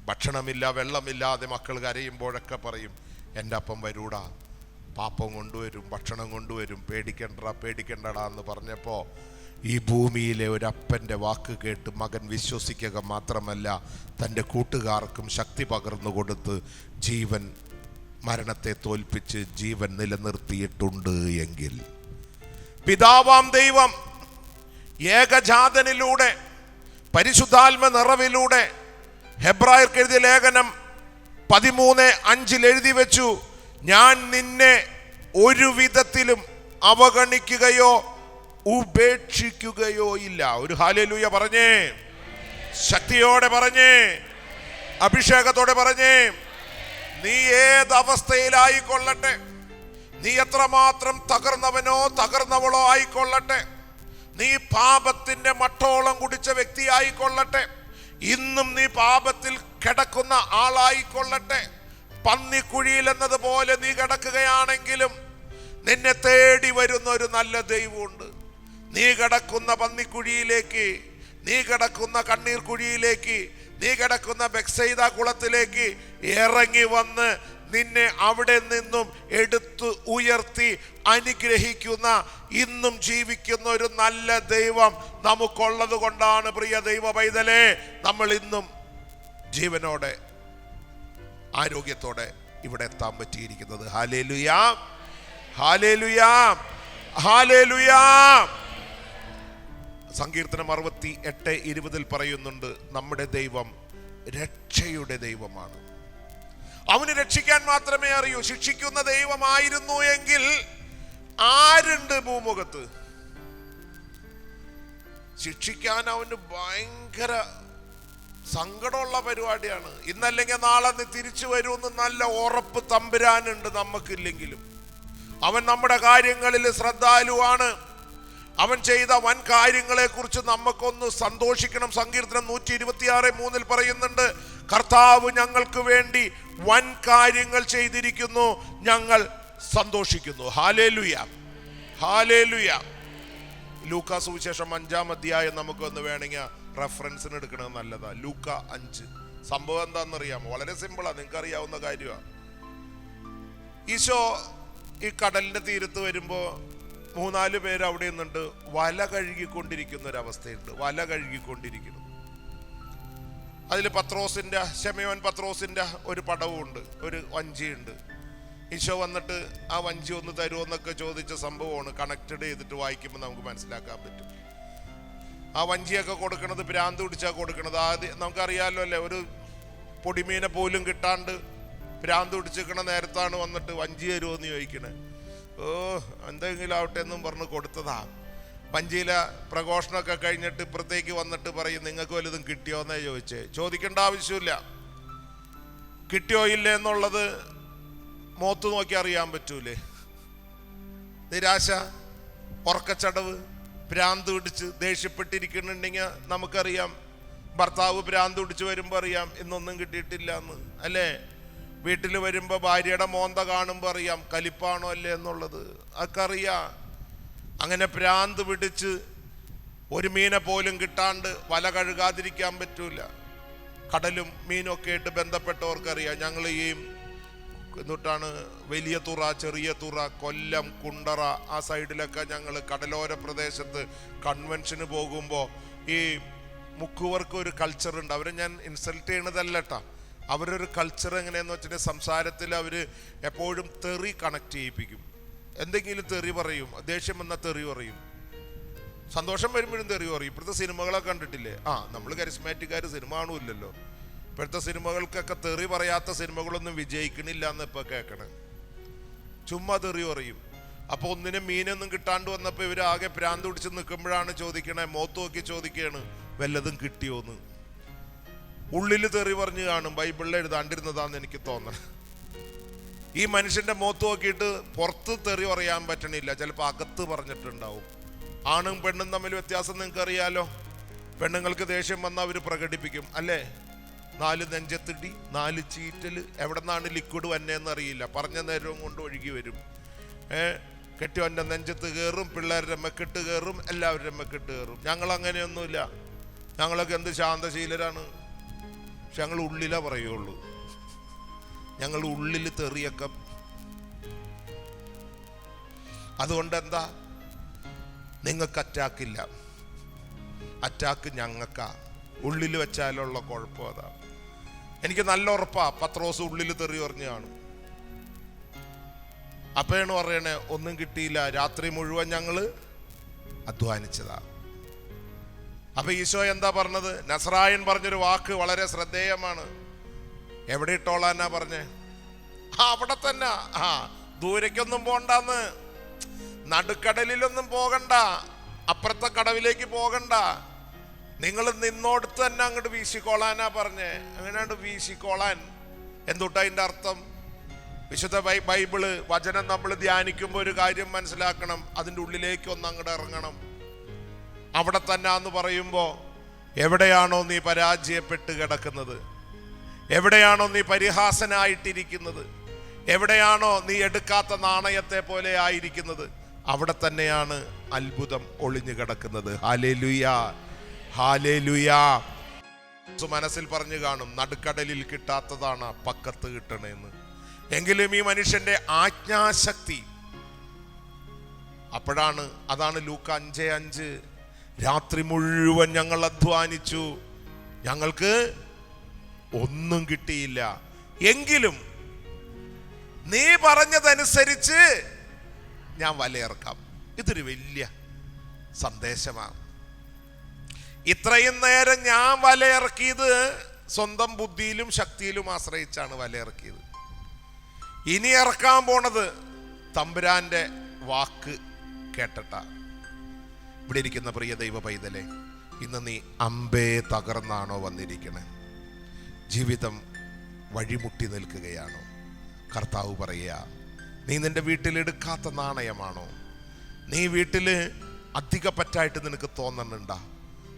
ഭക്ഷണമില്ല വെള്ളമില്ലാതെ മക്കൾ കരയുമ്പോഴൊക്കെ പറയും, എൻ്റെ അപ്പം വരൂടാ, പാപ്പം കൊണ്ടുവരും, ഭക്ഷണം കൊണ്ടുവരും, പേടിക്കണ്ടടാ എന്ന് പറഞ്ഞപ്പോൾ ഈ ഭൂമിയിലെ ഒരപ്പൻ്റെ വാക്ക് കേട്ട് മകൻ വിശ്വസിക്കുക മാത്രമല്ല തൻ്റെ കൂട്ടുകാർക്കും ശക്തി പകർന്നു കൊടുത്ത് ജീവൻ മരണത്തെ തോൽപ്പിച്ച് ജീവൻ നിലനിർത്തിയിട്ടുണ്ട് എങ്കിൽ പിതാവാം ദൈവം ഏകജാതനിലൂടെ പരിശുദ്ധാത്മ നിറവിലൂടെ ഹെബ്രായർക്ക് എഴുതിയ ലേഖനം 13:5 എഴുതി വെച്ചു, ഞാൻ നിന്നെ ഒരു വിധത്തിലും അവഗണിക്കുകയോ ഉപേക്ഷിക്കുകയോ ഇല്ല. ഒരു ഹല്ലേലൂയ പറഞ്ഞേ, ശക്തിയോടെ പറഞ്ഞേ, അഭിഷേകത്തോടെ പറഞ്ഞേ. നീ ഏതവസ്ഥയിലായിക്കൊള്ളട്ടെ, നീ എത്രമാത്രം തകർന്നവനോ തകർന്നവളോ ആയിക്കൊള്ളട്ടെ, നീ പാപത്തിന്റെ മട്ടോളം കുടിച്ച വ്യക്തിയായിക്കൊള്ളട്ടെ, ഇന്നും നീ പാപത്തിൽ കിടക്കുന്ന ആളായിക്കൊള്ളട്ടെ, പന്നിക്കുഴിയിൽ എന്നതുപോലെ നീ കിടക്കുകയാണെങ്കിലും നിന്നെ തേടി വരുന്ന ഒരു നല്ല ദൈവമുണ്ട്. നീ കിടക്കുന്ന പന്നിക്കുഴിയിലേക്ക്, നീ കിടക്കുന്ന കണ്ണീർ കുഴിയിലേക്ക്, നീ കിടക്കുന്ന ബെത്സൈദ കുളത്തിലേക്ക് ഇറങ്ങി വന്ന് നിന്നെ അവിടെ നിന്നും എടുത്തു ഉയർത്തി അനുഗ്രഹിക്കുന്ന ഇന്നും ജീവിക്കുന്ന ഒരു നല്ല ദൈവം നമുക്കുള്ളത് കൊണ്ടാണ് പ്രിയ ദൈവ പൈതലേ നമ്മൾ ഇന്നും ജീവനോടെ ആരോഗ്യത്തോടെ ഇവിടെ എത്താൻ പറ്റിയിരിക്കുന്നത്. ഹല്ലേലൂയാ, ഹല്ലേലൂയാ, ഹല്ലേലൂയാ. സങ്കീർത്തനം 68:20 പറയുന്നുണ്ട്, നമ്മുടെ ദൈവം രക്ഷയുടെ ദൈവമാണ്. അവന് രക്ഷിക്കാൻ മാത്രമേ അറിയൂ. ശിക്ഷിക്കുന്ന ദൈവമായിരുന്നു എങ്കിൽ ആരുണ്ട് ഭൂമുഖത്ത്? ശിക്ഷിക്കാൻ അവന് ഭയങ്കര സങ്കടമുള്ള പരിപാടിയാണ്. ഇന്നല്ലെങ്കിൽ നാളെ നീ തിരിച്ചു വരുമെന്ന് നല്ല ഉറപ്പ് തമ്പുരാനുണ്ട്. നമുക്കില്ലെങ്കിലും അവൻ നമ്മുടെ കാര്യങ്ങളിൽ ശ്രദ്ധാലുവാണ്. അവൻ ചെയ്ത വൻ കാര്യങ്ങളെ കുറിച്ച് നമുക്കൊന്ന് സന്തോഷിക്കണം. സങ്കീർത്തനം 126:3 പറയുന്നുണ്ട്, കർത്താവ് ഞങ്ങൾക്ക് വേണ്ടി വൻ കാര്യങ്ങൾ ചെയ്തിരിക്കുന്നു, ഞങ്ങൾ സന്തോഷിക്കുന്നു. Hallelujah, hallelujah. ലൂക്കാ സുവിശേഷം 5-ാം അധ്യായം നമുക്കൊന്ന് വേണമെങ്കിൽ റെഫറൻസിന് എടുക്കണത് നല്ലതാ. ലൂക്കാ 5. സംഭവം എന്താണെന്നറിയാമോ? വളരെ സിമ്പിളാ, നിങ്ങൾക്ക് അറിയാവുന്ന കാര്യമാണ്. ഈശോ ഈ കടലിന്റെ തീരത്ത് വരുമ്പോ 3-4 പേര് അവിടെ നിന്നുണ്ട് വല കഴുകിക്കൊണ്ടിരിക്കുന്ന ഒരവസ്ഥയുണ്ട്. വല കഴുകിക്കൊണ്ടിരിക്കുന്നു. അതിൽ പത്രോസിൻ്റെ, ശമയോൻ പത്രോസിൻ്റെ ഒരു പടവുമുണ്ട്, ഒരു വഞ്ചിയുണ്ട്. ഈശോ വന്നിട്ട് ആ വഞ്ചി ഒന്ന് തരുമോ എന്നൊക്കെ ചോദിച്ച സംഭവമാണ് കണക്റ്റഡ് ചെയ്തിട്ട് വായിക്കുമ്പോൾ നമുക്ക് മനസ്സിലാക്കാൻ പറ്റും. ആ വഞ്ചിയൊക്കെ കൊടുക്കണത് ഭ്രാന്ത് പിടിച്ചാൽ കൊടുക്കണത്. ആദ്യം നമുക്കറിയാമല്ലോ അല്ലേ, ഒരു പൊടിമീനെ പോലും കിട്ടാണ്ട് ഭ്രാന്ത് പിടിച്ചിരിക്കണ നേരത്താണ് വന്നിട്ട് വഞ്ചി തരുമോ എന്ന് ചോദിക്കണേ. ഓ എന്തെങ്കിലും ആവട്ടെ എന്നും പറഞ്ഞ് കൊടുത്തതാ. വഞ്ചിയിലെ പ്രഘോഷണമൊക്കെ കഴിഞ്ഞിട്ട് ഇപ്പുറത്തേക്ക് വന്നിട്ട് പറയും, നിങ്ങൾക്ക് വലുതും കിട്ടിയോ എന്നേ ചോദിച്ചേ. ചോദിക്കേണ്ട ആവശ്യമില്ല. കിട്ടിയോ ഇല്ലേ എന്നുള്ളത് മുഖത്ത് നോക്കി അറിയാൻ പറ്റൂലേ. നിരാശ, ഉറക്കച്ചടവ്, ഭ്രാന്ത് പിടിച്ച് ദേഷ്യപ്പെട്ടിരിക്കുന്നുണ്ടെങ്കിൽ നമുക്കറിയാം. ഭർത്താവ് ഭ്രാന്ത് പിടിച്ച് വരുമ്പോൾ അറിയാം ഇന്നൊന്നും കിട്ടിയിട്ടില്ല എന്ന്, അല്ലേ? വീട്ടിൽ വരുമ്പോൾ ഭാര്യയുടെ മോന്ത കാണുമ്പോൾ അറിയാം കലിപ്പാണോ അല്ലേ എന്നുള്ളത്, അതൊക്കെ അറിയാം. അങ്ങനെ ഭ്രാന്ത് പിടിച്ച് ഒരു മീനെ പോലും കിട്ടാണ്ട് വല കഴുകാതിരിക്കാൻ പറ്റൂല. കടലും മീനും ഒക്കെ ആയിട്ട് ബന്ധപ്പെട്ടവർക്കറിയാം. ഞങ്ങൾ ഈ എന്നിട്ടാണ് വലിയ തുറ, ചെറിയ തുറ, കൊല്ലം, കുണ്ടറ ആ സൈഡിലൊക്കെ ഞങ്ങൾ കടലോര പ്രദേശത്ത് കൺവെൻഷന് പോകുമ്പോൾ ഈ മുക്കുവർക്ക് ഒരു കൾച്ചറുണ്ട്. അവരെ ഞാൻ ഇൻസൾട്ട് ചെയ്യണതല്ല കേട്ടോ. അവരൊരു കൾച്ചർ എങ്ങനെയാന്ന് വെച്ചിട്ട് സംസാരത്തിൽ അവർ എപ്പോഴും തെറി കണക്ട് ചെയ്യിപ്പിക്കും. എന്തെങ്കിലും തെറി പറയും, ദേഷ്യം വന്നാൽ തെറി പറയും, സന്തോഷം വരുമ്പോഴും തെറി പറയും. ഇപ്പോഴത്തെ സിനിമകളൊക്കെ കണ്ടിട്ടില്ലേ? നമ്മൾ കരിസ്മാറ്റിക്കാർ സിനിമ കാണൂല്ലല്ലോ. ഇപ്പോഴത്തെ സിനിമകൾക്കൊക്കെ തെറി പറയാത്ത സിനിമകളൊന്നും വിജയിക്കണില്ല എന്ന് ഇപ്പൊ കേൾക്കണേ. ചുമ്മാ തെറി പറയും. അപ്പൊ ഒന്നിനും മീനൊന്നും കിട്ടാണ്ട് വന്നപ്പോ ഇവര് ആകെ ഭ്രാന്ത് പിടിച്ച് നിൽക്കുമ്പോഴാണ് ചോദിക്കണേ, മുഖത്ത് നോക്കി ചോദിക്കുകയാണ്, വല്ലതും കിട്ടിയോന്ന്. ഉള്ളിൽ തെറി പറഞ്ഞു കാണും. ബൈബിളിൽ എഴുതാണ്ടിരുന്നതാന്ന് എനിക്ക് തോന്നണം. ഈ മനുഷ്യന്റെ മുഖത്ത് നോക്കിയിട്ട് പുറത്ത് തെറി പറയാൻ പറ്റണില്ല, ചിലപ്പോൾ അകത്ത് പറഞ്ഞിട്ടുണ്ടാവും. ആണും പെണ്ണും തമ്മിൽ വ്യത്യാസം നിങ്ങൾക്ക് അറിയാലോ. പെണ്ണുങ്ങൾക്ക് ദേഷ്യം വന്നാൽ അവർ പ്രകടിപ്പിക്കും, അല്ലേ? 4 നെഞ്ചത്തിടി, 4 ചീറ്റല്, എവിടെ നിന്നാണ് ലിക്വിഡ് വന്നേന്ന് അറിയില്ല, പറഞ്ഞ നേരവും കൊണ്ട് ഒഴുകി വരും. കെട്ടിയോൻ്റെ നെഞ്ചത്ത് കയറും, പിള്ളേരുടെ മെക്കിട്ട് കയറും, എല്ലാവരുടെ മെക്കിട്ട് കയറും. ഞങ്ങൾ അങ്ങനെയൊന്നുമില്ല. ഞങ്ങളൊക്കെ എന്ത് ശാന്തശീലരാണ്. പക്ഷെ ഞങ്ങൾ ഉള്ളിലേ പറയുള്ളൂ. ഞങ്ങൾ ഉള്ളിൽ തെറിയൊക്കെ. അതുകൊണ്ട് എന്താ, നിങ്ങൾക്ക് അറ്റാക്കില്ല, അറ്റാക്ക് ഞങ്ങൾക്കാ. ഉള്ളിൽ വെച്ചാലുള്ള കുഴപ്പം അതാ. എനിക്ക് നല്ല ഉറപ്പാ പത്രോസ് ഉള്ളിൽ തെറി പറഞ്ഞു കാണും. അപ്പോഴാണ് പറയണേ, ഒന്നും കിട്ടിയില്ല, രാത്രി മുഴുവൻ ഞങ്ങള് അധ്വാനിച്ചതാ. അപ്പൊ ഈശോ എന്താ പറഞ്ഞത്? നസ്രായൻ പറഞ്ഞൊരു വാക്ക് വളരെ ശ്രദ്ധേയമാണ്. എവിടെ ഇട്ടോളാന്നാ പറഞ്ഞേ? അവിടെ തന്നെ. ദൂരേക്കൊന്നും പോകണ്ടെന്ന്, നടുക്കടലിലൊന്നും പോകണ്ട, അപ്പുറത്തെ കടവിലേക്ക് പോകണ്ട, നിങ്ങൾ നിന്നോടത്ത് തന്നെ അങ്ങോട്ട് വീശിക്കോളാനാ പറഞ്ഞേ. അങ്ങനെയാണ് വീശിക്കോളാൻ. എന്തുട്ടാ അതിൻ്റെ അർത്ഥം? വിശുദ്ധ ബൈബിള് വചനം നമ്മൾ ധ്യാനിക്കുമ്പോൾ ഒരു കാര്യം മനസ്സിലാക്കണം, അതിൻ്റെ ഉള്ളിലേക്ക് ഒന്ന് അങ്ങോട്ട് ഇറങ്ങണം. അവിടെ തന്നെ എന്ന് പറയുമ്പോൾ എവിടെയാണോ നീ പരാജയപ്പെട്ട് കിടക്കുന്നത്, എവിടെയാണോ നീ പരിഹാസനായിട്ടിരിക്കുന്നത്, എവിടെയാണോ നീ എടുക്കാത്ത നാണയത്തെ പോലെ ആയിരിക്കുന്നത്, അവിടെ തന്നെയാണ് അത്ഭുതം ഒളിഞ്ഞു കിടക്കുന്നത്. Hallelujah, hallelujah. മനസ്സിൽ പറഞ്ഞു കാണും, നടുക്കടലിൽ കിട്ടാത്തതാണ് പക്കത്ത് കിട്ടണേന്ന്. എങ്കിലും ഈ മനുഷ്യന്റെ ആജ്ഞാശക്തി അപ്പോഴാണ്. അതാണ് ലൂക്ക 5:5. രാത്രി മുഴുവൻ ഞങ്ങൾ അധ്വാനിച്ചു, ഞങ്ങൾക്ക് ഒന്നും കിട്ടിയില്ല, എങ്കിലും നീ പറഞ്ഞതനുസരിച്ച് ഞാൻ വലയിറക്കാം. ഇതൊരു വലിയ സന്ദേശമാണ്. ഇത്രയും നേരം ഞാൻ വലയിറക്കിയത് സ്വന്തം ബുദ്ധിയിലും ശക്തിയിലും ആശ്രയിച്ചാണ് വലയിറക്കിയത്. ഇനി ഇറക്കാൻ പോണത് തമ്പുരാന്റെ വാക്ക് കേട്ടട്ടാ. ഇവിടെ ഇരിക്കുന്ന പ്രിയ ദൈവ പൈതലെ, ഇന്ന് നീ അമ്പേ തകർന്നാണോ വന്നിരിക്കണേ? ജീവിതം വഴിമുട്ടി നിൽക്കുകയാണോ? കർത്താവ് പറയുക, നീ നിന്റെ വീട്ടിലെടുക്കാത്ത നാണയമാണോ? നീ വീട്ടിൽ അധിക പറ്റായിട്ട് നിനക്ക് തോന്നുന്നുണ്ടാ?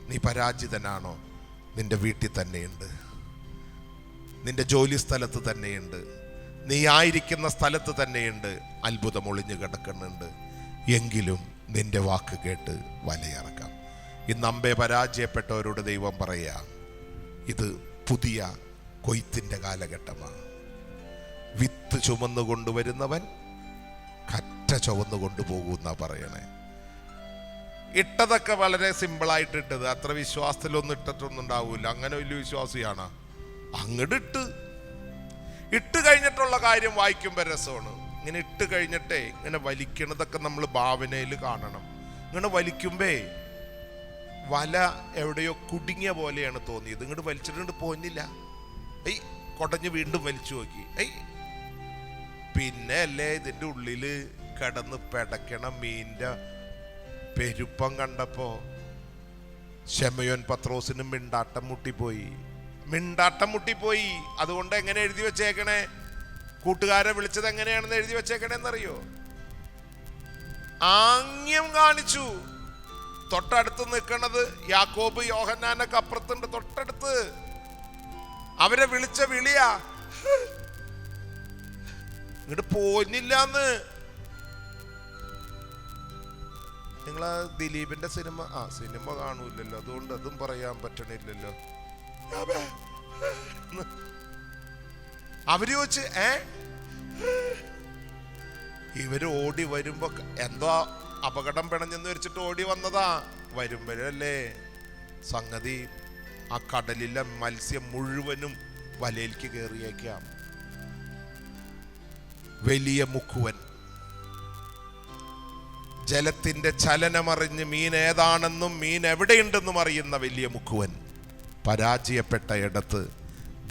നീ പരാജിതനാണോ? നിന്റെ വീട്ടിൽ തന്നെയുണ്ട്, നിന്റെ ജോലി സ്ഥലത്ത് തന്നെയുണ്ട്, നീ ആയിരിക്കുന്ന സ്ഥലത്ത് തന്നെയുണ്ട് അത്ഭുതം ഒളിഞ്ഞു കിടക്കുന്നുണ്ട്. എങ്കിലും നിന്റെ വാക്ക് കേട്ട് വലയിറക്കാം. ഇന്ന് അമ്പേ പരാജയപ്പെട്ടവരോട് ദൈവം പറയുക, ഇത് പുതിയ കൊയ്ത്തിന്റെ കാലഘട്ടമാണ്. വിത്ത് ചുമന്നു കൊണ്ടുവരുന്നവൻ കറ്റ ചുവന്നു കൊണ്ടുപോകുന്ന പറയണേ. ഇട്ടതൊക്കെ വളരെ സിമ്പിളായിട്ട് ഇട്ടത്, അത്ര വിശ്വാസത്തിലൊന്നും ഇട്ടിട്ടൊന്നും ഉണ്ടാവില്ല. അങ്ങനെ വലിയ വിശ്വാസിയാണ്. അങ്ങോട്ട് ഇട്ട് കഴിഞ്ഞിട്ടുള്ള കാര്യം വായിക്കുമ്പോൾ രസമാണ്. ഇങ്ങനെ ഇട്ട് കഴിഞ്ഞിട്ടേ ഇങ്ങനെ വലിക്കണതൊക്കെ നമ്മൾ ഭാവനയിൽ കാണണം. ഇങ്ങനെ വലിക്കുമ്പേ വല എവിടെയോ കുടുങ്ങിയ പോലെയാണ് തോന്നിയത്. ഇങ്ങോട്ട് വലിച്ചിട്ട് പോന്നില്ല. കൊടഞ്ഞ് വീണ്ടും വലിച്ചു നോക്കി. പിന്നെ അല്ലേ ഇതിൻ്റെ ഉള്ളില് കിടന്ന് പെടക്കണ മീൻ്റെ പെരുപ്പം കണ്ടപ്പോ ശമയോൻ പത്രോസിന് മിണ്ടാട്ടം മുട്ടിപ്പോയി. അതുകൊണ്ട് എങ്ങനെ എഴുതി വെച്ചേക്കണേ, കൂട്ടുകാരെ വിളിച്ചത് എങ്ങനെയാണെന്ന് എഴുതി വെച്ചേക്കണേന്നറിയോ? ആംഗ്യം കാണിച്ചു. തൊട്ടടുത്ത് നിൽക്കണത് യാക്കോബ് യോഹന്നാനൊക്കെ അപ്പുറത്തുണ്ട്, തൊട്ടടുത്ത്. അവരെ വിളിച്ച വിളിയാ, ഇങ്ങോട്ട് പോന്നില്ലാന്ന്. നിങ്ങളാ ദിലീപിന്റെ സിനിമ കാണൂലല്ലോ, അതുകൊണ്ട് അതും പറയാൻ പറ്റണില്ലല്ലോ. അവര് ചോദിച്ച് ഇവര് ഓടി വരുമ്പോ എന്തോ അപകടം പിണഞ്ഞെന്ന് വെച്ചിട്ട് ഓടി വന്നതാ. വരുമ്പോഴല്ലേ സംഗതി ആ കടലിലെ മത്സ്യം മുഴുവനും വലയിലേക്ക് കയറിയേക്കാം. വലിയ മുക്കുവൻ ജലത്തിന്റെ ചലനമറിഞ്ഞ് മീൻ ഏതാണെന്നും മീൻ എവിടെയുണ്ടെന്നും അറിയുന്ന വലിയ മുക്കുവൻ പരാജയപ്പെട്ട ഇടത്ത്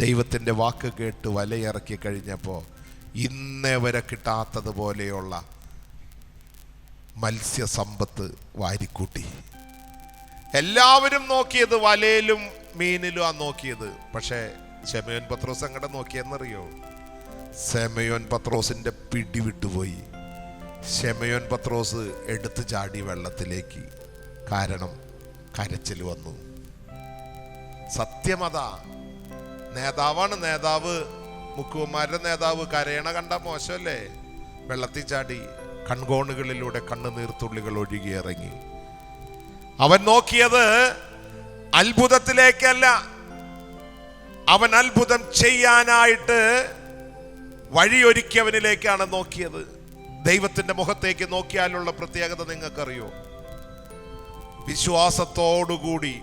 ദൈവത്തിന്റെ വാക്ക് കേട്ട് വലയിറക്കി കഴിഞ്ഞപ്പോൾ ഇന്നേ വരെ കിട്ടാത്തതുപോലെയുള്ള മത്സ്യസമ്പത്ത് വാരിക്കൂട്ടി. എല്ലാവരും നോക്കിയത് വലയിലും മീനിലും ആ നോക്കിയത്. പക്ഷേ ശമയോൻ പത്രോസ് അങ്ങോട്ട് നോക്കിയെന്നറിയോ? ശമയോൻ പത്രോസിന്റെ പിടി വിട്ടുപോയി. ശമയോൻ പത്രോസ് എടുത്തു ചാടി വെള്ളത്തിലേക്ക്. കാരണം കരച്ചിൽ വന്നു. സത്യമതാ. നേതാവാണ് നേതാവ്, മുക്കുവന്മാരുടെ നേതാവ്. കരയണ കണ്ട മോശമല്ലേ? വെള്ളത്തിൽ ചാടി. കൺകോണുകളിലൂടെ കണ്ണുനീർത്തുള്ളികൾ ഒഴുകിയിറങ്ങി. അവൻ നോക്കിയത് അത്ഭുതത്തിലേക്കല്ല, അവൻ അത്ഭുതം ചെയ്യാനായിട്ട് വഴിയൊരുക്കിയവനിലേക്കാണ് നോക്കിയത്. ദൈവത്തിന്റെ മുഖത്തേക്ക് നോക്കിയാലുള്ള പ്രത്യേകത നിങ്ങൾക്കറിയോ? വിശ്വാസത്തോടുകൂടി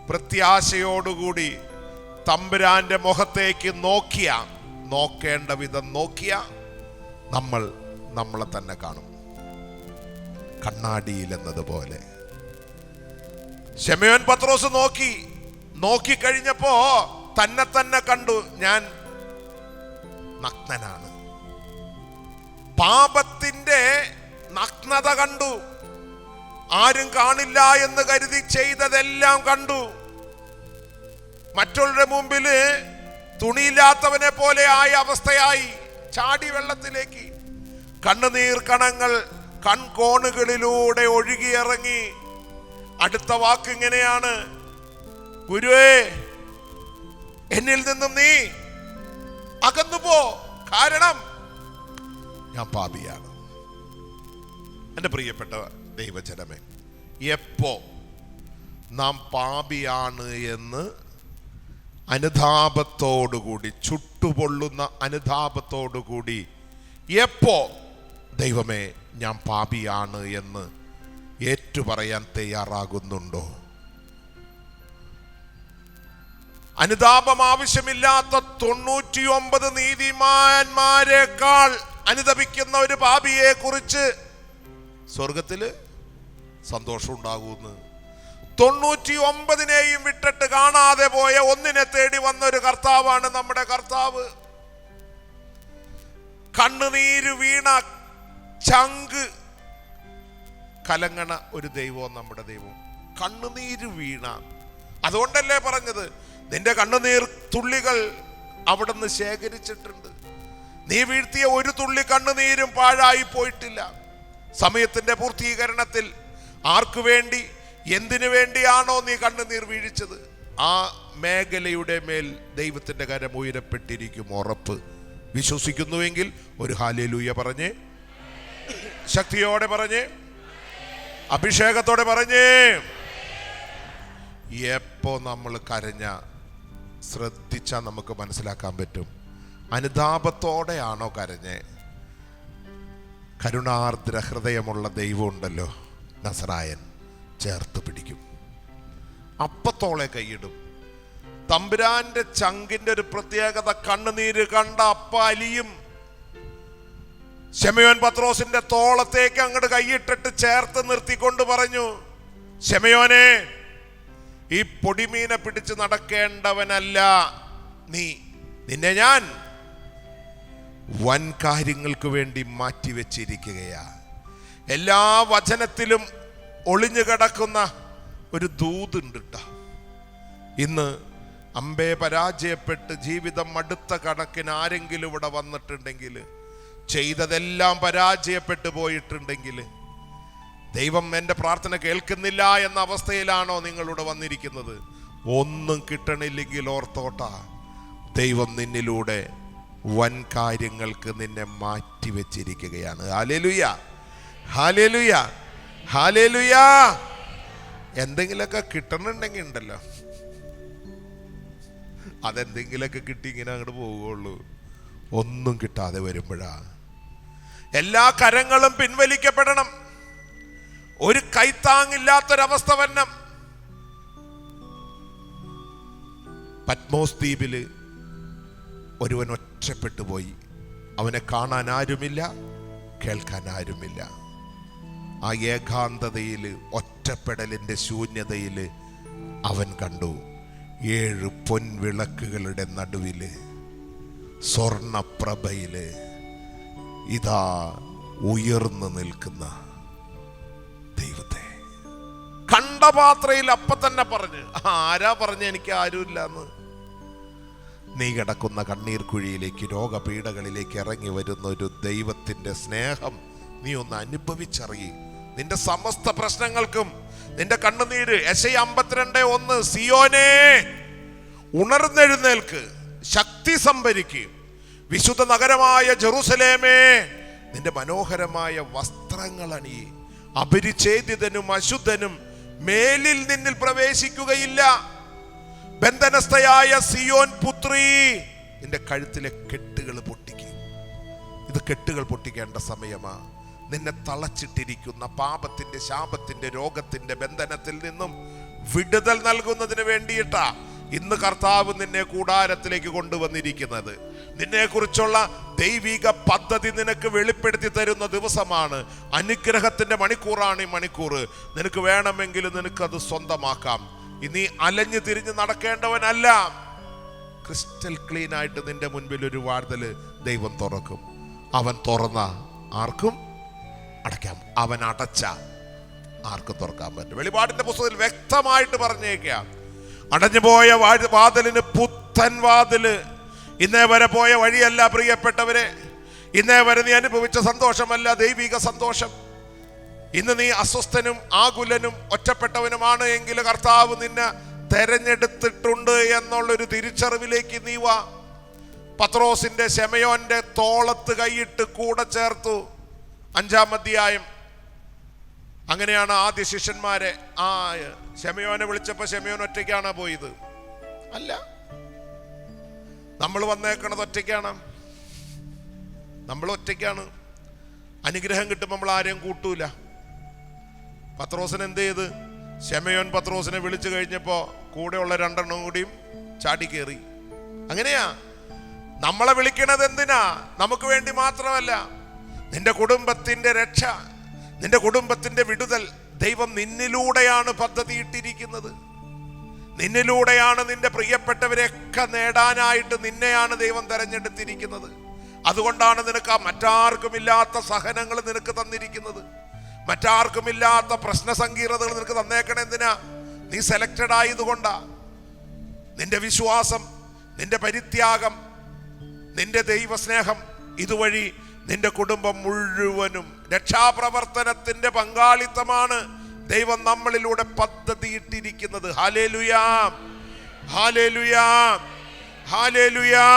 പ്രത്യാശയോടുകൂടി തമ്പുരാന്റെ മുഖത്തേക്ക് നോക്കേണ്ട വിധം നോക്കിയ നമ്മളെ തന്നെ കാണും, കണ്ണാടിയിൽ എന്നതുപോലെ. ശമയോൻ പത്രോസ് നോക്കിക്കഴിഞ്ഞപ്പോ തന്നെ കണ്ടു, ഞാൻ നഗ്നനാണ്. പാപത്തിന്റെ നഗ്നത കണ്ടു. ആരും കാണില്ല എന്ന് കരുതി ചെയ്തതെല്ലാം കണ്ടു. മറ്റുള്ളവരുടെ മുമ്പില് തുണിയില്ലാത്തവനെ പോലെ ആയ അവസ്ഥയായി. ചാടി വെള്ളത്തിലേക്ക്. കണ്ണുനീർ കണങ്ങൾ കൺകോണുകളിലൂടെ ഒഴുകിയിറങ്ങി. അടുത്ത വാക്ക് ഇങ്ങനെയാണ്: ഗുരുവേ, എന്നിൽ നിന്നും നീ അകന്നുപോ, കാരണം ഞാൻ പാപിയാണ്. എൻ്റെ പ്രിയപ്പെട്ട ദൈവജനമേ, എപ്പോ നാം പാപിയാണ് എന്ന് അനുതാപത്തോടുകൂടി, ചുട്ടുപൊള്ളുന്ന അനുതാപത്തോടുകൂടി എപ്പോ ദൈവമേ ഞാൻ പാപിയാണ് എന്ന് ഏറ്റുപറയാൻ തയ്യാറാകുന്നുണ്ടോ? അനുതാപം ആവശ്യമില്ലാത്ത 99 നീതിമാന്മാരെക്കാൾ അനുതപിക്കുന്ന ഒരു പാപിയെ കുറിച്ച് സ്വർഗത്തില് സന്തോഷം ഉണ്ടാകുന്നു. 99നെയും വിട്ടിട്ട് കാണാതെ പോയ ഒന്നിനെ തേടി വന്ന ഒരു കർത്താവാണ് നമ്മുടെ കർത്താവ്. കണ്ണുനീര് വീണ ചങ്ക് കലങ്ങണ ഒരു ദൈവം നമ്മുടെ ദൈവം. കണ്ണുനീര് വീണ, അതുകൊണ്ടല്ലേ പറഞ്ഞത്, നിന്റെ കണ്ണുനീർ തുള്ളികൾ അവിടുന്ന് ശേഖരിച്ചിട്ടുണ്ട്. നീ വീഴ്ത്തിയ ഒരു തുള്ളി കണ്ണുനീരും പാഴായി പോയിട്ടില്ല. സമയത്തിന്റെ പൂർത്തീകരണത്തിൽ ആർക്കു വേണ്ടി, എന്തിനു വേണ്ടിയാണോ നീ കണ്ണുനീർ വീഴിച്ചത്, ആ മേഖലയുടെ മേൽ ദൈവത്തിന്റെ കരം ഉയരപ്പെട്ടിരിക്കും. ഉറപ്പ്. വിശ്വസിക്കുന്നുവെങ്കിൽ ഒരു ഹല്ലേലൂയ പറഞ്ഞേ, ശക്തിയോടെ പറഞ്ഞേ, അഭിഷേകത്തോടെ പറഞ്ഞേ. എപ്പോ നമ്മൾ കരഞ്ഞ ശ്രദ്ധിച്ചാൽ നമുക്ക് മനസ്സിലാക്കാൻ പറ്റും. അനുതാപത്തോടെയാണോ കരഞ്ഞേ? കരുണാർദ്ര ഹൃദയമുള്ള ദൈവം ഉണ്ടല്ലോ, നസറായൻ. ചേർത്ത് പിടിക്കും, അപ്പത്തോളെ കൈയിടും. തമ്പുരാന്റെ ചങ്കിന്റെ ഒരു പ്രത്യേകത, കണ്ണുനീര് കണ്ട അപ്പ അലിയും. ശിമയോൻ പത്രോസിന്റെ തോളത്തേക്ക് അങ്ങോട്ട് കൈയിട്ടിട്ട് ചേർത്ത് നിർത്തിക്കൊണ്ട് പറഞ്ഞു, ശിമയോനെ, ഈ പൊടിമീനെ പിടിച്ച് നടക്കേണ്ടവനല്ല നീ, നിന്നെ ഞാൻ വൻ കാര്യങ്ങൾക്ക് വേണ്ടി മാറ്റിവെച്ചിരിക്കുകയാ. എല്ലാ വചനത്തിലും ഒളിഞ്ഞു കിടക്കുന്ന ഒരു ദൂതുണ്ട് ട്ടോ. ഇന്ന് അമ്പേ പരാജയപ്പെട്ട് ജീവിതം അടുത്ത കണക്കിന് ആരെങ്കിലും ഇവിടെ വന്നിട്ടുണ്ടെങ്കിൽ, ചെയ്തതെല്ലാം പരാജയപ്പെട്ടു പോയിട്ടുണ്ടെങ്കിൽ, ദൈവം എൻ്റെ പ്രാർത്ഥന കേൾക്കുന്നില്ല എന്ന അവസ്ഥയിലാണോ നിങ്ങളിവിടെ വന്നിരിക്കുന്നത്? ഒന്നും കിട്ടണില്ലെങ്കിൽ ഓർത്തോട്ടാ, ദൈവം നിന്നിലൂടെ വൻ കാര്യങ്ങൾക്ക് നിന്നെ മാറ്റിവെച്ചിരിക്കുകയാണ്. Hallelujah, hallelujah, hallelujah. എന്തെങ്കിലുമൊക്കെ കിട്ടണുണ്ടെങ്കിൽ ഉണ്ടല്ലോ, അതെന്തെങ്കിലുമൊക്കെ കിട്ടി ഇങ്ങനെ അങ്ങോട്ട് പോവുകയുള്ളൂ. ഒന്നും കിട്ടാതെ വരുമ്പോഴാ എല്ലാ കരങ്ങളും പിൻവലിക്കപ്പെടണം. ഒരു കൈത്താങ്ങില്ലാത്തൊരവസ്ഥ വരണം. പത്മോസ് ദ്വീപില് ഒരുവൻ ഒറ്റപ്പെട്ടു പോയി. അവനെ കാണാൻ ആരുമില്ല, കേൾക്കാൻ ആരുമില്ല. ആ ഏകാന്തതയില്, ഒറ്റപ്പെടലിന്റെ ശൂന്യതയില് അവൻ കണ്ടു 7 പൊൻവിളക്കുകളുടെ നടുവില്, സ്വർണപ്രഭയില് ഇതാ ഉയർന്നു നിൽക്കുന്ന ദൈവത്തെ കണ്ട പാത്രയിൽ. അപ്പ തന്നെ പറഞ്ഞു, ആരാ പറഞ്ഞ എനിക്ക് ആരുമില്ലെന്ന്? നീ കിടക്കുന്ന കണ്ണീർ കുഴിയിലേക്ക്, രോഗപീഠകളിലേക്ക് ഇറങ്ങി വരുന്ന ഒരു ദൈവത്തിന്റെ സ്നേഹം നീ ഒന്ന് അനുഭവിച്ചറിയും. നിന്റെ സമസ്ത പ്രശ്നങ്ങൾക്കും നിന്റെ കണ്ണുനീര്, യെശയ്യാ 52:1, സിയോനേ ഉണർന്നെഴുന്നേൽക്ക്, ശക്തി സംഭരിക്കും, വിശുദ്ധ നഗരമായ ജെറുസലേമേ നിന്റെ മനോഹരമായ വസ്ത്രങ്ങൾ അണിയി, അപരിച്ഛേദിതനും അശുദ്ധനും മേലിൽ നിന്നിൽ പ്രവേശിക്കുകയില്ല. ബന്ധനസ്ഥയായ സിയോൻ പുത്രി, നിന്റെ കഴുത്തിലെ കെട്ടുകൾ പൊട്ടിക്കും. ഇത് കെട്ടുകൾ പൊട്ടിക്കേണ്ട സമയമാ. നിന്നെ തളച്ചിട്ടിരിക്കുന്ന പാപത്തിന്റെ, ശാപത്തിന്റെ, രോഗത്തിന്റെ ബന്ധനത്തിൽ നിന്നും വിടുതൽ നൽകുന്നതിന് വേണ്ടിയിട്ടാ ഇന്ന് കർത്താവ് നിന്നെ കൂടാരത്തിലേക്ക് കൊണ്ടുവന്നിരിക്കുന്നത്. നിന്നെക്കുറിച്ചുള്ള ദൈവിക പദ്ധതി നിനക്ക് വെളിപ്പെടുത്തി തരുന്ന ദിവസമാണ്. അനുഗ്രഹത്തിന്റെ മണിക്കൂറാണ് ഈ മണിക്കൂർ. നിനക്ക് വേണമെങ്കിൽ നിനക്കത് സ്വന്തമാക്കാം. ഇനി അലഞ്ഞു തിരിഞ്ഞ് നടക്കേണ്ടവനല്ല. ക്രിസ്റ്റൽ ക്ലീൻ ആയിട്ട് നിന്റെ മുൻപിൽ ഒരു വാതില് ദൈവം തുറക്കും. അവൻ തുറന്ന ആർക്കും അടയ്ക്കാം, അവൻ അടച്ച ആർക്കും തുറക്കാൻ പറ്റും. വെളിപാടിന്റെ പുസ്തകത്തിൽ വ്യക്തമായിട്ട് പറഞ്ഞേക്കാം, അടഞ്ഞുപോയ വാതിലിന് പുത്തൻ വാതില്. ഇന്നേ വരെ പോയ വഴിയല്ല പ്രിയപ്പെട്ടവരെ, ഇന്നേ വരെ നീ അനുഭവിച്ച സന്തോഷമല്ല ദൈവിക സന്തോഷം. ഇന്ന് നീ അസ്വസ്ഥനും ആകുലനും ഒറ്റപ്പെട്ടവനുമാണ് എങ്കിൽ കർത്താവ് നിന്നെ തെരഞ്ഞെടുത്തിട്ടുണ്ട് എന്നുള്ളൊരു തിരിച്ചറിവിലേക്ക് നീ വാ. പത്രോസിന്റെ ശിമയോന്റെ തോളത്ത് കൈയിട്ട് കൂടെ ചേർത്തു. 5-ാം അധ്യായം. അങ്ങനെയാണ് ആദ്യ ശിഷ്യന്മാരെ ശിമയോനെ വിളിച്ചപ്പോ ശിമയോൻ ഒറ്റയ്ക്കാണ് പോയത്? അല്ല, നമ്മൾ വന്നേക്കണത് ഒറ്റയ്ക്കാണ്. നമ്മൾ ഒറ്റയ്ക്കാണ്. അനുഗ്രഹം കിട്ടുമ്പോൾ നമ്മൾ ആരെയും കൂട്ടൂല. പത്രോസിന് എന്ത് ചെയ്ത്? ശിമയോൻ പത്രോസിനെ വിളിച്ചു കഴിഞ്ഞപ്പോ കൂടെയുള്ള 2 എണ്ണം കൂടിയും ചാടി കയറി. അങ്ങനെയാ നമ്മളെ വിളിക്കണത്. എന്തിനാ? നമുക്ക് വേണ്ടി മാത്രമല്ല. നിന്റെ കുടുംബത്തിന്റെ രക്ഷ, നിന്റെ കുടുംബത്തിന്റെ വിടുതൽ ദൈവം നിന്നിലൂടെയാണ് പദ്ധതി ഇട്ടിരിക്കുന്നത്. നിന്നിലൂടെയാണ് നിന്റെ പ്രിയപ്പെട്ടവരെയൊക്കെ നേടാനായിട്ട് നിന്നെയാണ് ദൈവം തെരഞ്ഞെടുത്തിരിക്കുന്നത്. അതുകൊണ്ടാണ് നിനക്ക് മറ്റാർക്കുമില്ലാത്ത സഹനങ്ങൾ നിനക്ക് തന്നിരിക്കുന്നത്. മറ്റാർക്കുമില്ലാത്ത പ്രശ്ന സങ്കീർണതകൾ നിനക്ക് തന്നേക്കണ എന്തിനാ? നീ സെലക്റ്റഡ് ആയതുകൊണ്ടാ. നിന്റെ വിശ്വാസം, നിന്റെ പരിത്യാഗം, നിന്റെ ദൈവസ്നേഹം, ഇതുവഴി നിന്റെ കുടുംബം മുഴുവനും രക്ഷാപ്രവർത്തനത്തിന്റെ പങ്കാളിത്തമാണ് ദൈവം നമ്മളിലൂടെ പദ്ധതിയിട്ടിരിക്കുന്നത്. ഹല്ലേലൂയാ, ഹല്ലേലൂയാ, ഹല്ലേലൂയാ.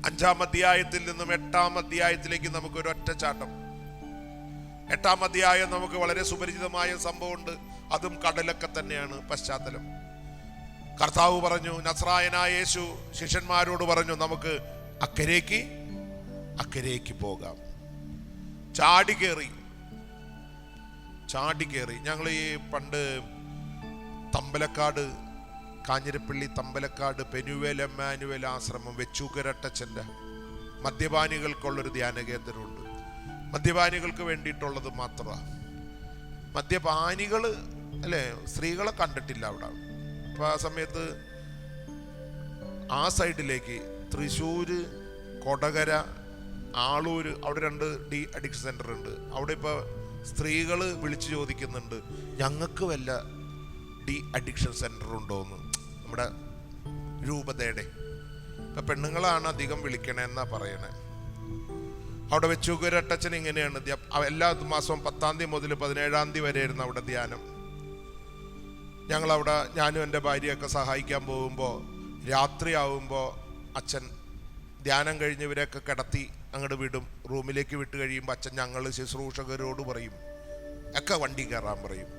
5-ാം അധ്യായത്തിൽ നിന്നും 8-ാം അധ്യായത്തിലേക്ക് നമുക്ക് ഒരു ഒറ്റച്ചാട്ടം. 8-ാം അധ്യായം നമുക്ക് വളരെ സുപരിചിതമായ സംഭവമുണ്ട്. അതും കടലൊക്കെ തന്നെയാണ് പശ്ചാത്തലം. കർത്താവ് പറഞ്ഞു, നസ്രായനായ യേശു ശിഷ്യന്മാരോട് പറഞ്ഞു, നമുക്ക് അക്കരയ്ക്ക് പോകാം. ചാടി കയറി. ചാടിക്കേറി. ഞങ്ങൾ ഈ പണ്ട് തമ്പലക്കാട്, കാഞ്ഞിരപ്പള്ളി തമ്പലക്കാട് പെനുവേൽ എമ്മാനുവേൽ ആശ്രമം വെച്ചൂക്കരട്ടച്ചൻ്റെ മദ്യപാനികൾക്കുള്ളൊരു ധ്യാന കേന്ദ്രമുണ്ട്. മദ്യപാനികൾക്ക് വേണ്ടിയിട്ടുള്ളത് മാത്രമാണ്. മദ്യപാനികൾ അല്ലേ, സ്ത്രീകളെ കണ്ടിട്ടില്ല അവിടെ. അപ്പോൾ ആ സമയത്ത് ആ സൈഡിലേക്ക് തൃശ്ശൂർ, കൊടകര, ആളൂർ, അവിടെ 2 ഡി അഡിക്ഷൻ സെൻ്റർ ഉണ്ട്. അവിടെ ഇപ്പോൾ സ്ത്രീകൾ വിളിച്ച് ചോദിക്കുന്നുണ്ട്, ഞങ്ങൾക്ക് വല്ല ഡി അഡിക്ഷൻ സെൻ്റർ ഉണ്ടോയെന്ന്. നമ്മുടെ രൂപതയുടെ ഇപ്പം പെണ്ണുങ്ങളാണ് അധികം വിളിക്കണേന്നാണ് പറയണേ. അവിടെ വെച്ചൂക്കരട്ടച്ചൻ ഇങ്ങനെയാണ്, എല്ലാ മാസവും 10-ാം തീയതി മുതൽ 17-ാം തീയതി വരെയായിരുന്നു അവിടെ ധ്യാനം. ഞങ്ങളവിടെ ഞാനും എൻ്റെ ഭാര്യയൊക്കെ സഹായിക്കാൻ പോകുമ്പോൾ രാത്രിയാവുമ്പോൾ അച്ഛൻ ധ്യാനം കഴിഞ്ഞവരെയൊക്കെ കിടത്തി അങ്ങോട്ട് വിടും. റൂമിലേക്ക് വിട്ട് കഴിയുമ്പോൾ അച്ഛൻ ഞങ്ങൾ ശുശ്രൂഷകരോട് പറയും, ഒക്കെ വണ്ടി കയറാൻ പറയും.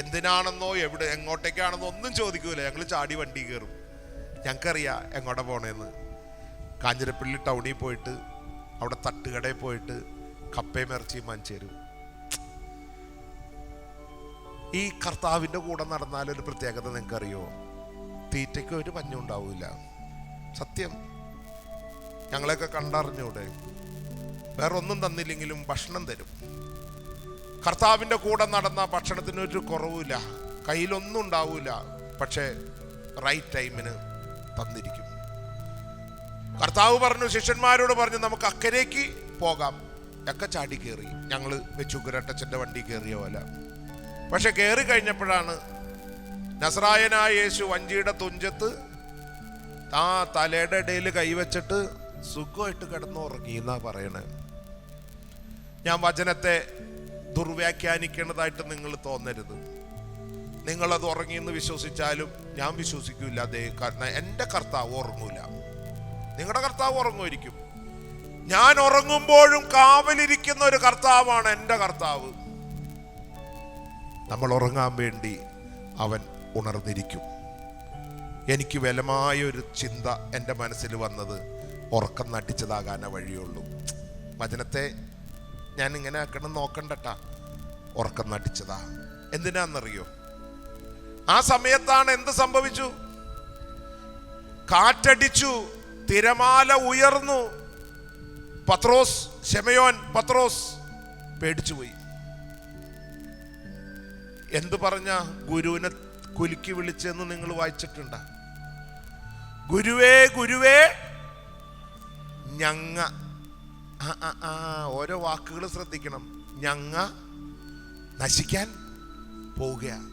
എന്തിനാണെന്നോ എങ്ങോട്ടേക്കാണെന്നോ ഒന്നും ചോദിക്കൂല. ഞങ്ങൾ ചാടി വണ്ടി കയറും. ഞങ്ങൾക്കറിയാം എങ്ങോട്ടാ പോണേന്ന്. കാഞ്ഞിരപ്പള്ളി ടൗണിൽ പോയിട്ട് അവിടെ തട്ടുകടയിൽ പോയിട്ട് കപ്പയും ഇറച്ചിയും വാങ്ങിച്ചു തരും. ഈ കർത്താവിൻ്റെ കൂടെ നടന്നാലൊരു പ്രത്യേകത നിങ്ങൾക്കറിയോ? തീറ്റയ്ക്ക് ഒരു പഞ്ഞും ഉണ്ടാവില്ല. സത്യം. ഞങ്ങളെയൊക്കെ കണ്ടറിഞ്ഞൂടെ? വേറെ ഒന്നും തന്നില്ലെങ്കിലും ഭക്ഷണം തരും. കർത്താവിൻ്റെ കൂടെ നടന്ന ഭക്ഷണത്തിനൊരു കുറവില്ല, കയ്യിലൊന്നും ഉണ്ടാവില്ല, പക്ഷേ റൈറ്റ് ടൈമിന് തന്നിരിക്കും. കർത്താവ് പറഞ്ഞു, ശിഷ്യന്മാരോട് പറഞ്ഞു, നമുക്ക് അക്കരയ്ക്ക് പോകാം. ഒക്കെ ചാടി കയറി. ഞങ്ങൾ വെച്ചൂക്കരട്ടച്ചൻ്റെ വണ്ടി കയറിയ പോലെ. പക്ഷെ കയറി കഴിഞ്ഞപ്പോഴാണ് നസ്രായനായ യേശു വഞ്ചിയുടെ തുഞ്ചത്ത് ആ തലയുടെ ഇടയിൽ കൈവച്ചിട്ട് സുഖമായിട്ട് കിടന്നുറങ്ങി എന്നാ പറയണേ. ഞാൻ വചനത്തെ ദുർവ്യാഖ്യാനിക്കേണ്ടതായിട്ട് നിങ്ങൾ തോന്നരുത്. നിങ്ങളത് ഉറങ്ങിയെന്ന് വിശ്വസിച്ചാലും ഞാൻ വിശ്വസിക്കൂല. അതേ കാരണം എൻ്റെ കർത്താവ് ഉറങ്ങൂല. നിങ്ങളുടെ കർത്താവ് ഉറങ്ങുമായിരിക്കും. ഞാൻ ഉറങ്ങുമ്പോഴും കാവലിരിക്കുന്ന ഒരു കർത്താവാണ് എൻ്റെ കർത്താവ്. നമ്മൾ ഉറങ്ങാൻ വേണ്ടി അവൻ ഉണർന്നിരിക്കും. എനിക്ക് ബലമായൊരു ചിന്ത എൻ്റെ മനസ്സിൽ വന്നത് ഉറക്കം നടിച്ചതാകാനേ വഴിയുള്ളൂ. വചനത്തെ ഞാൻ ഇങ്ങനെ ആക്കണം നോക്കണ്ടട്ടാ. ഉറക്കം നടിച്ചതാ. എന്തിനാന്നറിയോ? ആ സമയത്താണ് എന്ത് സംഭവിച്ചു? കാറ്റടിച്ചു, തിരമാല ഉയർന്നു. ശമയോൻ പത്രോസ് പേടിച്ചുപോയി. എന്ത് പറഞ്ഞ ഗുരുവിനെ കുലുക്കി വിളിച്ചെന്ന് നിങ്ങൾ വായിച്ചിട്ടുണ്ട? ഗുരുവേ ഗുരുവേ ഞങ്ങ. ഓരോ വാക്കുകൾ ശ്രദ്ധിക്കണം. ഞങ്ങ നശിക്കാൻ പോവുകയാണ്.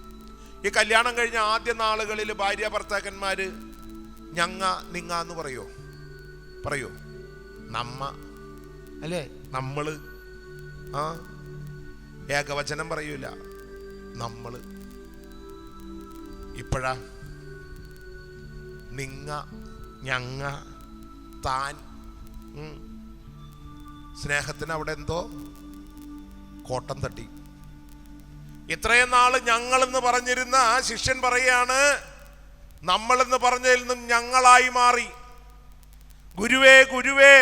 ഈ കല്യാണം കഴിഞ്ഞ ആദ്യ നാളുകളിൽ ഭാര്യ ഭർത്താക്കന്മാര് ഞങ്ങ നിങ്ങ എന്ന് പറയോ? നമ്മ അല്ലേ? നമ്മള്. ഏകവചനം പറയൂല, നമ്മള്. ഇപ്പോഴാ നിങ്ങ, ഞങ്ങ, താൻ. സ്നേഹത്തിന് അവിടെ എന്തോ കോട്ടം തട്ടി. ഇത്രയും നാള് ഞങ്ങളെന്ന് പറഞ്ഞിരുന്ന ശിഷ്യൻ പറയാണ്, നമ്മളെന്ന് പറഞ്ഞതിൽ നിന്നും ഞങ്ങളായി മാറി. ഗുരുവേ ഗുരുവേ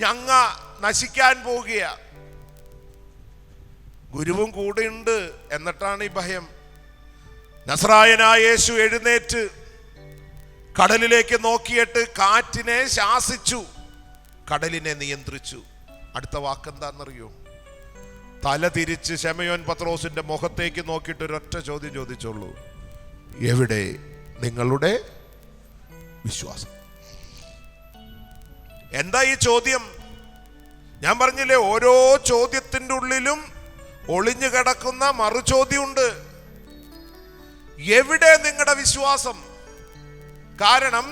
ഞങ്ങ നശിക്കാൻ പോകുക. ഗുരുവും കൂടെയുണ്ട്. എന്നിട്ടാണ് ഈ ഭയം. നസ്രായനായ യേശു എഴുന്നേറ്റ് കടലിലേക്ക് നോക്കിയിട്ട് കാറ്റിനെ ശാസിച്ചു, കടലിനെ നിയന്ത്രിച്ചു. അടുത്ത വാക്കെന്താണെന്നറിയോ? തല തിരിച്ച് ശമയോൻ പത്രോസിന്റെ മുഖത്തേക്ക് നോക്കിയിട്ട് ഒരൊറ്റ ചോദ്യം ചോദിച്ചുള്ളൂ, എവിടെ നിങ്ങളുടെ വിശ്വാസം? എന്താ ഈ ചോദ്യം? ഞാൻ പറഞ്ഞില്ലേ, ഓരോ ചോദ്യത്തിൻ്റെ ഉള്ളിലും ഒളിഞ്ഞു കിടക്കുന്ന മറുചോദ്യമുണ്ട്. എവിടെ നിങ്ങളുടെ വിശ്വാസം? കാരണം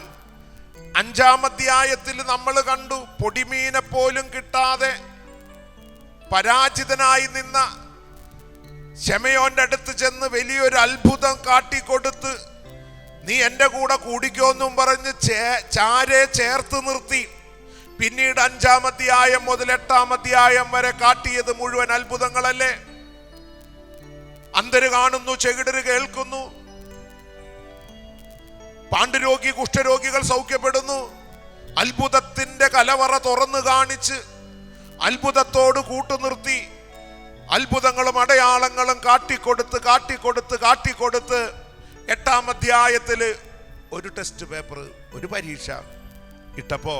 5-ാം അധ്യായത്തിൽ നമ്മൾ കണ്ടു, പൊടിമീനെ പോലും കിട്ടാതെ പരാജിതനായി നിന്ന ശമയോന്റെ അടുത്ത് ചെന്ന് വലിയൊരു അത്ഭുതം കാട്ടിക്കൊടുത്ത്, നീ എൻ്റെ കൂടെ കൂടിക്കോന്നും പറഞ്ഞ് ചാരെ ചേർത്ത് നിർത്തി. പിന്നീട് 5-ാം അധ്യായം മുതൽ 8-ാം അധ്യായം വരെ കാട്ടിയത് മുഴുവൻ അത്ഭുതങ്ങളല്ലേ? അന്ധര് കാണുന്നു, ചെകിടര് കേൾക്കുന്നു, പാണ്ഡുരോഗി കുഷ്ഠരോഗികൾ സൗഖ്യപ്പെടുന്നു. അത്ഭുതത്തിന്റെ കലവറ തുറന്നു കാണിച്ച് അത്ഭുതത്തോട് കൂട്ടുനിർത്തി അത്ഭുതങ്ങളും അടയാളങ്ങളും കാട്ടിക്കൊടുത്ത് 8-ാം അധ്യായത്തിൽ ഒരു ടെസ്റ്റ് പേപ്പർ, ഒരു പരീക്ഷ ഇട്ടപ്പോ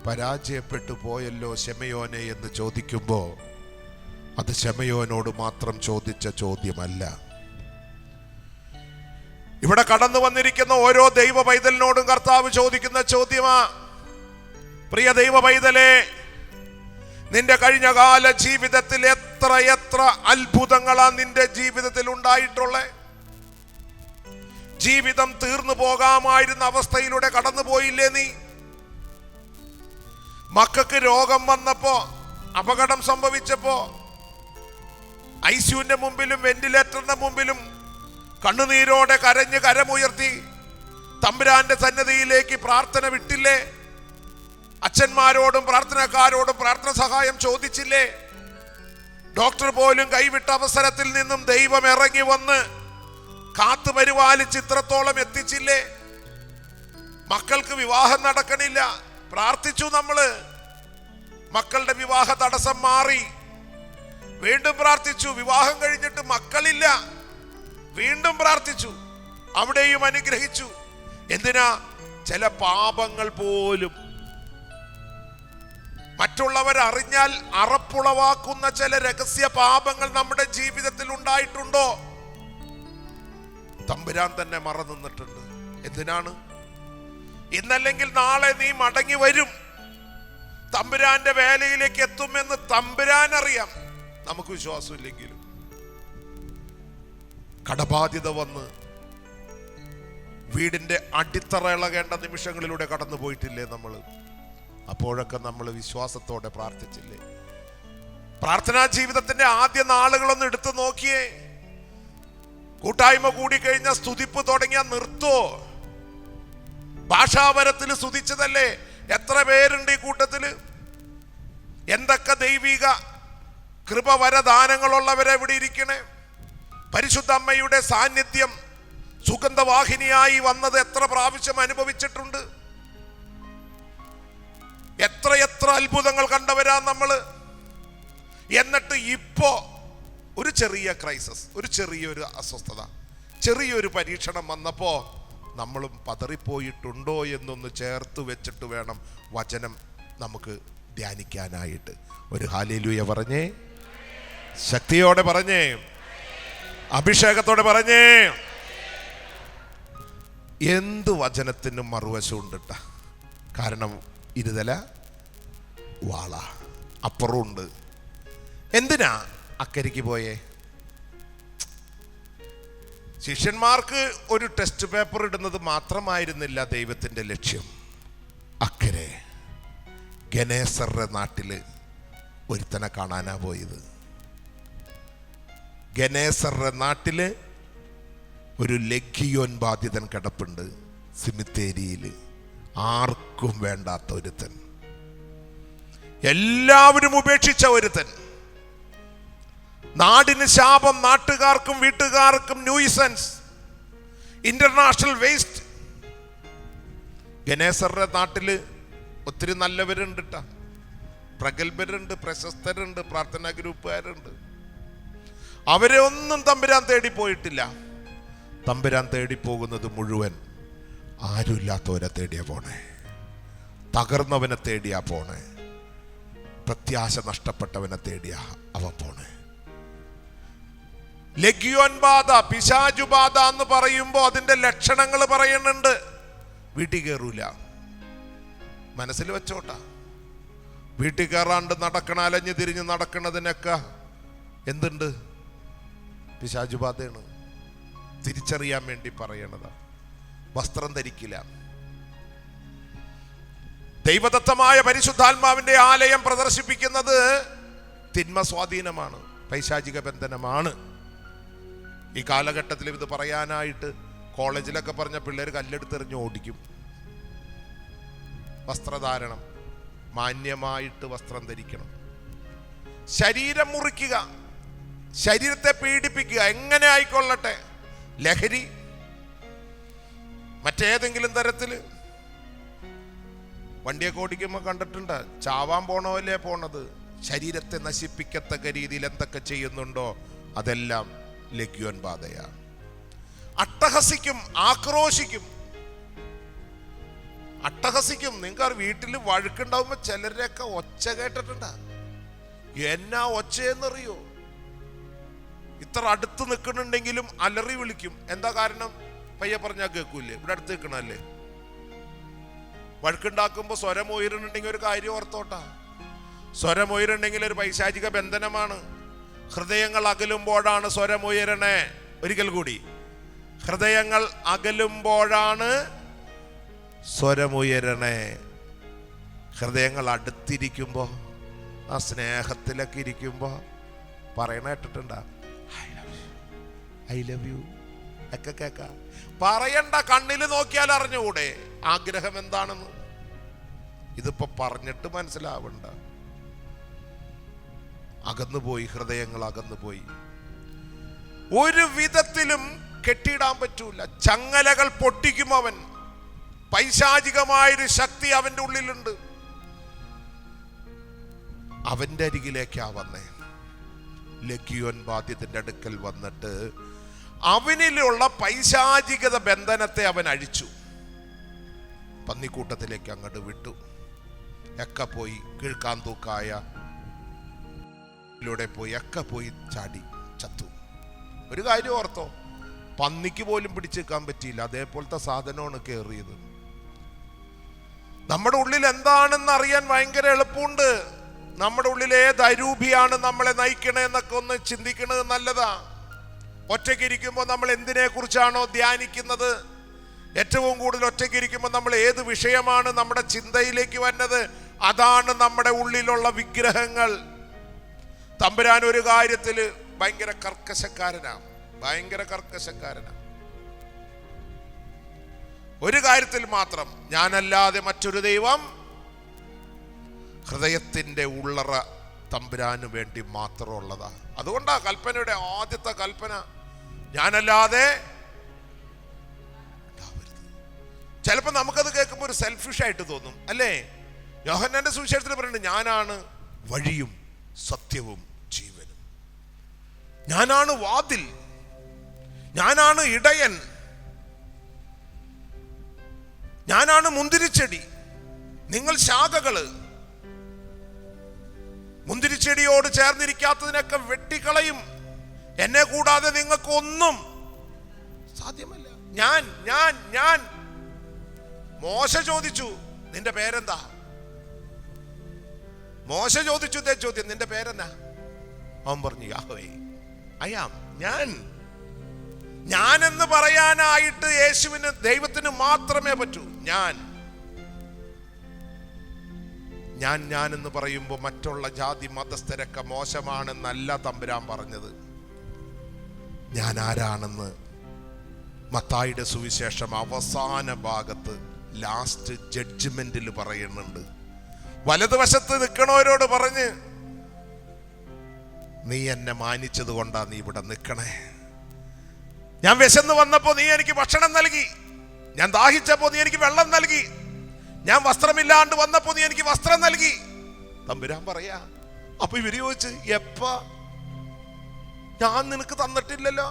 പരാജയപ്പെട്ടു പോയല്ലോ ശെമയോനെ എന്ന് ചോദിക്കുമ്പോ അത് ശെമയോനോട് മാത്രം ചോദിച്ച ചോദ്യമല്ല. ഇവിടെ കടന്നു വന്നിരിക്കുന്ന ഓരോ ദൈവ പൈതലിനോടും കർത്താവ് ചോദിക്കുന്ന ചോദ്യമാ, പ്രിയ ദൈവ പൈതലേ, നിന്റെ കഴിഞ്ഞകാല ജീവിതത്തിൽ എത്ര അത്ഭുതങ്ങളാ നിന്റെ ജീവിതത്തിൽ ഉണ്ടായിട്ടുള്ളേ? ജീവിതം തീർന്നു പോകാമായിരുന്ന അവസ്ഥയിലൂടെ കടന്നുപോയില്ലേ നീ? മക്കൾക്ക് രോഗം വന്നപ്പോ, അപകടം സംഭവിച്ചപ്പോ ICUവിന്റെ മുമ്പിലും വെന്റിലേറ്ററിന്റെ മുമ്പിലും കണ്ണുനീരോടെ കരഞ്ഞ് കരമുയർത്തി തമ്പുരാന്റെ സന്നിധിയിലേക്ക് പ്രാർത്ഥന വിട്ടില്ലേ? അച്ഛന്മാരോടും പ്രാർത്ഥനക്കാരോടും പ്രാർത്ഥന സഹായം ചോദിച്ചില്ലേ? ഡോക്ടർ പോലും കൈവിട്ട അവസരത്തിൽ നിന്നും ദൈവം ഇറങ്ങി വന്ന് കാത്തു പരിപാലിച്ച് ഇത്രത്തോളം എത്തിച്ചില്ലേ? മക്കൾക്ക് വിവാഹം നടക്കണില്ല, പ്രാർത്ഥിച്ചു നമ്മള്, മക്കളുടെ വിവാഹ തടസ്സം മാറി. വീണ്ടും പ്രാർത്ഥിച്ചു, വിവാഹം കഴിഞ്ഞിട്ട് മക്കളില്ല, വീണ്ടും പ്രാർത്ഥിച്ചു, അവിടെയും അനുഗ്രഹിച്ചു. എന്തിനാ? ചില പാപങ്ങൾ പോലും മറ്റുള്ളവരറിഞ്ഞാൽ അറപ്പുളവാക്കുന്ന ചില രഹസ്യ പാപങ്ങൾ നമ്മുടെ ജീവിതത്തിൽ ഉണ്ടായിട്ടുണ്ടോ? തമ്പുരാൻ തന്നെ മറന്നു നിന്നിട്ടുണ്ട്. എന്തിനാണ്? ഇന്നല്ലെങ്കിൽ നാളെ നീ മടങ്ങി വരും, തമ്പുരാന്റെ വേലയിലേക്ക് എത്തുമെന്ന് തമ്പുരാൻ അറിയാം. നമുക്ക് വിശ്വാസമില്ലെങ്കിലും കടബാധ്യത വന്ന് വീടിന്റെ അടിത്തറ ഇളകേണ്ട നിമിഷങ്ങളിലൂടെ കടന്നു പോയിട്ടില്ലേ നമ്മൾ? അപ്പോഴൊക്കെ നമ്മൾ വിശ്വാസത്തോടെ പ്രാർത്ഥിച്ചില്ലേ? പ്രാർത്ഥനാ ജീവിതത്തിന്റെ ആദ്യ നാളുകളൊന്ന് എടുത്തു നോക്കിയേ. കൂട്ടായ്മ കൂടിക്കഴിഞ്ഞ സ്തുതിപ്പ് തുടങ്ങിയ നിർത്തോ? ഭാഷാപരത്തിൽ സ്തുതിച്ചതല്ലേ? എത്ര പേരുണ്ട് ഈ കൂട്ടത്തില്? എന്തൊക്കെ ദൈവിക കൃപവരദാനങ്ങളുള്ളവരെ ഇവിടെ ഇരിക്കണേ. പരിശുദ്ധ അമ്മയുടെ സാന്നിധ്യം സുഗന്ധവാഹിനിയായി വന്നത് എത്ര പ്രാവശ്യം അനുഭവിച്ചിട്ടുണ്ട്? എത്ര അത്ഭുതങ്ങൾ കണ്ടവരാ നമ്മള്. എന്നിട്ട് ഇപ്പോ ഒരു ചെറിയ ക്രൈസിസ്, ഒരു ചെറിയൊരു അസ്വസ്ഥത, ചെറിയൊരു പരീക്ഷണം വന്നപ്പോ നമ്മളും പതറിപ്പോയിട്ടുണ്ടോ എന്നൊന്ന് ചേർത്ത് വെച്ചിട്ട് വേണം വചനം നമുക്ക് ധ്യാനിക്കാനായിട്ട്. ഒരു ഹല്ലേലൂയ പറഞ്ഞേ, ശക്തിയോടെ പറഞ്ഞേ, അഭിഷേകത്തോടെ പറഞ്ഞേ. എന്ത് വചനത്തിനും മറുവശം ഉണ്ടിട്ട. കാരണം ഇരുതല വാള അപ്പുറമുണ്ട്. എന്തിനാ അക്കരിക്ക് പോയേ? ശിഷ്യന്മാർക്ക് ഒരു ടെസ്റ്റ് പേപ്പർ ഇടുന്നത് മാത്രമായിരുന്നില്ല ദൈവത്തിന്റെ ലക്ഷ്യം. അക്കരെ ഗനേസറുടെ നാട്ടില് ഒരുത്തനെ കാണാനാ പോയത്. ഗനേസറുടെ നാട്ടില് ഒരു ലഗ്ഗിയോൻ ബാധിതൻ കിടപ്പുണ്ട് സിമിത്തേരിയില്. ആർക്കും വേണ്ടാത്ത ഒരുത്തൻ, എല്ലാവരും ഉപേക്ഷിച്ച ഒരുത്തൻ, നാടിന് ശാപം, നാട്ടുകാർക്കും വീട്ടുകാർക്കും ന്യൂയിസൻസ്, ഇന്റർനാഷണൽ വേസ്റ്റ്. ഗനേസറുടെ നാട്ടില് ഒത്തിരി നല്ലവരുണ്ട് ട്ടാ, പ്രഗത്ഭരുണ്ട്, പ്രശസ്തരുണ്ട്, പ്രാർത്ഥനാ ഗ്രൂപ്പുകാരുണ്ട്. അവരെ ഒന്നും തമ്പുരാൻ തേടി പോയിട്ടില്ല. തമ്പുരാൻ തേടിപ്പോകുന്നത് മുഴുവൻ ആരുമില്ലാത്തവരെ തേടിയാ പോണേ, തകർന്നവനെ തേടിയാ പോണേ, പ്രത്യാശ നഷ്ടപ്പെട്ടവനെ തേടിയാ അവൻ പോണേ. ലഗ്ഗിയോൻ ബാധ, പിശാചു ബാധ എന്ന് പറയുമ്പോൾ അതിന്റെ ലക്ഷണങ്ങൾ പറയുന്നുണ്ട്. വീട്ടിൽ കയറൂല, മനസ്സിൽ വെച്ചോട്ടാ. വീട്ടിൽ കയറാണ്ട് നടക്കണ, അലഞ്ഞു തിരിഞ്ഞ് നടക്കണതിനൊക്കെ എന്തുണ്ട്? പിശാചു ബാധയാണ്. തിരിച്ചറിയാൻ വേണ്ടി പറയണതാ. വസ്ത്രം ധരിക്കില്ല. ദൈവദത്തമായ പരിശുദ്ധാത്മാവിന്റെ ആലയം പ്രദർശിപ്പിക്കുന്നത് തിന്മ സ്വാധീനമാണ്, പൈശാചിക ബന്ധനമാണ്. ഈ കാലഘട്ടത്തിൽ ഇത് പറയാനായിട്ട് കോളേജിലൊക്കെ പറഞ്ഞ പിള്ളേർ കല്ലെടുത്തെറിഞ്ഞ് ഓടിക്കും. വസ്ത്രധാരണം, മാന്യമായിട്ട് വസ്ത്രം ധരിക്കണം. ശരീരം മുറിക്കുക, ശരീരത്തെ പീഡിപ്പിക്കുക, എങ്ങനെ ആയിക്കൊള്ളട്ടെ. ലഹരി, മറ്റേതെങ്കിലും തരത്തില്. വണ്ടിയൊക്കെ ഓടിക്കുമ്പോൾ കണ്ടിട്ടുണ്ട്, ചാവാൻ പോണവല്ലേ പോണത്, ശരീരത്തെ നശിപ്പിക്കത്തക്ക രീതിയിൽ എന്തൊക്കെ ചെയ്യുന്നുണ്ടോ അതെല്ലാം ലഗ്യോൻ ബാധയാണ്. അട്ടഹസിക്കും, ആക്രോശിക്കും. നിങ്ങൾക്ക് വീട്ടിൽ വഴക്കുണ്ടാവുമ്പോ ചിലരൊക്കെ ഒച്ച കേട്ടിട്ടുണ്ടാ. എന്നാ ഒച്ചയെന്നറിയോ? ഇത്ര അടുത്ത് നിൽക്കുന്നുണ്ടെങ്കിലും അലറി വിളിക്കും. എന്താ കാരണം? പയ്യെ പറഞ്ഞാൽ കേൾക്കൂലേ? ഇവിടെ അടുത്ത് നിൽക്കണല്ലേ. വഴക്കുണ്ടാക്കുമ്പോ സ്വരം ഉയരുന്നുണ്ടെങ്കിൽ ഒരു കാര്യം ഓർത്തോട്ടാ, സ്വരം ഉയരുണ്ടെങ്കിൽ ഒരു പൈശാചിക ബന്ധനമാണ്. ഹൃദയങ്ങൾ അകലുമ്പോഴാണ് സ്വരം ഉയരണേ. ഒരിക്കൽ കൂടി, ഹൃദയങ്ങൾ അകലുമ്പോഴാണ് സ്വരമുയരണേ. ഹൃദയങ്ങൾ അടുത്തിരിക്കുമ്പോ, ആ സ്നേഹത്തിലൊക്കെ ഇരിക്കുമ്പോ പറയണ കേട്ടിട്ടുണ്ടാ, ഐ ലവ് യു ഒക്കെ കേൾക്കാം. പറയണ്ട, കണ്ണിൽ നോക്കിയാൽ അറിഞ്ഞുകൂടെ ആഗ്രഹം എന്താണെന്ന്? ഇതിപ്പോ പറഞ്ഞിട്ട് മനസ്സിലാവണ്ട. അകന്നുപോയി, ഹൃദയങ്ങൾ അകന്നുപോയി. ഒരു വിധത്തിലും കെട്ടിയിടാൻ പറ്റൂല. ചങ്ങലകൾ പൊട്ടിക്കും അവൻ. പൈശാചികമായൊരു ശക്തി അവന്റെ ഉള്ളിലുണ്ട്. അവന്റെ അരികിലേക്കാ വന്നേ. ലഗ്യോൻ ബാധ്യത്തിന്റെ അടുക്കൽ വന്നിട്ട് അവനിലുള്ള പൈശാചികത ബന്ധനത്തെ അവൻ അഴിച്ചു. പന്നിക്കൂട്ടത്തിലേക്ക് അങ്ങോട്ട് വിട്ടു. ഒക്കെ പോയി കീഴ്ക്കാൻ തൂക്കായ പോയി ഒക്കെ പോയി ചാടി ചത്തു. ഒരു കാര്യം ഓർത്തോ, പന്നിക്ക് പോലും പിടിച്ചേക്കാൻ പറ്റിയില്ല. അതേപോലത്തെ സാധനമാണ് കയറിയത്. നമ്മുടെ ഉള്ളിൽ എന്താണെന്ന് അറിയാൻ ഭയങ്കര എളുപ്പമുണ്ട്. നമ്മുടെ ഉള്ളിൽ ഏത് അരൂപിയാണ് നമ്മളെ നയിക്കണേ എന്നൊക്കെ ഒന്ന് ചിന്തിക്കുന്നത് നല്ലതാ. ഒറ്റയ്ക്ക് ഇരിക്കുമ്പോൾ നമ്മൾ എന്തിനെ കുറിച്ചാണോ ധ്യാനിക്കുന്നത്, ഏറ്റവും കൂടുതൽ ഒറ്റയ്ക്ക് ഇരിക്കുമ്പോൾ നമ്മൾ ഏത് വിഷയമാണ് നമ്മുടെ ചിന്തയിലേക്ക് വരുന്നത്, അതാണ് നമ്മുടെ ഉള്ളിലുള്ള വിഗ്രഹങ്ങൾ. തമ്പുരാൻ ഒരു കാര്യത്തിൽ ഭയങ്കര കർക്കശക്കാരനാണ്. ഒരു കാര്യത്തിൽ മാത്രം, ഞാനല്ലാതെ മറ്റൊരു ദൈവം. ഹൃദയത്തിന്റെ ഉള്ളറ തമ്പുരാന് വേണ്ടി മാത്രമുള്ളതാ. അതുകൊണ്ടാ കൽപ്പനയുടെ ആദ്യത്തെ കൽപ്പന, ഞാനല്ലാതെ. ചിലപ്പോൾ നമുക്കത് കേൾക്കുമ്പോൾ ഒരു സെൽഫിഷ് ആയിട്ട് തോന്നും, അല്ലേ? യോഹന്നാന്റെ സുവിശേഷത്തിൽ പറയുന്നുണ്ട്, ഞാനാണ് വഴിയും സത്യവും ജീവനും, ഞാനാണ് വാതിൽ, ഞാനാണ് ഇടയൻ, ഞാനാണ് മുന്തിരിച്ചെടി, നിങ്ങൾ ശാഖകള്. മുന്തിരിച്ചെടിയോട് ചേർന്നിരിക്കാത്തതിനൊക്കെ വെട്ടിക്കളയും. എന്നെ കൂടാതെ നിങ്ങൾക്ക് ഒന്നും സാധ്യമല്ല. ഞാൻ മോശ ചോദിച്ചു, നിന്റെ പേരെന്താ? മോശ ചോദിച്ചു ഇതേ ചോദ്യം, നിന്റെ പേരെന്നാ? അവൻ പറഞ്ഞു, യാഹ്വേ, അയാം. ഞാൻ എന്ന് പറയാനായിട്ട് യേശുവിന്, ദൈവത്തിന് മാത്രമേ പറ്റൂ. ഞാൻ എന്ന് പറയുമ്പോൾ മറ്റുള്ള ജാതി മതസ്ഥരൊക്കെ മോശമാണെന്നല്ല തമ്പുരാൻ പറഞ്ഞത്. ഞാൻ ആരാണെന്ന് മത്തായിയുടെ സുവിശേഷം അവസാന ഭാഗത്ത് ലാസ്റ്റ് ജഡ്ജ്മെന്റിൽ പറയുന്നുണ്ട്. വലതുവശത്ത് നിൽക്കണവരോട് പറഞ്ഞ്, നീ എന്നെ മാനിച്ചത് കൊണ്ടാ നീ ഇവിടെ നിൽക്കണേ. ഞാൻ വിശന്ന് വന്നപ്പോ നീ എനിക്ക് ഭക്ഷണം നൽകി, ഞാൻ ദാഹിച്ചപ്പോ നീ എനിക്ക് വെള്ളം നൽകി, ഞാൻ വസ്ത്രമില്ലാണ്ട് വന്നപ്പോ നീ എനിക്ക് വസ്ത്രം നൽകി. തമ്പുരാൻ പറയാ. അപ്പൊ ഇവര് ചോദിച്ച്, എപ്പാ? ഞാൻ നിനക്ക് തന്നിട്ടില്ലല്ലോ.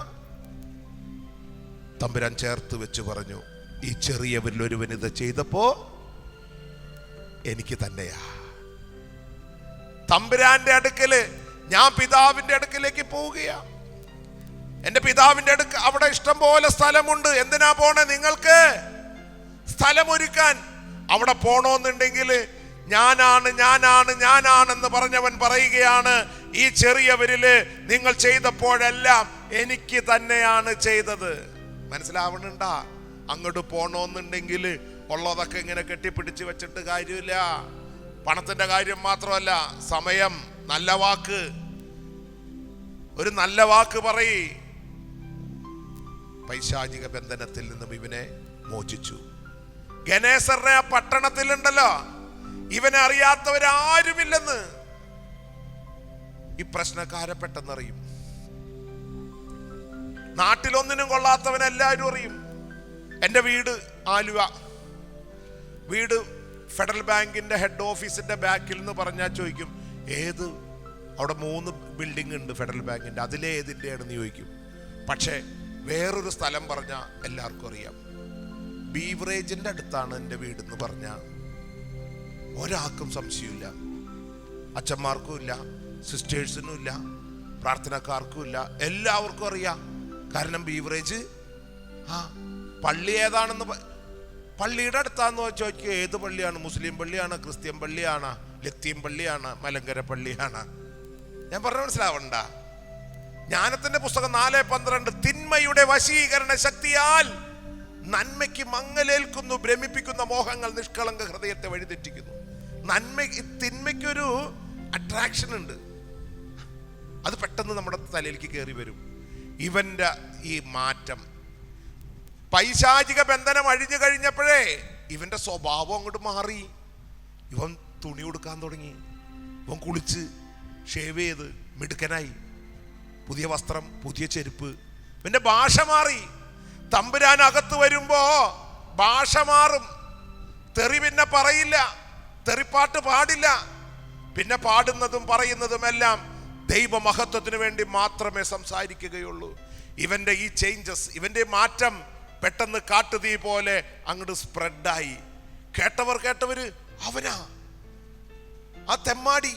തമ്പുരാൻ ചേർത്ത് വെച്ച് പറഞ്ഞു, ഈ ചെറിയവരിൽ ഒരുവൻ ഇത് ചെയ്തപ്പോ എനിക്ക് തന്നെയാ. തമ്പുരാന്റെ അടുക്കല് ഞാൻ പിതാവിന്റെ അടുക്കലേക്ക് പോവുകയാ. എന്റെ പിതാവിന്റെ അടുക്ക് അവിടെ ഇഷ്ടം പോലെ സ്ഥലമുണ്ട്. എന്തിനാ പോണേ? നിങ്ങൾക്ക് സ്ഥലമൊരുക്കാൻ. അവിടെ പോണോന്നുണ്ടെങ്കിൽ ഞാനാണെന്ന് പറഞ്ഞവൻ പറയുകയാണ്, ഈ ചെറിയവരില് നിങ്ങൾ ചെയ്തപ്പോഴെല്ലാം എനിക്ക് തന്നെയാണ് ചെയ്തത്. മനസ്സിലാവണുണ്ടാ? അങ്ങോട്ട് പോണോന്നുണ്ടെങ്കിൽ ഉള്ളതൊക്കെ ഇങ്ങനെ കെട്ടിപ്പിടിച്ച് വെച്ചിട്ട് കാര്യമില്ല. പണത്തിന്റെ കാര്യം മാത്രമല്ല, സമയം, നല്ല വാക്ക്, ഒരു നല്ല വാക്ക് പറയ്. പൈശാചിക ബന്ധനത്തിൽ നിന്നും ഇവനെ മോചിച്ചു. ഗനേസറിനെ ആ പട്ടണത്തിലുണ്ടല്ലോ, ഇവനെ അറിയാത്തവരാരുമില്ലെന്ന് ഈ പ്രശ്നക്കാരെ പെട്ടെന്നറിയും. നാട്ടിലൊന്നിനും കൊള്ളാത്തവനെല്ലാവരും അറിയും. എൻ്റെ വീട് ആലുവ, വീട് ഫെഡറൽ ബാങ്കിന്റെ ഹെഡ് ഓഫീസിന്റെ ബാക്കിൽ നിന്ന് പറഞ്ഞാൽ ചോദിക്കും, ഏത് അവിടെ 3 ബിൽഡിംഗ് ഉണ്ട് ഫെഡറൽ ബാങ്കിൻ്റെ, അതിലെ ഏതിൻ്റെയാണെന്ന് ചോദിക്കും. പക്ഷേ വേറൊരു സ്ഥലം പറഞ്ഞാൽ എല്ലാവർക്കും അറിയാം. ബീവറേജിൻ്റെ അടുത്താണ് എൻ്റെ വീടെന്ന് പറഞ്ഞാൽ ഒരാൾക്കും സംശയമില്ല. അച്ഛന്മാർക്കും ഇല്ല, സിസ്റ്റേഴ്സിനും ഇല്ല, പ്രാർത്ഥനക്കാർക്കും ഇല്ല, എല്ലാവർക്കും അറിയാം. കാരണം ബീവറേജ് പള്ളി ഏതാണെന്ന് പള്ളിയുടെ അടുത്താന്ന് ചോദിക്കുക. ഏത് പള്ളിയാണ്? മുസ്ലിം പള്ളിയാണ്, ക്രിസ്ത്യൻ പള്ളിയാണ്, ലത്തീൻ പള്ളിയാണ്, മലങ്കര പള്ളിയാണ്? ഞാൻ പറഞ്ഞ മനസ്സിലാവണ്ട? ജ്ഞാനത്തിന്റെ പുസ്തകം 4:12 തിന്മയുടെ വശീകരണ ശക്തിയാൽ നന്മയ്ക്ക് മങ്ങലേൽക്കുന്നു, ഭ്രമിപ്പിക്കുന്ന മോഹങ്ങൾ നിഷ്കളങ്ക ഹൃദയത്തെ വഴിതെറ്റിക്കുന്നു. തിന്മയ്ക്കൊരു അട്രാക്ഷൻ ഉണ്ട്, അത് പെട്ടെന്ന് നമ്മുടെ തലയിലേക്ക് കയറി വരും. ഇവന്റെ ഈ മാറ്റം, പൈശാചിക ബന്ധനം അഴിഞ്ഞു കഴിഞ്ഞപ്പോഴേ ഇവന്റെ സ്വഭാവം അങ്ങോട്ട് മാറി. ഇവൻ തുണി കൊടുക്കാൻ തുടങ്ങി, ഇവൻ കുളിച്ച് ഷേവ് ചെയ്ത് മിടുക്കനായി, പുതിയ വസ്ത്രം, പുതിയ ചെരുപ്പ്. ഇവന്റെ ഭാഷ മാറി. തമ്പുരാൻ അകത്ത് വരുമ്പോ ഭാഷ മാറും. തെറി പിന്നെ പറയില്ല, തെറിപ്പാട്ട് പാടില്ല. പിന്നെ പാടുന്നതും പറയുന്നതും എല്ലാം ദൈവമഹത്വത്തിന് വേണ്ടി മാത്രമേ സംസാരിക്കുകയുള്ളൂ. ഇവന്റെ ഈ ചേഞ്ചസ്, ഇവന്റെ മാറ്റം പെട്ടെന്ന് കാട്ടുതീ പോലെ അങ്ങോട്ട് സ്പ്രെഡായി. കേട്ടവര് അവനാ, ആ തെമ്മാടി,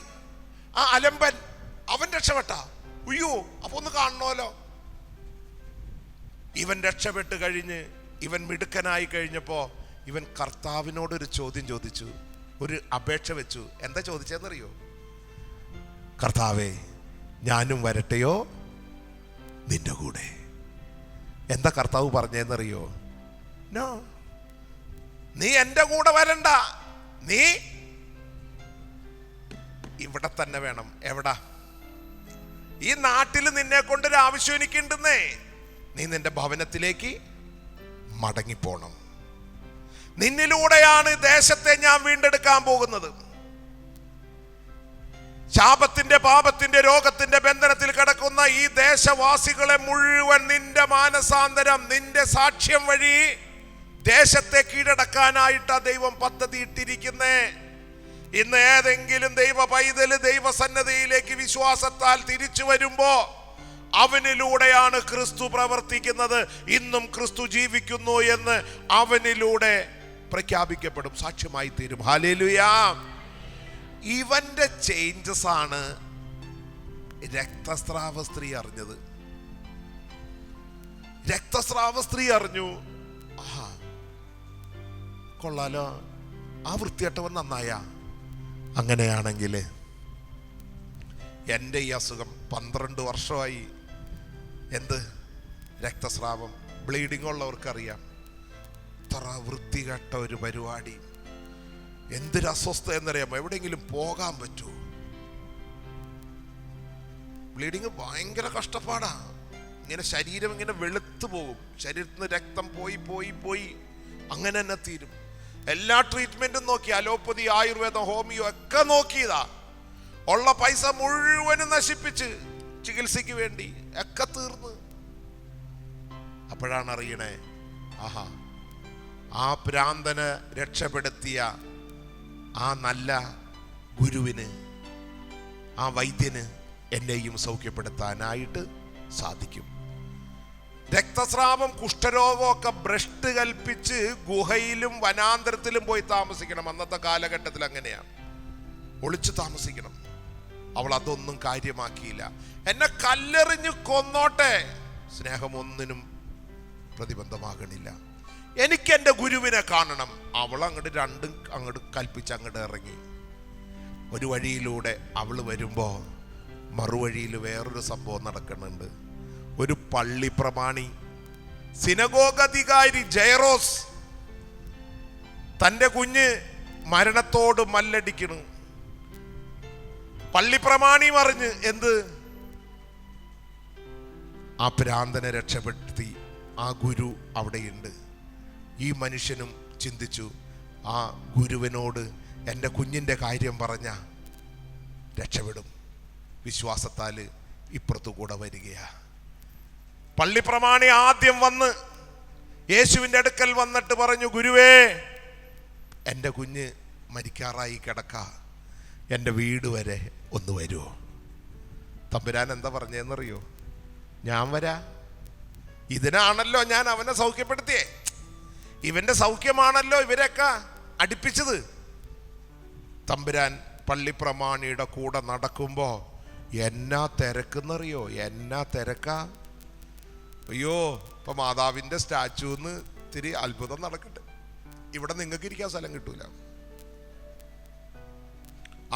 ആ അലമ്പൻ, അവൻ രക്ഷപ്പെട്ട, ഉയ്യോ അപ്പൊ ഒന്ന് കാണണമല്ലോ. ഇവൻ രക്ഷപ്പെട്ട് കഴിഞ്ഞ് ഇവൻ മിടുക്കനായി കഴിഞ്ഞപ്പോ ഇവൻ കർത്താവിനോടൊരു ചോദ്യം ചോദിച്ചു, ഒരു അപേക്ഷ വെച്ചു. എന്താ ചോദിച്ചതെന്നറിയോ? കർത്താവേ, ഞാനും വരട്ടെയോ നിന്റെ കൂടെ? എന്താ കർത്താവ് പറഞ്ഞതെന്നറിയോ? നോ, നീ എൻ്റെ കൂടെ വരണ്ട, നീ ഇവിടെ തന്നെ വേണം. എവിടാ? ഈ നാട്ടിൽ നിന്നെ കൊണ്ടൊരു ആവശ്യം എനിക്കുണ്ടെന്നേ. നീ നിന്റെ ഭവനത്തിലേക്ക് മടങ്ങിപ്പോണം. നിന്നിലൂടെയാണ് ദേശത്തെ ഞാൻ വീണ്ടെടുക്കാൻ പോകുന്നത്. ശാപത്തിന്റെ, പാപത്തിന്റെ, രോഗത്തിന്റെ ബന്ധനത്തിൽ കിടക്കുന്ന ഈ ദേശവാസികളെ മുഴുവൻ നിന്റെ മാനസാന്തരം, നിന്റെ സാക്ഷ്യം വഴി ദേശത്തെ കീഴടക്കാനായിട്ടാ ദൈവം പദ്ധതി ഇട്ടിരിക്കുന്നേ. ഇന്ന് ഏതെങ്കിലും ദൈവ പൈതല് ദൈവസന്നദ്ധിയിലേക്ക് വിശ്വാസത്താൽ തിരിച്ചു വരുമ്പോ അവനിലൂടെയാണ് ക്രിസ്തു പ്രവർത്തിക്കുന്നത്, ഇന്നും ക്രിസ്തു ജീവിക്കുന്നു എന്ന് അവനിലൂടെ പ്രഖ്യാപിക്കപ്പെടും, സാക്ഷ്യമായി തീരും. ഹല്ലേലൂയ. ഇവന്റെ ചേഞ്ചസ് ആണ് രക്തസ്രാവ സ്ത്രീ അറിഞ്ഞത്. രക്തസ്രാവ സ്ത്രീ അറിഞ്ഞു, കൊള്ളാലോ, ആ വൃത്തികെട്ടവൻ നന്നായ. അങ്ങനെയാണെങ്കിൽ എൻ്റെ ഈ അസുഖം 12 വർഷമായി. എന്ത് രക്തസ്രാവം, ബ്ലീഡിംഗ് ഉള്ളവർക്കറിയാം. ഇത്ര വൃത്തികെട്ട ഒരു പരിപാടി, എന്തൊരു അസ്വസ്ഥ എന്നറിയാമോ? എവിടെയെങ്കിലും പോകാൻ പറ്റുമോ? ബ്ലീഡിങ് ഭയങ്കര കഷ്ടപ്പാടാ. ഇങ്ങനെ ശരീരം ഇങ്ങനെ വെളുത്തു പോകും, ശരീരത്തിൽ നിന്ന് രക്തം പോയി പോയി പോയി അങ്ങനെ തന്നെ തീരും. എല്ലാ ട്രീറ്റ്മെന്റും നോക്കി, അലോപ്പതി, ആയുർവേദം, ഹോമിയോ ഒക്കെ നോക്കിയതാ. ഉള്ള പൈസ മുഴുവനും നശിപ്പിച്ച് ചികിത്സയ്ക്ക് വേണ്ടി ഒക്കെ തീർന്ന്. അപ്പോഴാണ് അറിയണേ, ആഹാ, ആ ഭ്രാന്തനെ രക്ഷപ്പെടുത്തിയ ആ നല്ല ഗുരുവിന്, ആ വൈദ്യന് എന്നെയും സൗഖ്യപ്പെടുത്താനായിട്ട് സാധിക്കും. രക്തസ്രാവം, കുഷ്ഠരോഗമൊക്കെ ഭ്രഷ്ട് കൽപ്പിച്ച് ഗുഹയിലും വനാന്തരത്തിലും പോയി താമസിക്കണം. അന്നത്തെ കാലഘട്ടത്തിൽ അങ്ങനെയാണ്, ഒളിച്ചു താമസിക്കണം. അവൾ അതൊന്നും കാര്യമാക്കിയില്ല. എന്നെ കല്ലെറിഞ്ഞ് കൊന്നോട്ടെ, സ്നേഹം ഒന്നിനും പ്രതിബന്ധമാകണില്ല. എനിക്ക് എൻ്റെ ഗുരുവിനെ കാണണം. അവൾ അങ്ങോട്ട് രണ്ടും അങ്ങോട്ട് കൽപ്പിച്ച് അങ്ങോട്ട് ഇറങ്ങി. ഒരു വഴിയിലൂടെ അവൾ വരുമ്പോൾ മറുവഴിയിൽ വേറൊരു സംഭവം നടക്കുന്നുണ്ട്. ഒരു പള്ളി പ്രമാണി, സിനഗോഗ് അധികാരി ജൈറോസ്, തൻ്റെ കുഞ്ഞ് മരണത്തോട് മല്ലടിക്കണു. പള്ളി പ്രമാണി അറിഞ്ഞ് എന്ത്? ആ ഭ്രാന്തനെ രക്ഷപ്പെടുത്തി ആ ഗുരു അവിടെയുണ്ട്. ഈ മനുഷ്യനും ചിന്തിച്ചു, ആ ഗുരുവിനോട് എൻ്റെ കുഞ്ഞിൻ്റെ കാര്യം പറഞ്ഞ രക്ഷപ്പെടും. വിശ്വാസത്താൽ ഇപ്പുറത്തു കൂടെ വരികയാ. പള്ളി പ്രമാണി ആദ്യം വന്ന് യേശുവിൻ്റെ അടുക്കൽ വന്നിട്ട് പറഞ്ഞു, ഗുരുവേ, എൻ്റെ കുഞ്ഞ് മരിക്കാറായി കിടക്ക, എൻ്റെ വീട് വരെ ഒന്ന് വരുമോ? തമ്പുരാൻ എന്താ പറഞ്ഞതെന്നറിയോ? ഞാൻ വരാ. ഇതിനാണല്ലോ ഞാൻ അവനെ സൗഖ്യപ്പെടുത്തിയേ. ഇവന്റെ സൗഖ്യമാണല്ലോ ഇവരൊക്കെ അടുപ്പിച്ചത്. തമ്പുരാൻ പള്ളിപ്രമാണിയുടെ കൂടെ നടക്കുമ്പോ എന്നാ തിരക്കെന്നറിയോ? എന്നാ തിരക്കാ! അയ്യോ, ഇപ്പൊ മാതാവിന്റെ സ്റ്റാച്യൂന്ന് ഇത്തിരി അത്ഭുതം നടക്കട്ടെ. ഇവിടെ നിങ്ങൾക്ക് ഇരിക്കാൻ സ്ഥലം കിട്ടൂല.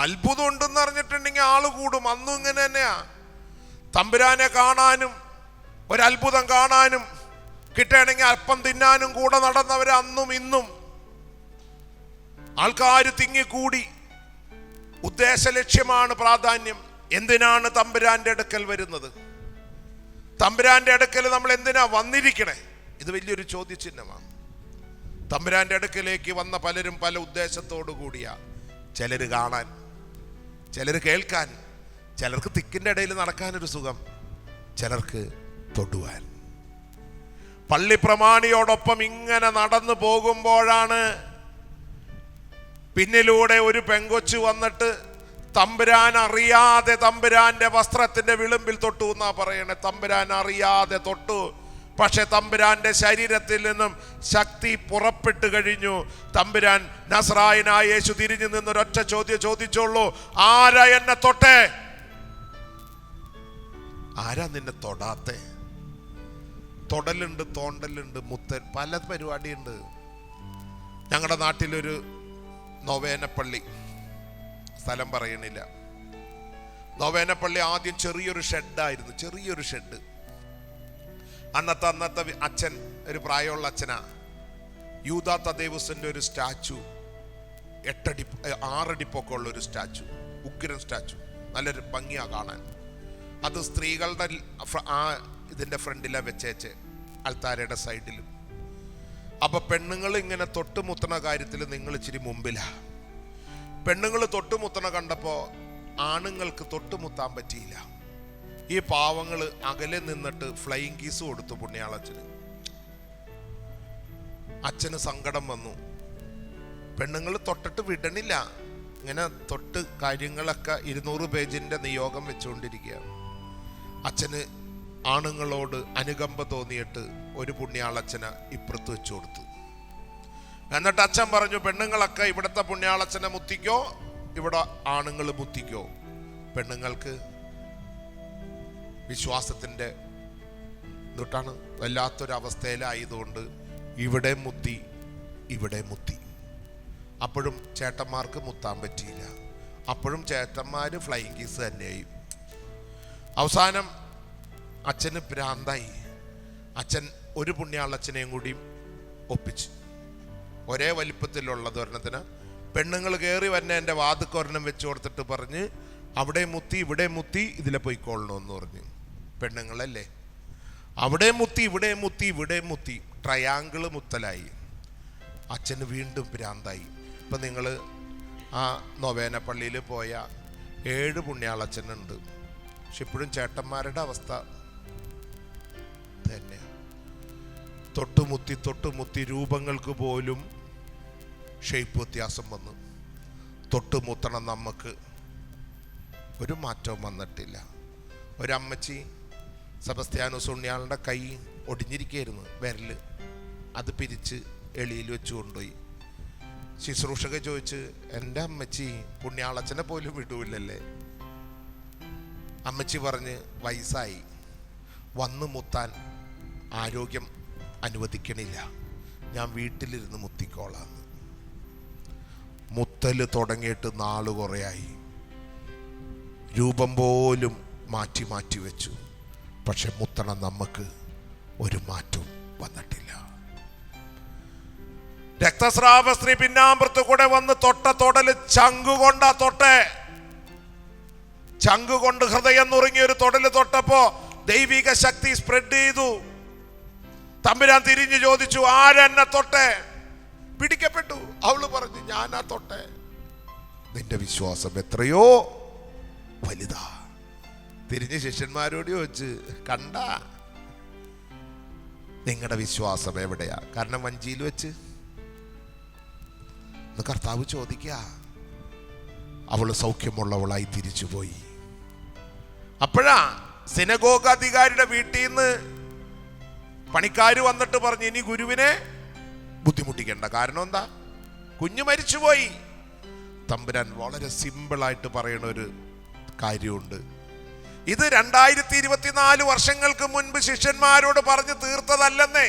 അത്ഭുതം ഉണ്ടെന്ന് അറിഞ്ഞിട്ടുണ്ടെങ്കിൽ ആള് കൂടും. അന്നും ഇങ്ങനെ തന്നെയാ. തമ്പുരാനെ കാണാനും ഒരത്ഭുതം കാണാനും കിട്ടണമെങ്കിൽ അല്പം തിന്നാനും കൂടെ നടന്നവര് അന്നും ഇന്നും ആൾക്കാർ തിങ്ങിക്കൂടി. ഉദ്ദേശ ലക്ഷ്യമാണ് പ്രാധാന്യം. എന്തിനാണ് തമ്പുരാന്റെ അടുക്കൽ വരുന്നത്? തമ്പുരാന്റെ അടുക്കൽ നമ്മൾ എന്തിനാ വന്നിരിക്കണേ? ഇത് വലിയൊരു ചോദ്യചിഹ്നമാണ്. തമ്പുരാന്റെ അടുക്കലേക്ക് വന്ന പലരും പല ഉദ്ദേശത്തോടു കൂടിയാ. ചിലര് കാണാൻ, ചിലര് കേൾക്കാൻ, ചിലർക്ക് തിക്കിന്റെ ഇടയിൽ നടക്കാനൊരു സുഖം, ചിലർക്ക് തൊടുവാൻ. പള്ളി പ്രമാണിയോടൊപ്പം ഇങ്ങനെ നടന്നു പോകുമ്പോഴാണ് പിന്നിലൂടെ ഒരു പെങ്കൊച്ചു വന്നിട്ട് തമ്പുരാൻ അറിയാതെ തമ്പുരാന്റെ വസ്ത്രത്തിന്റെ വിളുമ്പിൽ തൊട്ടു എന്നാ പറയണേ. തമ്പുരാൻ അറിയാതെ തൊട്ടു. പക്ഷെ തമ്പുരാന്റെ ശരീരത്തിൽ നിന്നും ശക്തി പുറപ്പെട്ടു കഴിഞ്ഞു. തമ്പുരാൻ നസ്രായനായ യേശു തിരിഞ്ഞു നിന്നൊരൊറ്റ ചോദ്യം ചോദിച്ചോളൂ, ആരാ എന്നെ തൊട്ടേ? ആരാ നിന്നെ തൊടാത്തെ? തൊടലുണ്ട്, തോണ്ടലുണ്ട്, മുത്തൽ, പല പരിപാടിയുണ്ട്. ഞങ്ങളുടെ നാട്ടിലൊരു നൊവേനപ്പള്ളി, സ്ഥലം പറയണില്ല. നൊവേനപ്പള്ളി ആദ്യം ചെറിയൊരു ഷെഡായിരുന്നു, ചെറിയൊരു ഷെഡ്. അന്നത്തെ അച്ഛൻ ഒരു പ്രായമുള്ള അച്ഛനാ. യൂദാ തദേവുസിന്റെ ഒരു സ്റ്റാച്ചു, 6 അടി പൊക്കമുള്ള ഒരു സ്റ്റാച്ചു, ഉഗ്രൻ സ്റ്റാച്ചു, നല്ലൊരു ഭംഗിയാ കാണാൻ. അത് സ്ത്രീകളുടെ ആ ഇതിന്റെ ഫ്രണ്ടിലാ വെച്ചേച്ച്, അൾത്താരയുടെ സൈഡിലും. അപ്പൊ പെണ്ണുങ്ങൾ ഇങ്ങനെ തൊട്ടുമുത്തണ കാര്യത്തിൽ നിങ്ങൾ ഇച്ചിരി മുമ്പിലാ. പെണ്ണുങ്ങൾ തൊട്ടുമുത്തണ കണ്ടപ്പോ ആണുങ്ങൾക്ക് തൊട്ടുമുത്താൻ പറ്റിയില്ല. ഈ പാവങ്ങള് അകലെ നിന്നിട്ട് ഫ്ലൈയിങ് കീസ് കൊടുത്തു പുണ്യാളച്ചന്. അച്ഛന് സങ്കടം വന്നു. പെണ്ണുങ്ങൾ തൊട്ടിട്ട് വിടണില്ല. ഇങ്ങനെ തൊട്ട് കാര്യങ്ങളൊക്കെ 200 പേജിന്റെ നിയോഗം വെച്ചുകൊണ്ടിരിക്കുകയാണ്. അച്ഛന് ആണുങ്ങളോട് അനുകമ്പ തോന്നിയിട്ട് ഒരു പുണ്യാളച്ചനെ ഇപ്പുറത്ത് വെച്ചു കൊടുത്തു. എന്നിട്ട് അച്ഛൻ പറഞ്ഞു, പെണ്ണുങ്ങളൊക്കെ ഇവിടുത്തെ പുണ്യാളച്ചനെ മുത്തിക്കോ, ഇവിടെ ആണുങ്ങൾ മുത്തിക്കോ. പെണ്ണുങ്ങൾക്ക് വിശ്വാസത്തിന്റെ എന്നിട്ടാണ് വല്ലാത്തൊരവസ്ഥയിലായതുകൊണ്ട് ഇവിടെ മുത്തി, ഇവിടെ മുത്തി. അപ്പോഴും ചേട്ടന്മാർക്ക് മുത്താൻ പറ്റിയില്ല. അപ്പോഴും ചേട്ടന്മാര് ഫ്ലൈയിങ് കീസ് തന്നെയായി. അവസാനം അച്ഛന് ഭ്രാന്തായി. അച്ഛൻ ഒരു പുണ്യാളച്ചനെയും കൂടി ഒപ്പിച്ചു. ഒരേ വലിപ്പത്തിലുള്ളത് ഒരെണ്ണത്തിന്. പെണ്ണുങ്ങൾ കയറി വന്നെ എൻ്റെ വാതുക്കൊരെണ്ണം വെച്ച് കൊടുത്തിട്ട് പറഞ്ഞ്, അവിടെ മുത്തി ഇവിടെ മുത്തി, ഇതിലെ പോയിക്കൊള്ളണമെന്ന് പറഞ്ഞു. പെണ്ണുങ്ങളല്ലേ, അവിടെ മുത്തി ഇവിടെ മുത്തി ഇവിടെ മുത്തി, ട്രയാങ്കിള് മുത്തലായി. അച്ഛന് വീണ്ടും ഭ്രാന്തായി. ഇപ്പം നിങ്ങൾ ആ നൊവേന പള്ളിയിൽ പോയ 7 പുണ്യാളച്ഛനുണ്ട്. പക്ഷെ ഇപ്പോഴും ചേട്ടന്മാരുടെ അവസ്ഥ തന്നെ. തൊട്ടുമുത്തി തൊട്ടുമുത്തി രൂപങ്ങൾക്ക് പോലും ഷേപ്പ് വ്യത്യാസം വന്നു. തൊട്ടുമുത്തണം നമുക്ക് ഒരു മാറ്റവും വന്നിട്ടില്ല. ഒരമ്മച്ചി സെബസ്ത്യാനോസ് ഉണ്ണിയാളുടെ കൈ ഒടിഞ്ഞിരിക്കുകയായിരുന്നു, വിരല്. അത് പിരിച്ച് എളിയിൽ വെച്ച് കൊണ്ടുപോയി. ശുശ്രൂഷക ചോദിച്ച്, എൻ്റെ അമ്മച്ചി പുണ്യാളച്ചനെ പോലും വിടൂലല്ലേ? അമ്മച്ചി പറഞ്ഞ്, വയസ്സായി, വന്ന് മുത്താൻ ആരോഗ്യം അനുവദിക്കണില്ല, ഞാൻ വീട്ടിലിരുന്ന് മുത്തിക്കോളാന്ന്. മുത്തല് തുടങ്ങിയിട്ട് നാള് കുറയായി. രൂപം പോലും മാറ്റി മാറ്റി വെച്ചു. പക്ഷെ മുത്തണം നമുക്ക് ഒരു മാറ്റവും വന്നിട്ടില്ല. രക്തസ്രാവ സ്ത്രീ പിന്നാമ്പുറത്ത് കൂടെ വന്ന് തൊട്ട തൊടല് ചങ്കുകൊണ്ടാ തൊട്ടേ. ചങ്കുകൊണ്ട് ഹൃദയം നുറുങ്ങിയ ഒരു തൊടല് തൊട്ടപ്പോ ദൈവിക ശക്തി സ്പ്രെഡ് ചെയ്തു. തമ്പുരാൻ തിരിഞ്ഞു ചോദിച്ചു, ആരെന്നെ തൊട്ടേ? പിടിക്കപ്പെട്ടു. അവള് പറഞ്ഞു, ഞാനാ തൊട്ടേ. നിന്റെ വിശ്വാസം എത്രയോ വലുതാ. തിരിഞ്ഞ് ശിഷ്യന്മാരോട് ചോദിച്ച്, കണ്ട നിങ്ങളുടെ വിശ്വാസം എവിടെയാ? കാരണം വഞ്ചിയിൽ വെച്ച് കർത്താവ് ചോദിക്കുക, അവൾ സൗഖ്യമുള്ളവളായി തിരിച്ചുപോയി. അപ്പോഴാ സിനഗോഗ് അധികാരിയുടെ വീട്ടിൽ നിന്ന് പണിക്കാർ വന്നിട്ട് പറഞ്ഞു, ഇനി ഗുരുവിനെ ബുദ്ധിമുട്ടിക്കണ്ട. കാരണം എന്താ? കുഞ്ഞ് മരിച്ചുപോയി. തമ്പുരാൻ വളരെ സിമ്പിളായിട്ട് പറയുന്ന ഒരു കാര്യമുണ്ട്. ഇത് 2024 വർഷങ്ങൾക്ക് മുൻപ് ശിഷ്യന്മാരോട് പറഞ്ഞു തീർത്തതല്ലെന്നേ.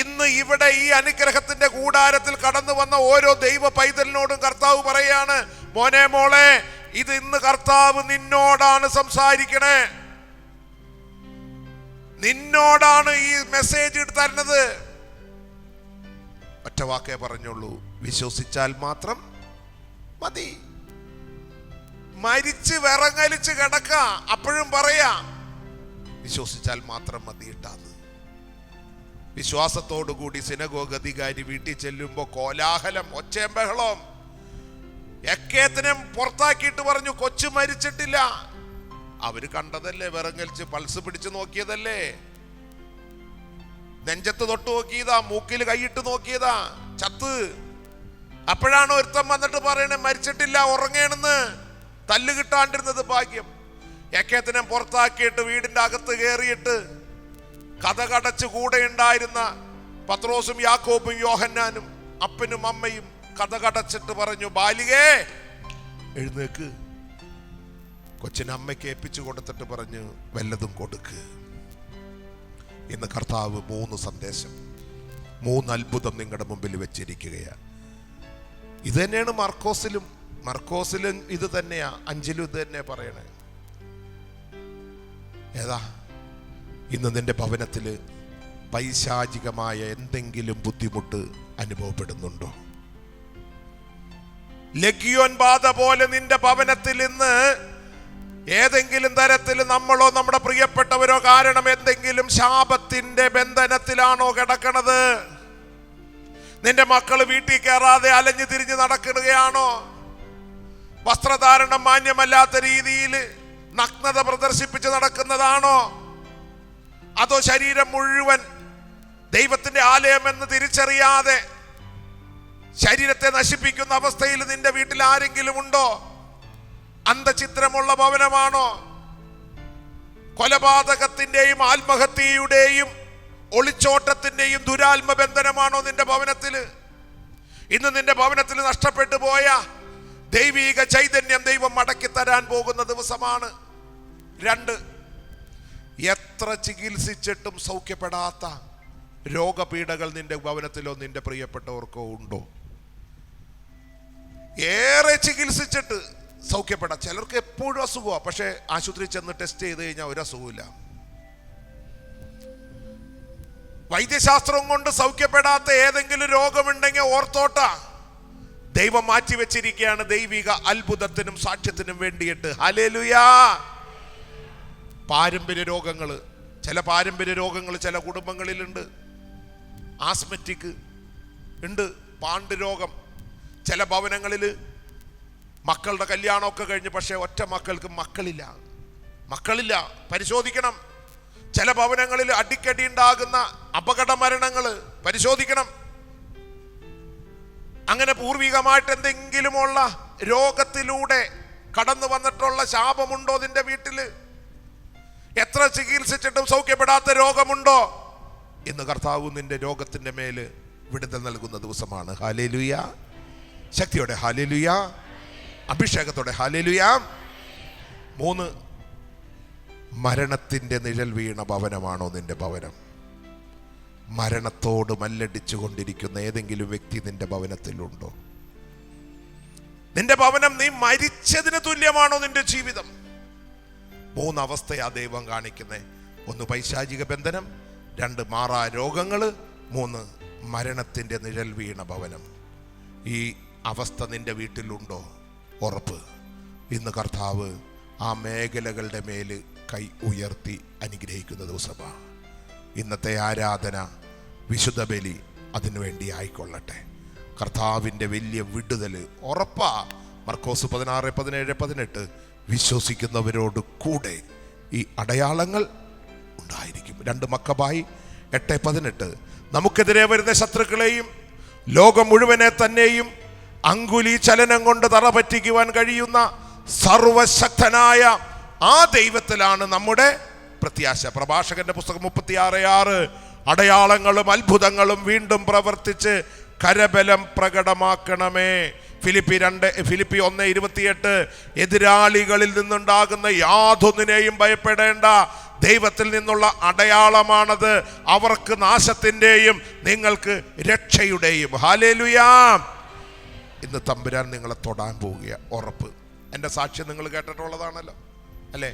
ഇന്ന് ഇവിടെ ഈ അനുഗ്രഹത്തിന്റെ കൂടാരത്തിൽ കടന്നു വന്ന ഓരോ ദൈവ പൈതലിനോടും കർത്താവ് പറയാണ്, മോനെ മോളെ, ഇത് ഇന്ന് കർത്താവ് നിന്നോടാണ് സംസാരിക്കണേ. നിന്നോടാണ് ഈ മെസ്സേജ് തരുന്നത്. ഒറ്റ വാക്കേ പറഞ്ഞുള്ളൂ, വിശ്വസിച്ചാൽ മാത്രം മതി. മരിച്ച് വിറങ്ങലിച്ച് കിടക്ക, അപ്പോഴും പറയാ വിശ്വസിച്ചാൽ മാത്രം മതി ഇട്ടാന്ന്. വിശ്വാസത്തോടു കൂടി സിനഗോഗ് അധികാരി വീട്ടിൽ ചെല്ലുമ്പോ കോലാഹലം, ഒച്ചയും ബഹളം. എക്കേത്തിനെ പുറത്താക്കിയിട്ട് പറഞ്ഞു, കൊച്ചു മരിച്ചിട്ടില്ല. അവര് കണ്ടതല്ലേ, വിറങ്ങലിച്ച് പൾസ് പിടിച്ച് നോക്കിയതല്ലേ, നെഞ്ചത്ത് തൊട്ട് നോക്കിയതാ, മൂക്കിൽ കൈയിട്ട് നോക്കിയതാ, ചത്ത്. അപ്പോഴാണ് ഒരുത്തം വന്നിട്ട് പറയണേ മരിച്ചിട്ടില്ല, ഉറങ്ങേണെന്ന്. തല്ല് കിട്ടാണ്ടിരുന്നത് ഭാഗ്യം. എക്കേത്തിനെ പുറത്താക്കിയിട്ട് വീടിന്റെ അകത്ത് കയറിയിട്ട് കഥകടച്ച് കൂടെ ഉണ്ടായിരുന്ന പത്രോസും യാക്കോബും യോഹന്നാനും അപ്പനും അമ്മയും കഥകടച്ചിട്ട് പറഞ്ഞു, ബാലികേ എഴുന്നേക്ക്. കൊച്ചിനെ അമ്മയ്ക്ക് ഏൽപ്പിച്ചു കൊടുത്തിട്ട് പറഞ്ഞു, വല്ലതും കൊടുക്ക്. ഇന്ന് കർത്താവ് 3 സന്ദേശം, 3 അത്ഭുതം നിങ്ങളുടെ മുമ്പിൽ വെച്ചിരിക്കുകയാണ്. ഇത് തന്നെയാണ് മർക്കോസിലും ഇത് തന്നെയാ, 5ലും ഇത് തന്നെ പറയണേ. ഏതാ? ഇന്ന് നിന്റെ ഭവനത്തില് പൈശാചികമായ എന്തെങ്കിലും ബുദ്ധിമുട്ട് അനുഭവപ്പെടുന്നുണ്ടോ? ലഗിയോൻ ബാധ പോലെ നിന്റെ ഭവനത്തിൽ ഇന്ന് ഏതെങ്കിലും തരത്തിൽ നമ്മളോ നമ്മുടെ പ്രിയപ്പെട്ടവരോ കാരണം എന്തെങ്കിലും ശാപത്തിന്റെ ബന്ധനത്തിലാണോ കിടക്കണത്? നിന്റെ മക്കള് വീട്ടിൽ കയറാതെ അലഞ്ഞു തിരിഞ്ഞ് നടക്കുകയാണോ? വസ്ത്രധാരണം മാന്യമല്ലാത്ത രീതിയിൽ നഗ്നത പ്രദർശിപ്പിച്ച് നടക്കുന്നതാണോ? അതോ ശരീരം മുഴുവൻ ദൈവത്തിന്റെ ആലയം എന്ന് തിരിച്ചറിയാതെ ശരീരത്തെ നശിപ്പിക്കുന്ന അവസ്ഥയിൽ നിന്റെ വീട്ടിൽ ആരെങ്കിലും ഉണ്ടോ? അന്ധചിത്രമുള്ള ഭവനമാണോ? കൊലപാതകത്തിന്റെയും ആത്മഹത്യയുടെയും ഒളിച്ചോട്ടത്തിന്റെയും ദുരാത്മ ബന്ധനമാണോ നിന്റെ ഭവനത്തില്? ഇന്ന് നിന്റെ ഭവനത്തിൽ നഷ്ടപ്പെട്ടു പോയ ദൈവീക ചൈതന്യം ദൈവം മടക്കി തരാൻ പോകുന്ന ദിവസമാണ്. 2, എത്ര ചികിത്സിച്ചിട്ടും സൗഖ്യപ്പെടാത്ത രോഗപീഠകൾ നിന്റെ ഭവനത്തിലോ നിന്റെ പ്രിയപ്പെട്ടവർക്കോ ഉണ്ടോ? ഏറെ ചികിത്സിച്ചിട്ട് സൗഖ്യപ്പെടാം. ചിലർക്ക് എപ്പോഴും അസുഖമാണ്, പക്ഷെ ആശുപത്രി ചെന്ന് ടെസ്റ്റ് ചെയ്ത് കഴിഞ്ഞാൽ ഒരു അസുഖമില്ല. വൈദ്യശാസ്ത്രം കൊണ്ട് സൗഖ്യപ്പെടാത്ത ഏതെങ്കിലും രോഗമുണ്ടെങ്കിൽ ഓർത്തോട്ട ദൈവം മാറ്റിവെച്ചിരിക്കുകയാണ് ദൈവിക അത്ഭുതത്തിനും സാക്ഷ്യത്തിനും വേണ്ടിയിട്ട്. ഹല്ലേലൂയാ. പാരമ്പര്യ രോഗങ്ങൾ, ചില പാരമ്പര്യ രോഗങ്ങൾ ചില കുടുംബങ്ങളിലുണ്ട്. ആസ്മറ്റിക് ഉണ്ട്, പാണ്ട് രോഗം. ചില ഭവനങ്ങളിൽ മക്കളുടെ കല്യാണമൊക്കെ കഴിഞ്ഞ് പക്ഷേ ഒറ്റ മക്കൾക്ക് മക്കളില്ല. പരിശോധിക്കണം. ചില ഭവനങ്ങളിൽ അടിക്കടി ഉണ്ടാകുന്ന അപകട മരണങ്ങൾ പരിശോധിക്കണം. അങ്ങനെ പൂർവികമായിട്ട് എന്തെങ്കിലുമുള്ള രോഗത്തിലൂടെ കടന്നു വന്നിട്ടുള്ള ശാപമുണ്ടോ നിന്റെ വീട്ടില്? എത്ര ചികിത്സിച്ചിട്ടും സൗഖ്യപ്പെടാത്ത രോഗമുണ്ടോ? ഇന്ന് കർത്താവ് നിന്റെ രോഗത്തിന്റെ മേല് വിടുതൽ നൽകുന്ന ദിവസമാണ്. ഹല്ലേലൂയ. ശക്തിയോടെ ഹല്ലേലൂയ. അഭിഷേകത്തോടെ ഹല്ലേലൂയ. 3, മരണത്തിന്റെ നിഴൽ വീണ ഭവനമാണോ നിന്റെ ഭവനം? മരണത്തോട് മല്ലടിച്ചു കൊണ്ടിരിക്കുന്ന ഏതെങ്കിലും വ്യക്തി നിന്റെ ഭവനത്തിലുണ്ടോ? നിന്റെ ഭവനം നീ മരിച്ചതിന് തുല്യമാണോ നിന്റെ ജീവിതം? 3 അവസ്ഥയാ ദൈവം കാണിക്കുന്നത്. 1, പൈശാചിക ബന്ധനം. 2, മാറാ രോഗങ്ങൾ. 3, മരണത്തിന്റെ നിഴൽ വീണ ഭവനം. ഈ അവസ്ഥ നിന്റെ വീട്ടിലുണ്ടോ? ഉറപ്പ്, ഇന്ന് കർത്താവ് ആ മേഖലകളുടെ മേല് കൈ ഉയർത്തി അനുഗ്രഹിക്കുന്ന ദിവസമാണ്. ഇന്നത്തെ ആരാധന, വിശുദ്ധ ബലി അതിനുവേണ്ടി ആയിക്കൊള്ളട്ടെ. കർത്താവിൻ്റെ വലിയ വിടുതൽ ഉറപ്പാ. മർക്കോസ് 16, 17, 18 വിശ്വസിക്കുന്നവരോട് കൂടെ ഈ അടയാളങ്ങൾ ഉണ്ടായിരിക്കും. 2 മക്കബായി 8, 18 നമുക്കെതിരെ വരുന്ന ശത്രുക്കളെയും ലോകം മുഴുവനെ തന്നെയും അങ്കുലി ചലനം കൊണ്ട് തറ പറ്റിക്കുവാൻ കഴിയുന്ന സർവശക്തനായ ആ ദൈവത്തിലാണ് നമ്മുടെ പ്രത്യാശ. പ്രഭാഷകന്റെ പുസ്തകം 36:6 അടയാളങ്ങളും അത്ഭുതങ്ങളും വീണ്ടും പ്രവർത്തിച്ച് കരബലം പ്രകടമാക്കണമേ. ഫിലിപ്പി 1:28 എതിരാളികളിൽ നിന്നുണ്ടാകുന്ന യാതൊന്നിനെയും ഭയപ്പെടേണ്ട, ദൈവത്തിൽ നിന്നുള്ള അടയാളമാണത്, അവർക്ക് നാശത്തിൻ്റെയും നിങ്ങൾക്ക് രക്ഷയുടെയും. ഹല്ലേലൂയാ. ഇന്ന് തമ്പുരാൻ നിങ്ങളെ തൊടാൻ പോവുക, ഉറപ്പ്. എൻ്റെ സാക്ഷ്യം നിങ്ങൾ കേട്ടിട്ടുള്ളതാണല്ലോ അല്ലേ?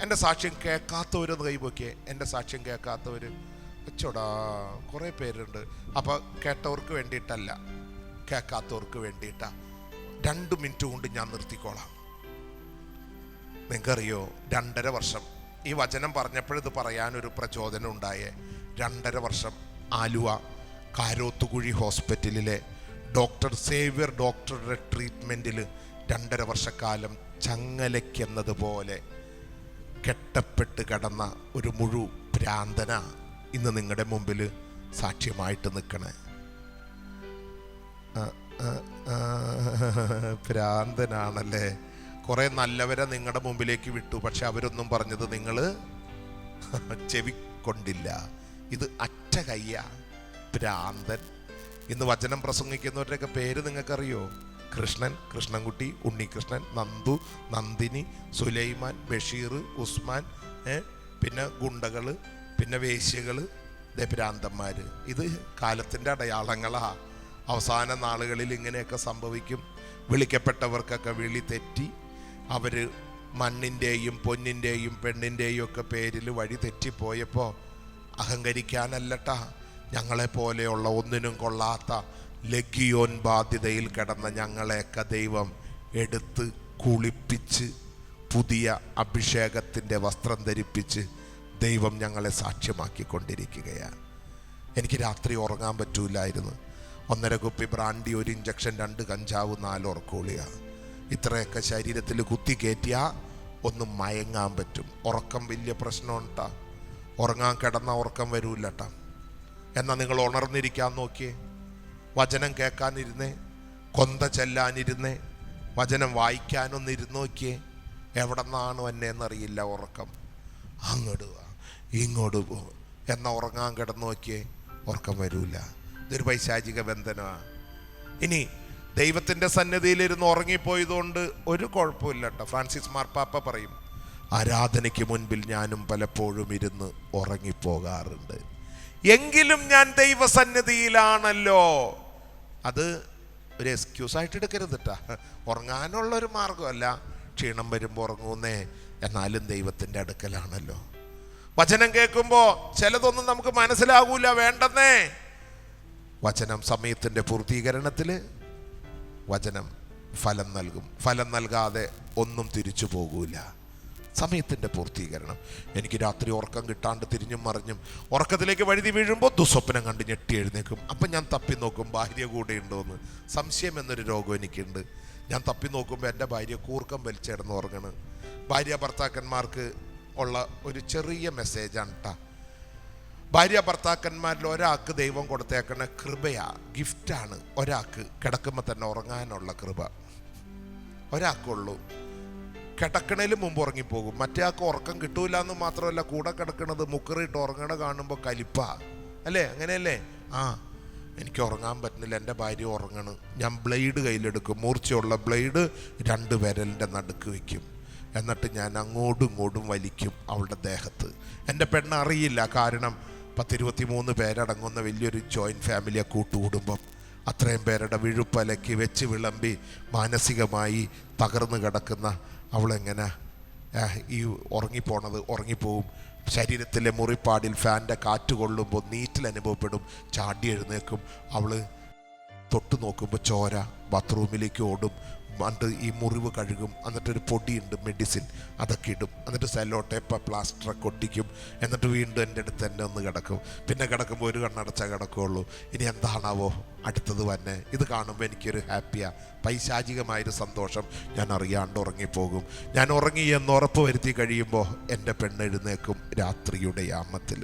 എൻ്റെ സാക്ഷ്യം കേൾക്കാത്തവരൊന്ന് കൈപോക്കിയേ. എൻ്റെ സാക്ഷ്യം കേൾക്കാത്തവർ വെച്ചോടാ, കുറേ പേരുണ്ട്. അപ്പോൾ കേട്ടവർക്ക് വേണ്ടിയിട്ടല്ല, കേൾക്കാത്തവർക്ക് വേണ്ടിയിട്ടാ. 2 മിനിറ്റ് കൊണ്ട് ഞാൻ നിർത്തിക്കോളാം. നിങ്ങൾക്കറിയോ, 2.5 വർഷം ഈ വചനം പറഞ്ഞപ്പോഴിത് പറയാനൊരു പ്രചോദനം ഉണ്ടായേ. 2.5 വർഷം ആലുവ കാരോത്തുകുഴി ഹോസ്പിറ്റലിലെ ഡോക്ടർ സേവ്യർ ഡോക്ടറുടെ ട്രീറ്റ്മെൻറ്റിൽ 2.5 വർഷക്കാലം ചങ്ങലയ്ക്കെന്നതുപോലെ കെട്ടപ്പെട്ട് കിടന്ന ഒരു ഭ്രാന്തന ഇന്ന് നിങ്ങളുടെ മുമ്പിൽ സാക്ഷ്യമായിട്ട് നിൽക്കണേ. ഭ്രാന്തനാണല്ലേ. കുറേ നല്ലവരെ നിങ്ങളുടെ മുമ്പിലേക്ക് വിട്ടു, പക്ഷെ അവരൊന്നും പറഞ്ഞത് നിങ്ങൾ ചെവിക്കൊണ്ടില്ല. ഇത് അറ്റ കയ്യ ഭ്രാന്തൻ. ഇന്ന് വചനം പ്രസംഗിക്കുന്നവരുടെയൊക്കെ പേര് നിങ്ങൾക്കറിയോ? കൃഷ്ണൻ, കൃഷ്ണൻകുട്ടി, ഉണ്ണികൃഷ്ണൻ, നന്ദു, നന്ദിനി, സുലൈമാൻ, ബഷീർ, ഉസ്മാൻ, പിന്നെ ഗുണ്ടകൾ, പിന്നെ വേശ്യകൾ, ഭ്രാന്തന്മാർ. ഇത് കാലത്തിൻ്റെ അടയാളങ്ങളാ. അവസാന നാളുകളിൽ ഇങ്ങനെയൊക്കെ സംഭവിക്കും. വിളിക്കപ്പെട്ടവർക്കൊക്കെ വിളി തെറ്റി അവർ മണ്ണിൻ്റെയും പൊന്നിൻ്റെയും പെണ്ണിൻ്റെയും ഒക്കെ പേരിൽ വഴി തെറ്റിപ്പോയപ്പോൾ അഹങ്കരിക്കാനല്ലട്ടാ, ഞങ്ങളെപ്പോലെയുള്ള ഒന്നിനും കൊള്ളാത്ത ലഗിയോൻ ബാധ്യതയിൽ കിടന്ന ഞങ്ങളെയൊക്കെ ദൈവം എടുത്ത് കുളിപ്പിച്ച് പുതിയ അഭിഷേകത്തിൻ്റെ വസ്ത്രം ധരിപ്പിച്ച് ദൈവം ഞങ്ങളെ സാക്ഷ്യമാക്കിക്കൊണ്ടിരിക്കുകയാണ്. എനിക്ക് രാത്രി ഉറങ്ങാൻ പറ്റൂലായിരുന്നു. 1.5 കുപ്പി ബ്രാൻഡി, 1 ഇഞ്ചക്ഷൻ, 2 കഞ്ചാവ്, 4 ഉറക്കോളിയാണ്. ഇത്രയൊക്കെ ശരീരത്തിൽ കുത്തി കയറ്റിയാൽ ഒന്ന് മയങ്ങാൻ പറ്റും. ഉറക്കം വലിയ പ്രശ്നമുണ്ടാ. ഉറങ്ങാൻ കിടന്ന ഉറക്കം വരൂല്ലട്ടാ. എന്നാൽ നിങ്ങൾ ഉണർന്നിരിക്കാൻ നോക്കിയേ, വചനം കേൾക്കാനിരുന്നേ, കൊന്ത ചെല്ലാനിരുന്നേ, വചനം വായിക്കാനൊന്നിരുന്ന് നോക്കിയേ. എവിടെ നിന്നാണ് എന്നറിയില്ല ഉറക്കം. അങ്ങോട്ട് വാ, ഇങ്ങോട്ട് പോ എന്നാൽ ഉറങ്ങാൻ കിടന്നു നോക്കിയേ, ഉറക്കം വരൂല. ഇതൊരു പൈശാചിക ബന്ധനമാണ്. ഇനി ദൈവത്തിൻ്റെ സന്നിധിയിലിരുന്ന് ഉറങ്ങിപ്പോയതുകൊണ്ട് ഒരു കുഴപ്പമില്ല കേട്ടോ. ഫ്രാൻസിസ് മാർപ്പാപ്പ പറയും, ആരാധനയ്ക്ക് മുൻപിൽ ഞാനും പലപ്പോഴും ഇരുന്ന് ഉറങ്ങിപ്പോകാറുണ്ട്, എങ്കിലും ഞാൻ ദൈവസന്നിധിയിലാണല്ലോ. അത് ഒരു എക്സ്ക്യൂസായിട്ട് എടുക്കരുത് കേട്ടാ. ഉറങ്ങാനുള്ളൊരു മാർഗമല്ല. ക്ഷീണം വരുമ്പോൾ ഉറങ്ങൂന്നേ, എന്നാലും ദൈവത്തിൻ്റെ അടുക്കലാണല്ലോ. വചനം കേൾക്കുമ്പോൾ ചിലതൊന്നും നമുക്ക് മനസ്സിലാകൂല, വേണ്ടെന്നേ. വചനം സമയത്തിൻ്റെ പൂർത്തീകരണത്തിൽ വചനം ഫലം നൽകും. ഫലം നൽകാതെ ഒന്നും തിരിച്ചു പോകൂല. സമയത്തിൻ്റെ പൂർത്തീകരണം. എനിക്ക് രാത്രി ഉറക്കം കിട്ടാണ്ട് തിരിഞ്ഞും മറിഞ്ഞും ഉറക്കത്തിലേക്ക് വഴുതി വീഴുമ്പോൾ ദുസ്വപ്നം കണ്ട് ഞെട്ടി എഴുന്നേക്കും. അപ്പം ഞാൻ തപ്പി നോക്കും ഭാര്യ കൂടെ ഉണ്ടോയെന്ന്. സംശയം എന്നൊരു രോഗം എനിക്കുണ്ട്. ഞാൻ തപ്പി നോക്കുമ്പോൾ എൻ്റെ ഭാര്യ കൂർക്കം വലിച്ചിടന്ന് ഉറങ്ങണ്. ഭാര്യ ഭർത്താക്കന്മാർക്ക് ഉള്ള ഒരു ചെറിയ മെസ്സേജാണ് കേട്ടോ. ഭാര്യ ഭർത്താക്കന്മാരിൽ ഒരാൾക്ക് ദൈവം കൊടുത്തേക്കണ കൃപയാ, ഗിഫ്റ്റാണ്. ഒരാൾക്ക് കിടക്കുമ്പോൾ തന്നെ ഉറങ്ങാനുള്ള കൃപ ഒരാൾക്കുള്ളൂ. കിടക്കണേലും മുമ്പ് ഉറങ്ങിപ്പോകും. മറ്റേ ആൾക്ക് ഉറക്കം കിട്ടൂല എന്ന് മാത്രമല്ല, കൂടെ കിടക്കണത് മുക്കറിയിട്ട് ഉറങ്ങണ കാണുമ്പോൾ കലിപ്പാ അല്ലേ? അങ്ങനെയല്ലേ? എനിക്ക് ഉറങ്ങാൻ പറ്റുന്നില്ല, എൻ്റെ ഭാര്യ ഉറങ്ങണം. ഞാൻ ബ്ലേഡ് കയ്യിലെടുക്കും, മൂർച്ചയുള്ള ബ്ലേഡ് 2 വിരലിൻ്റെ നടുക്ക് വയ്ക്കും. എന്നിട്ട് ഞാൻ അങ്ങോട്ടും ഇങ്ങോട്ടും വലിക്കും അവളുടെ ദേഹത്ത്. എൻ്റെ പെണ്ണ് അറിയില്ല, കാരണം 10-23 പേരടങ്ങുന്ന വലിയൊരു ജോയിൻറ്റ് ഫാമിലിയെ കൂട്ടുകുടുംബം. അത്രയും പേരുടെ വിഴുപ്പലക്കി വെച്ച് വിളമ്പി മാനസികമായി തകർന്നു കിടക്കുന്ന അവളെങ്ങനെ ഈ ഉറങ്ങിപ്പോവും. ശരീരത്തിലെ മുറിപ്പാടിൽ ഫാൻ്റെ കാറ്റ് കൊള്ളുമ്പോൾ നീറ്റിൽ അനുഭവപ്പെടും. ചാടി എഴുന്നേക്കും. അവൾ തൊട്ട് നോക്കുമ്പോൾ ചോര, ബാത്റൂമിലേക്ക് ഓടും. എന്നിട്ട് ഈ മുറിവ് കഴുകും. എന്നിട്ടൊരു പൊടിയുണ്ട് മെഡിസിൻ, അതൊക്കെ ഇടും. എന്നിട്ട് സെല്ലോ ടേപ്പ് പ്ലാസ്റ്ററൊക്കെ ഒട്ടിക്കും. എന്നിട്ട് വീണ്ടും എൻ്റെ അടുത്ത് തന്നെ ഒന്ന് കിടക്കും. പിന്നെ കിടക്കുമ്പോൾ ഒരു കണ്ണടച്ചാൽ കിടക്കുകയുള്ളൂ. ഇനി എന്താണാവോ അടുത്തത് തന്നെ. ഇത് കാണുമ്പോൾ എനിക്കൊരു ഹാപ്പിയാണ്, പൈശാചികമായൊരു സന്തോഷം. ഞാൻ അറിയാണ്ട് ഉറങ്ങിപ്പോകും. ഞാൻ ഉറങ്ങി എന്ന് ഉറപ്പ് വരുത്തി കഴിയുമ്പോൾ എൻ്റെ പെണ്ണെഴുന്നേക്കും രാത്രിയുടെ യാമത്തിൽ.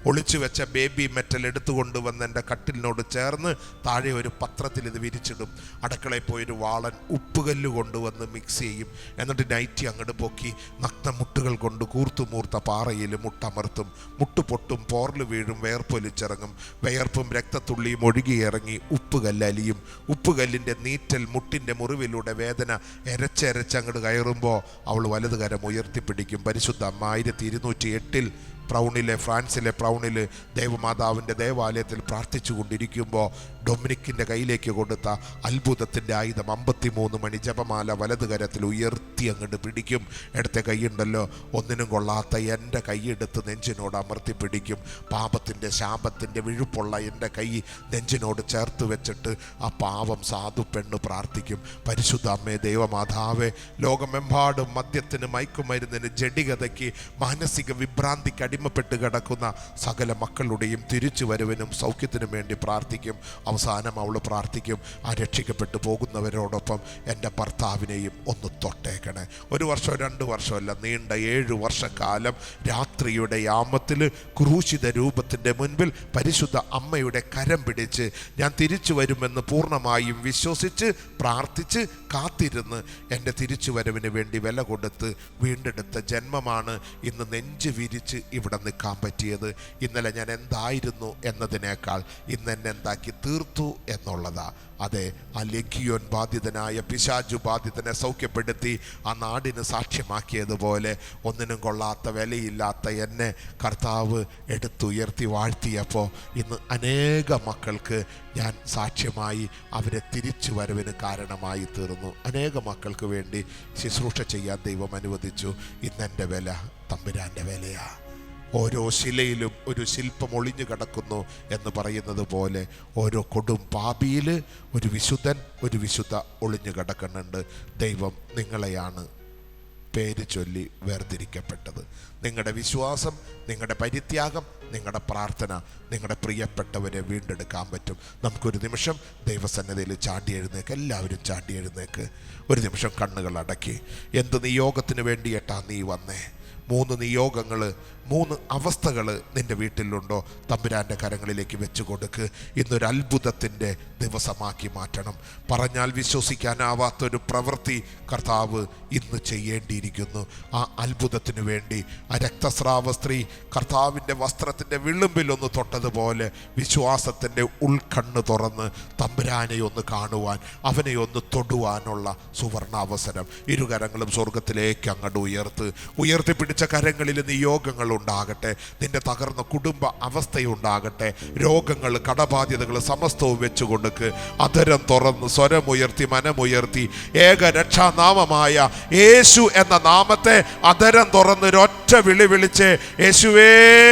ഒളിച്ചു വെച്ച ബേബി മെറ്റൽ എടുത്തുകൊണ്ടുവന്ന് എൻ്റെ കട്ടിലിനോട് ചേർന്ന് താഴെ ഒരു പത്രത്തിൽ ഇത് വിരിച്ചിടും. അടുക്കളയിൽ പോയൊരു വാളൻ ഉപ്പുകല്ല് കൊണ്ടുവന്ന് മിക്സ് ചെയ്യും. എന്നിട്ട് നൈറ്റി അങ്ങോട്ട് പൊക്കി നഗ്നമുട്ടുകൾ കൊണ്ട് കൂർത്തുമൂർത്ത പാറയിൽ മുട്ടമർത്തും. മുട്ട് പൊട്ടും, പോർല് വീഴും, വേർപ്പൊലിച്ചിറങ്ങും. വിയർപ്പും രക്തത്തുള്ളിയും ഒഴുകിയിറങ്ങി ഉപ്പുകല്ലലിയും. ഉപ്പുകല്ലിൻ്റെ നീറ്റൽ മുട്ടിൻ്റെ മുറിവിലൂടെ വേദന എരച്ചങ്ങോട്ട് കയറുമ്പോൾ അവൾ വലത് കരം ഉയർത്തിപ്പിടിക്കും. പരിശുദ്ധ അമ്മ 1208 ഫ്രാൻസിലെ പ്രൗണിൽ ദേവമാതാവിൻ്റെ ദേവാലയത്തിൽ പ്രാർത്ഥിച്ചു കൊണ്ടിരിക്കുമ്പോൾ ഡൊമിനിക്കിൻ്റെ കയ്യിലേക്ക് കൊടുത്ത അത്ഭുതത്തിൻ്റെ ആയുധം 53 മണി ജപമാല വലത് കരത്തിൽ ഉയർത്തി അങ്ങോട്ട് പിടിക്കും. ഇടത്തെ കൈയുണ്ടല്ലോ, ഒന്നിനും കൊള്ളാത്ത എൻ്റെ കൈയെടുത്ത് നെഞ്ചിനോട് അമർത്തി പിടിക്കും. പാപത്തിൻ്റെ ശാപത്തിൻ്റെ വിഴുപ്പുള്ള എൻ്റെ കൈ നെഞ്ചിനോട് ചേർത്ത് വെച്ചിട്ട് ആ പാവം സാധു പെണ്ണ് പ്രാർത്ഥിക്കും. പരിശുദ്ധ അമ്മേ ദേവമാതാവേ, ലോകമെമ്പാടും മദ്യത്തിന്, മയക്കുമരുന്നിന്, ജഡികതയ്ക്ക്, മാനസിക വിഭ്രാന്തിക്ക് അടിമപ്പെട്ട് കിടക്കുന്ന സകല മക്കളുടെയും തിരിച്ചു വരവിനും സൗഖ്യത്തിനും വേണ്ടി പ്രാർത്ഥിക്കും. അവസാനം അവൾ പ്രാർത്ഥിക്കും, ആ രക്ഷിക്കപ്പെട്ടു പോകുന്നവരോടൊപ്പം എൻ്റെ ഭർത്താവിനെയും ഒന്ന് തൊട്ടേക്കണേ. 1 വർഷം 2 വർഷമല്ല, നീണ്ട 7 വർഷക്കാലം രാത്രിയുടെ യാമത്തിൽ ക്രൂശിത രൂപത്തിൻ്റെ മുൻപിൽ പരിശുദ്ധ അമ്മയുടെ കരം പിടിച്ച് ഞാൻ തിരിച്ചു വരുമെന്ന് പൂർണ്ണമായും വിശ്വസിച്ച് പ്രാർത്ഥിച്ച് കാത്തിരുന്ന് എൻ്റെ തിരിച്ചു വരവിന് വേണ്ടി വില കൊടുത്ത് വീണ്ടെടുത്ത ജന്മമാണ് ഇന്ന് നെഞ്ച് വിരിച്ച് ഇവിടെ നിൽക്കാൻ പറ്റിയത്. ഇന്നലെ ഞാൻ എന്തായിരുന്നു എന്നതിനേക്കാൾ ഇന്ന് എന്നെ എന്താക്കി തീർത്തു എന്നുള്ളതാ. അതെ, ആ ലഘിയോൻ ബാധിതനായ പിശാചു ബാധിതനെ സൗഖ്യപ്പെടുത്തി ആ നാടിന് സാക്ഷ്യമാക്കിയതുപോലെ ഒന്നിനും കൊള്ളാത്ത വിലയില്ലാത്ത എന്നെ കർത്താവ് എടുത്തുയർത്തി വാഴ്ത്തിയപ്പോൾ ഇന്ന് അനേക മക്കൾക്ക് ഞാൻ സാക്ഷ്യമായി അവരെ തിരിച്ചു വരവിന് കാരണമായി തീർന്നു. അനേക മക്കൾക്ക് വേണ്ടി ശുശ്രൂഷ ചെയ്യാൻ ദൈവം അനുവദിച്ചു. ഇന്നെൻ്റെ വില തമ്പുരാൻ്റെ വിലയാ. ഓരോ ശിലയിലും ഒരു ശില്പം ഒളിഞ്ഞു കിടക്കുന്നു എന്ന് പറയുന്നത് പോലെ ഓരോ കൊടും പാപിയിൽ ഒരു വിശുദ്ധ ഒളിഞ്ഞു കിടക്കുന്നുണ്ട്. ദൈവം നിങ്ങളെയാണ് പേര് ചൊല്ലി വേർതിരിക്കപ്പെട്ടത്. നിങ്ങളുടെ വിശ്വാസം, നിങ്ങളുടെ പരിത്യാഗം, നിങ്ങളുടെ പ്രാർത്ഥന നിങ്ങളുടെ പ്രിയപ്പെട്ടവരെ വീണ്ടെടുക്കാൻ പറ്റും. നമുക്കൊരു നിമിഷം ദൈവസന്നിധിയിൽ ചാടി എഴുന്നേക്ക്. എല്ലാവരും ചാടി എഴുന്നേക്ക്. ഒരു നിമിഷം കണ്ണുകൾ അടക്കി. എന്ത് നിയോഗത്തിന് വേണ്ടിയിട്ടാ നീ വന്നേ? 3 നിയോഗങ്ങൾ, 3 അവസ്ഥകൾ നിൻ്റെ വീട്ടിലുണ്ടോ? തമ്പുരാൻ്റെ കരങ്ങളിലേക്ക് വെച്ച് കൊടുക്ക്. ഇന്നൊരു അത്ഭുതത്തിൻ്റെ ദിവസമാക്കി മാറ്റണം. പറഞ്ഞാൽ വിശ്വസിക്കാനാവാത്തൊരു പ്രവൃത്തി കർത്താവ് ഇന്ന് ചെയ്യേണ്ടിയിരിക്കുന്നു. ആ അത്ഭുതത്തിന് വേണ്ടി ആ രക്തസ്രാവ സ്ത്രീ കർത്താവിൻ്റെ വസ്ത്രത്തിൻ്റെ വിളുമ്പിലൊന്ന് തൊട്ടതുപോലെ വിശ്വാസത്തിൻ്റെ ഉൾക്കണ്ണ് തുറന്ന് തമ്പുരാനെ ഒന്ന് കാണുവാൻ, അവനെ ഒന്ന് തൊടുവാനുള്ള സുവർണാവസരം. ഇരുകരങ്ങളും സ്വർഗത്തിലേക്ക് അങ്ങോട്ട് ഉയർത്തിപ്പിടിച്ച കരങ്ങളിൽ നിയോഗങ്ങൾ ഉണ്ടാകട്ടെ. നിന്റെ തകർന്ന കുടുംബ അവസ്ഥയുണ്ടാകട്ടെ. രോഗങ്ങൾ, കടബാധ്യതകൾ സമസ്തവും വെച്ചു കൊടുക്ക്. അധരം തുറന്ന് സ്വരമുയർത്തി മനമുയർത്തി ഏക രക്ഷാനാമമായ യേശു എന്ന നാമത്തെ അധരം തുറന്ന് ഒരൊറ്റ വിളി വിളിച്ച് യേശുവേ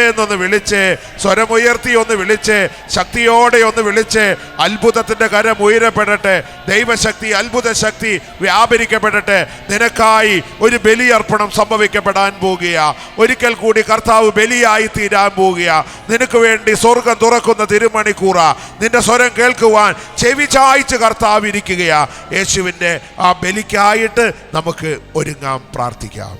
എന്നൊന്ന് വിളിച്ച്, സ്വരമുയർത്തി ഒന്ന് വിളിച്ച്, ശക്തിയോടെ ഒന്ന് വിളിച്ച്, അത്ഭുതത്തിൻ്റെ കരം ഉയരപ്പെടട്ടെ. ദൈവശക്തി, അത്ഭുത ശക്തി വ്യാപരിക്കപ്പെടട്ടെ. നിനക്കായി ഒരു ബലിയർപ്പണം സംഭവിക്കപ്പെടാൻ പോകുകയാ. ഒരിക്കൽ കൂടി കർത്താവ് ബലിയായി തീരാൻ പോകുകയാ. നിനക്ക് വേണ്ടി സ്വർഗം തുറക്കുന്ന തിരുമണിക്കൂറാ. നിന്റെ സ്വരം കേൾക്കുവാൻ ചെവി ചായ്ച്ച് കർത്താവ് ഇരിക്കുകയാ. യേശുവിൻ്റെ ആ ബലിക്കായിട്ട് നമുക്ക് ഒരുങ്ങാം, പ്രാർത്ഥിക്കാം.